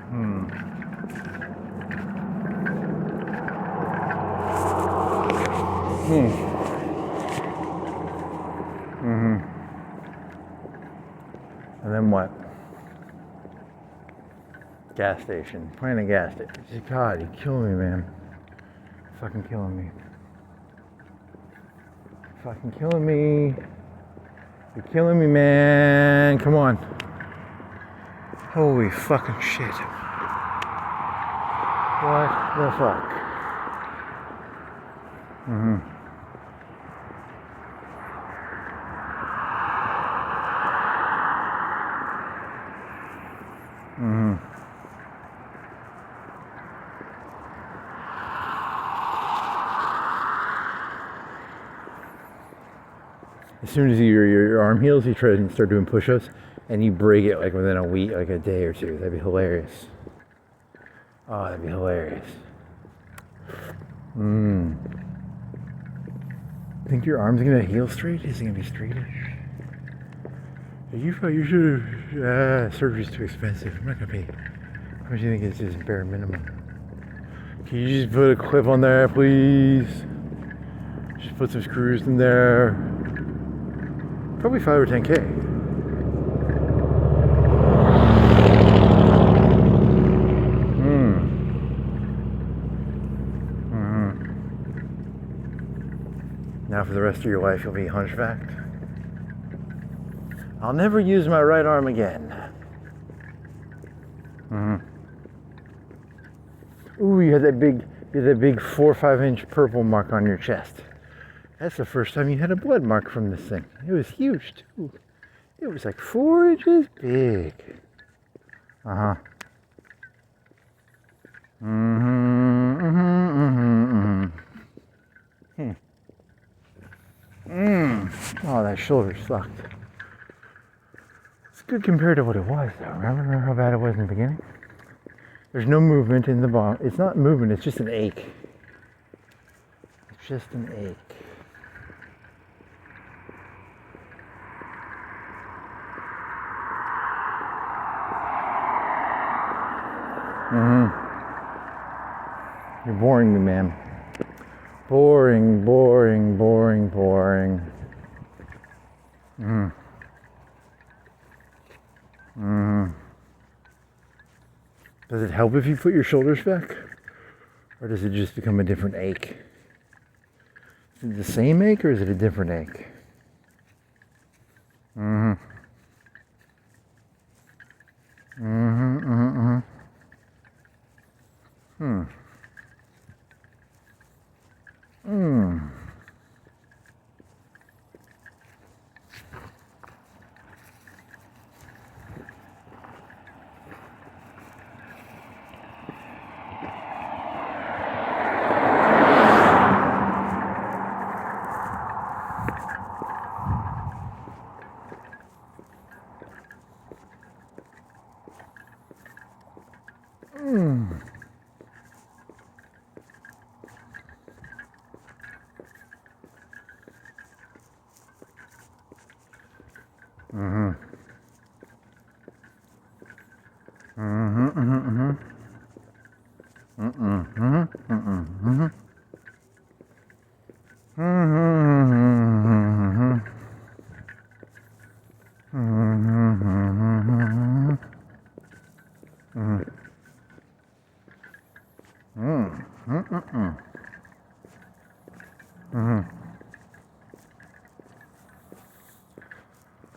Hmm. Hmm. Mm-hmm. And then what? Gas station. Planet gas station. God, you're killing me, man. Fucking killing me. Fucking killing me. You're killing me, man. Come on. Holy fucking shit. What the fuck? Mm-hmm. Mm-hmm. As soon as your arm heals, you try to start doing push-ups, and you break it like within a week, like a day or two. That'd be hilarious. Oh, that'd be hilarious. Think your arm's gonna heal straight? Is it gonna be straightish? You should. Surgery's too expensive. I'm not gonna pay What do you think is just bare minimum? Can you just put a clip on there, please? Just put some screws in there. Probably 5 or 10K. Now for the rest of your life, you'll be hunchbacked. I'll never use my right arm again. Ooh, you had that big 4 or 5 inch purple mark on your chest. That's the first time you had a blood mark from this thing. It was huge too. It was like 4 inches big. Oh, that shoulder sucked. It's good compared to what it was, though. Remember how bad it was in the beginning? There's no movement in the bone. It's not movement, it's just an ache. It's just an ache. You're boring me, man. Boring. Does it help if you put your shoulders back? Or does it just become a different ache? Is it the same ache or is it a different ache?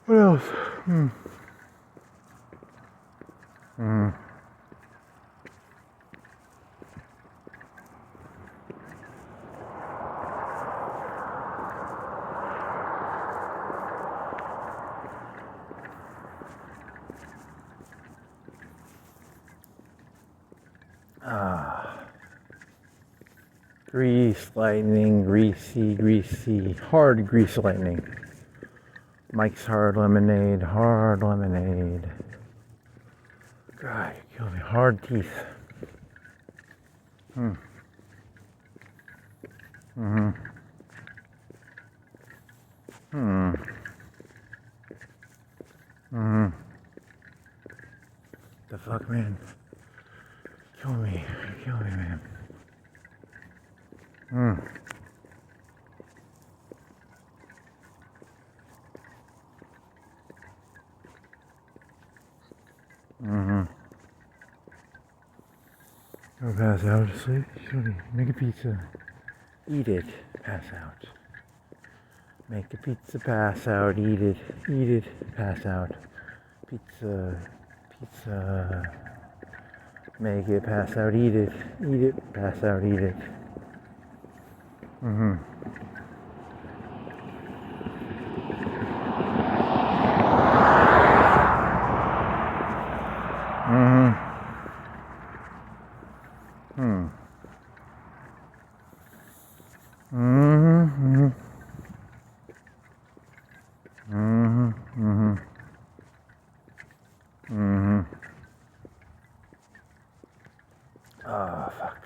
What else? Grease lightning, greasy, hard grease lightning. Mike's hard lemonade. God, you kill me. Hard teeth. The fuck, man? Kill me, man. Go pass out, sleep. Make a pizza. Eat it. Pass out. Make a pizza. Pass out. Eat it. Pass out. Pizza. Make it. Pass out. Eat it. Pass out. Eat it. Oh, fuck.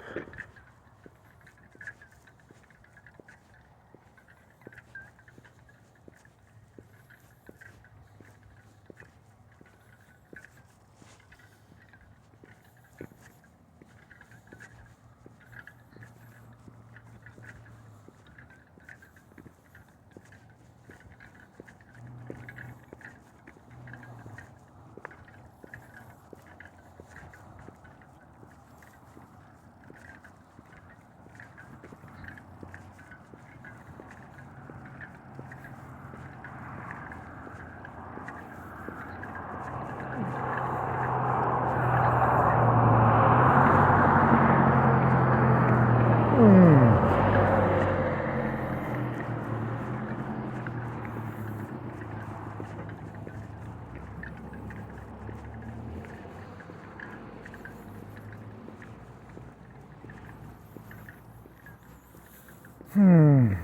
Hmm.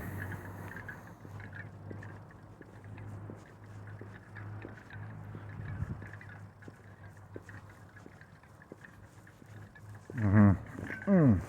Mm-hmm. Mm.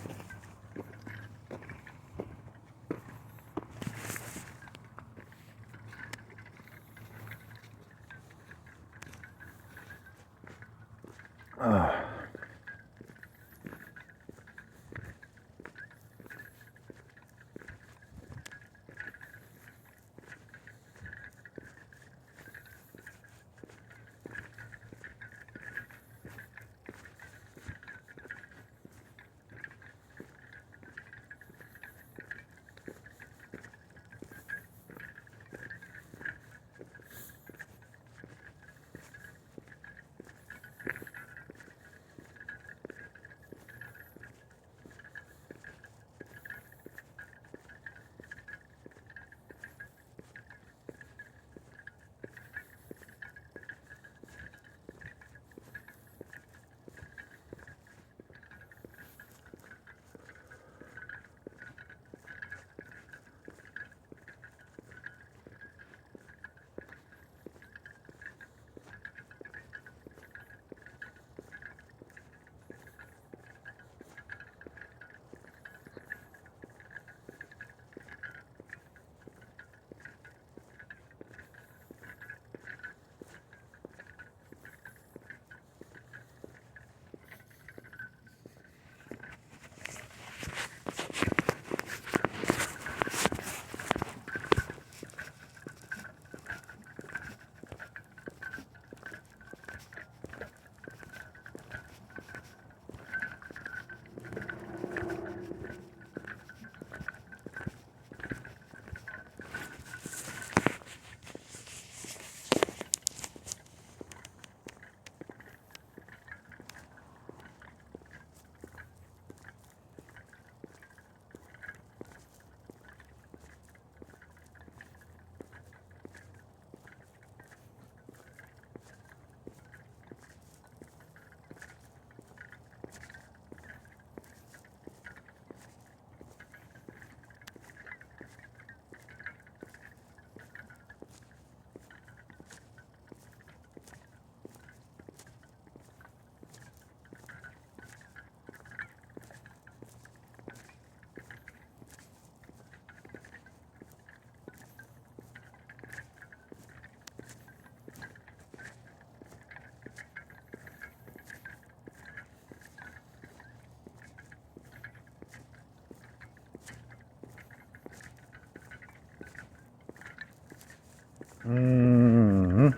Mm-hmm.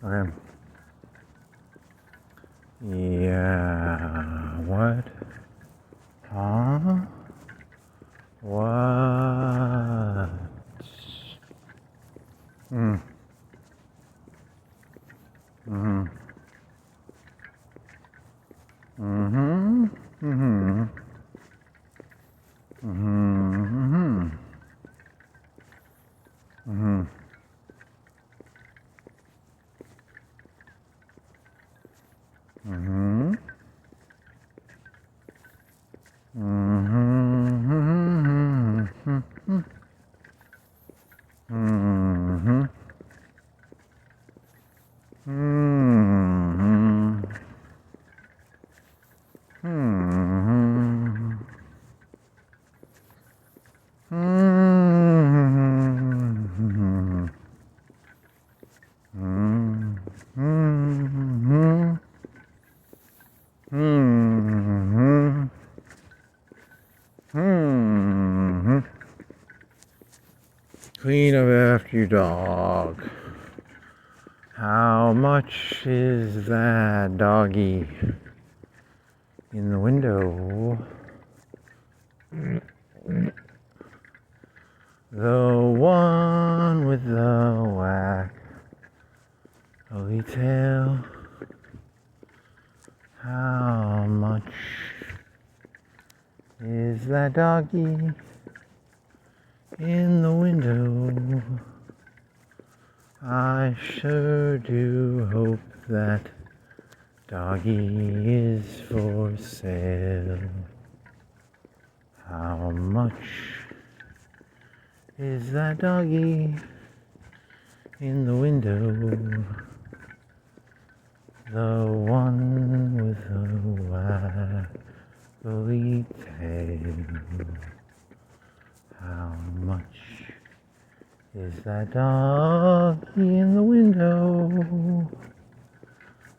Okay. Yeah. What? Huh? What? Mm. Mm-hmm. Mm-hmm. Mm-hmm. Mm-hmm. Mm-hmm. Mm-hmm. Mm-hmm. Mm-hmm. Mm-hmm. Mm-hmm. Mm-hmm. Mm-hmm. Mm-hmm. Mm-hmm. Clean up after your dog. How much is that doggy in the window? The one with the whack ugly tail. How much that doggy in the window? I sure do hope that doggy is for sale. How much is that doggy in the window? The one with the waggly tail. How much is that doggy in the window?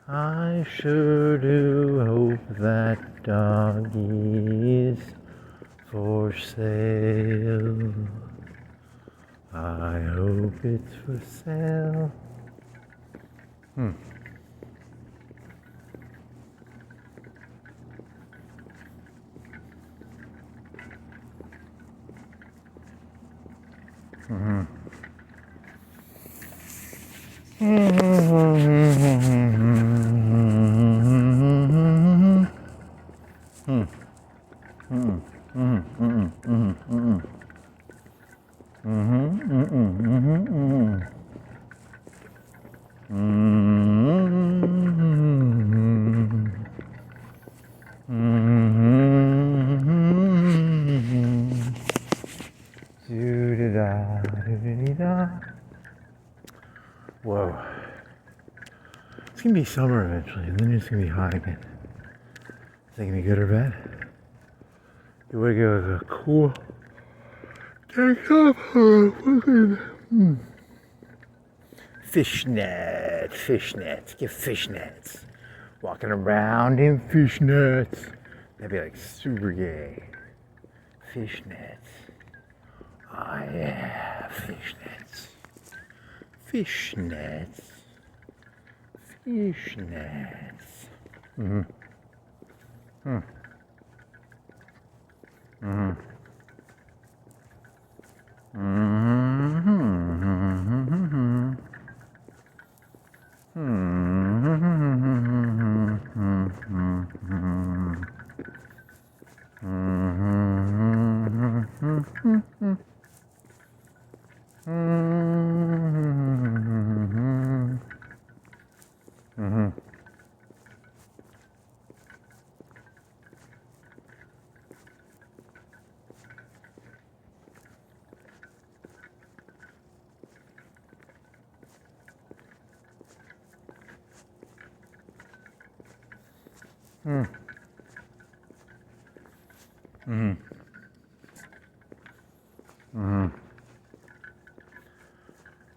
I sure do hope that doggy is for sale. I hope it's for sale. Whoa. It's gonna be summer eventually, and then it's gonna be hot again. Is that gonna be good or bad? You wanna go with a cool tank top or fucking fishnets, get fishnets. Walking around in fishnets. That'd be like super gay. Fishnets. Oh yeah, fishnets. Fishnets. Fishnets.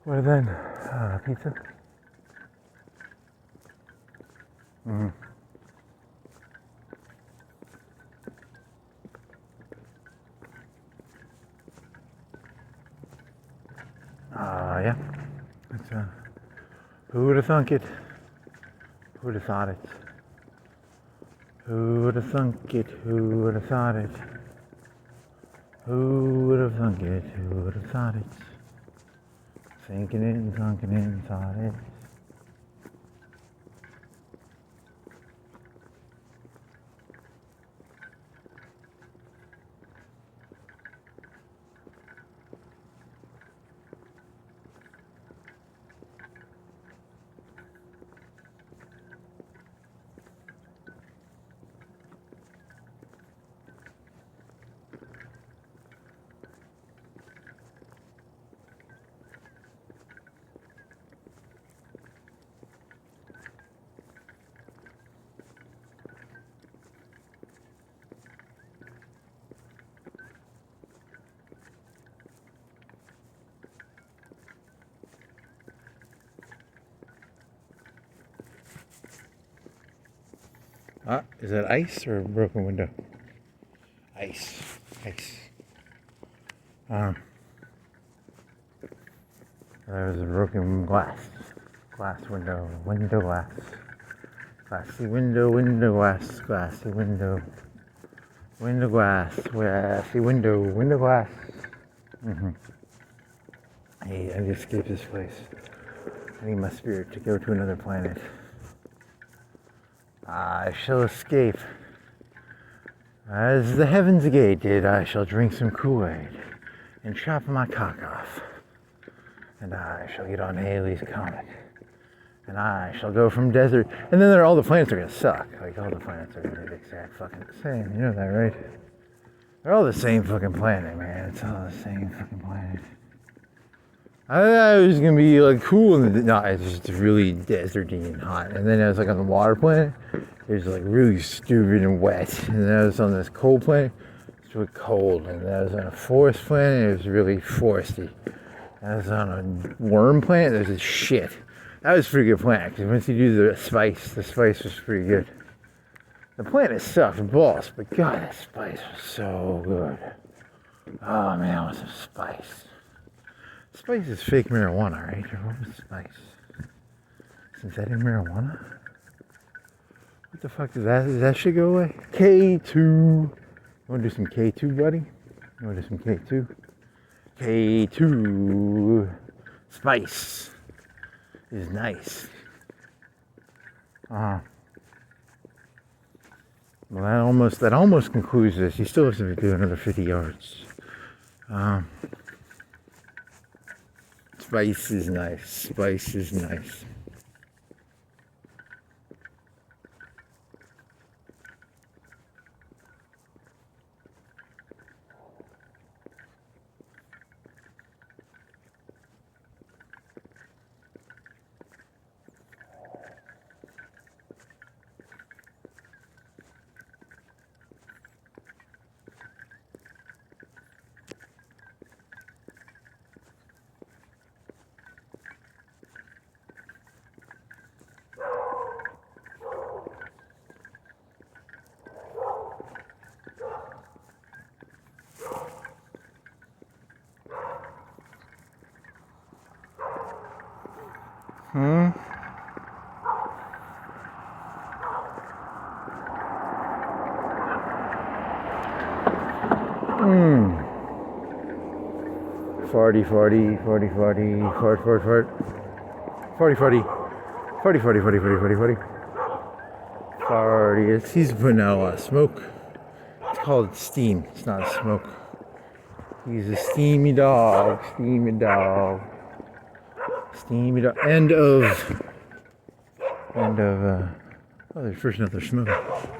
What then? Pizza? Yeah. It's, who would have thunk it? Who would have thought it? Who would have thunk it? Who would have thought it? Who would have thunk it? Who would have thought it? Thinking it and thunking it and thought it. Is that ice or a broken window? Ice. There's a broken glass window glass. Glassy window glass. Glassy window glass. Glassy window glass. Hey, I just escaped this place. I need my spirit to go to another planet. I shall escape As the heavens gated, I shall drink some Kool-Aid and chop my cock off. And I shall get on Halley's Comet. And I shall go from desert. And then all the planets are going to suck. Like, all the planets are going to be the exact fucking same. You know that, right? They're all the same fucking planet, man. It's all the same fucking planet. I thought it was going to be, like, cool. And no, it's just really deserty and hot. And then I was, like, on the water planet. It was, like, really stupid and wet. And then I was on this cold planet. It's really cold. And then I was on a forest planet. It was really foresty. I was on a worm planet. There's this shit. That was a pretty good planet, because once you do the spice was pretty good. The planet sucked balls, but God, that spice was so good. Oh man, I want some spice. Spice is fake marijuana, right? What was spice? Synthetic marijuana? What the fuck does that shit go away? K2. You wanna do some K2, buddy? You wanna do some K2? K2. Spice is nice. Well, that almost concludes this. He still has to do another 50 yards. Spice is nice. Spice is nice. Hmm? 40, 40, 40, 40, 40, 40, 40, 40, 40, 40, 40, 40, 40, 40, 40. He's putting out a lot of smoke. It's called steam. It's not smoke. He's a steamy dog. Steamy dog. Steamy dog. End of. Oh, there's first another smoke.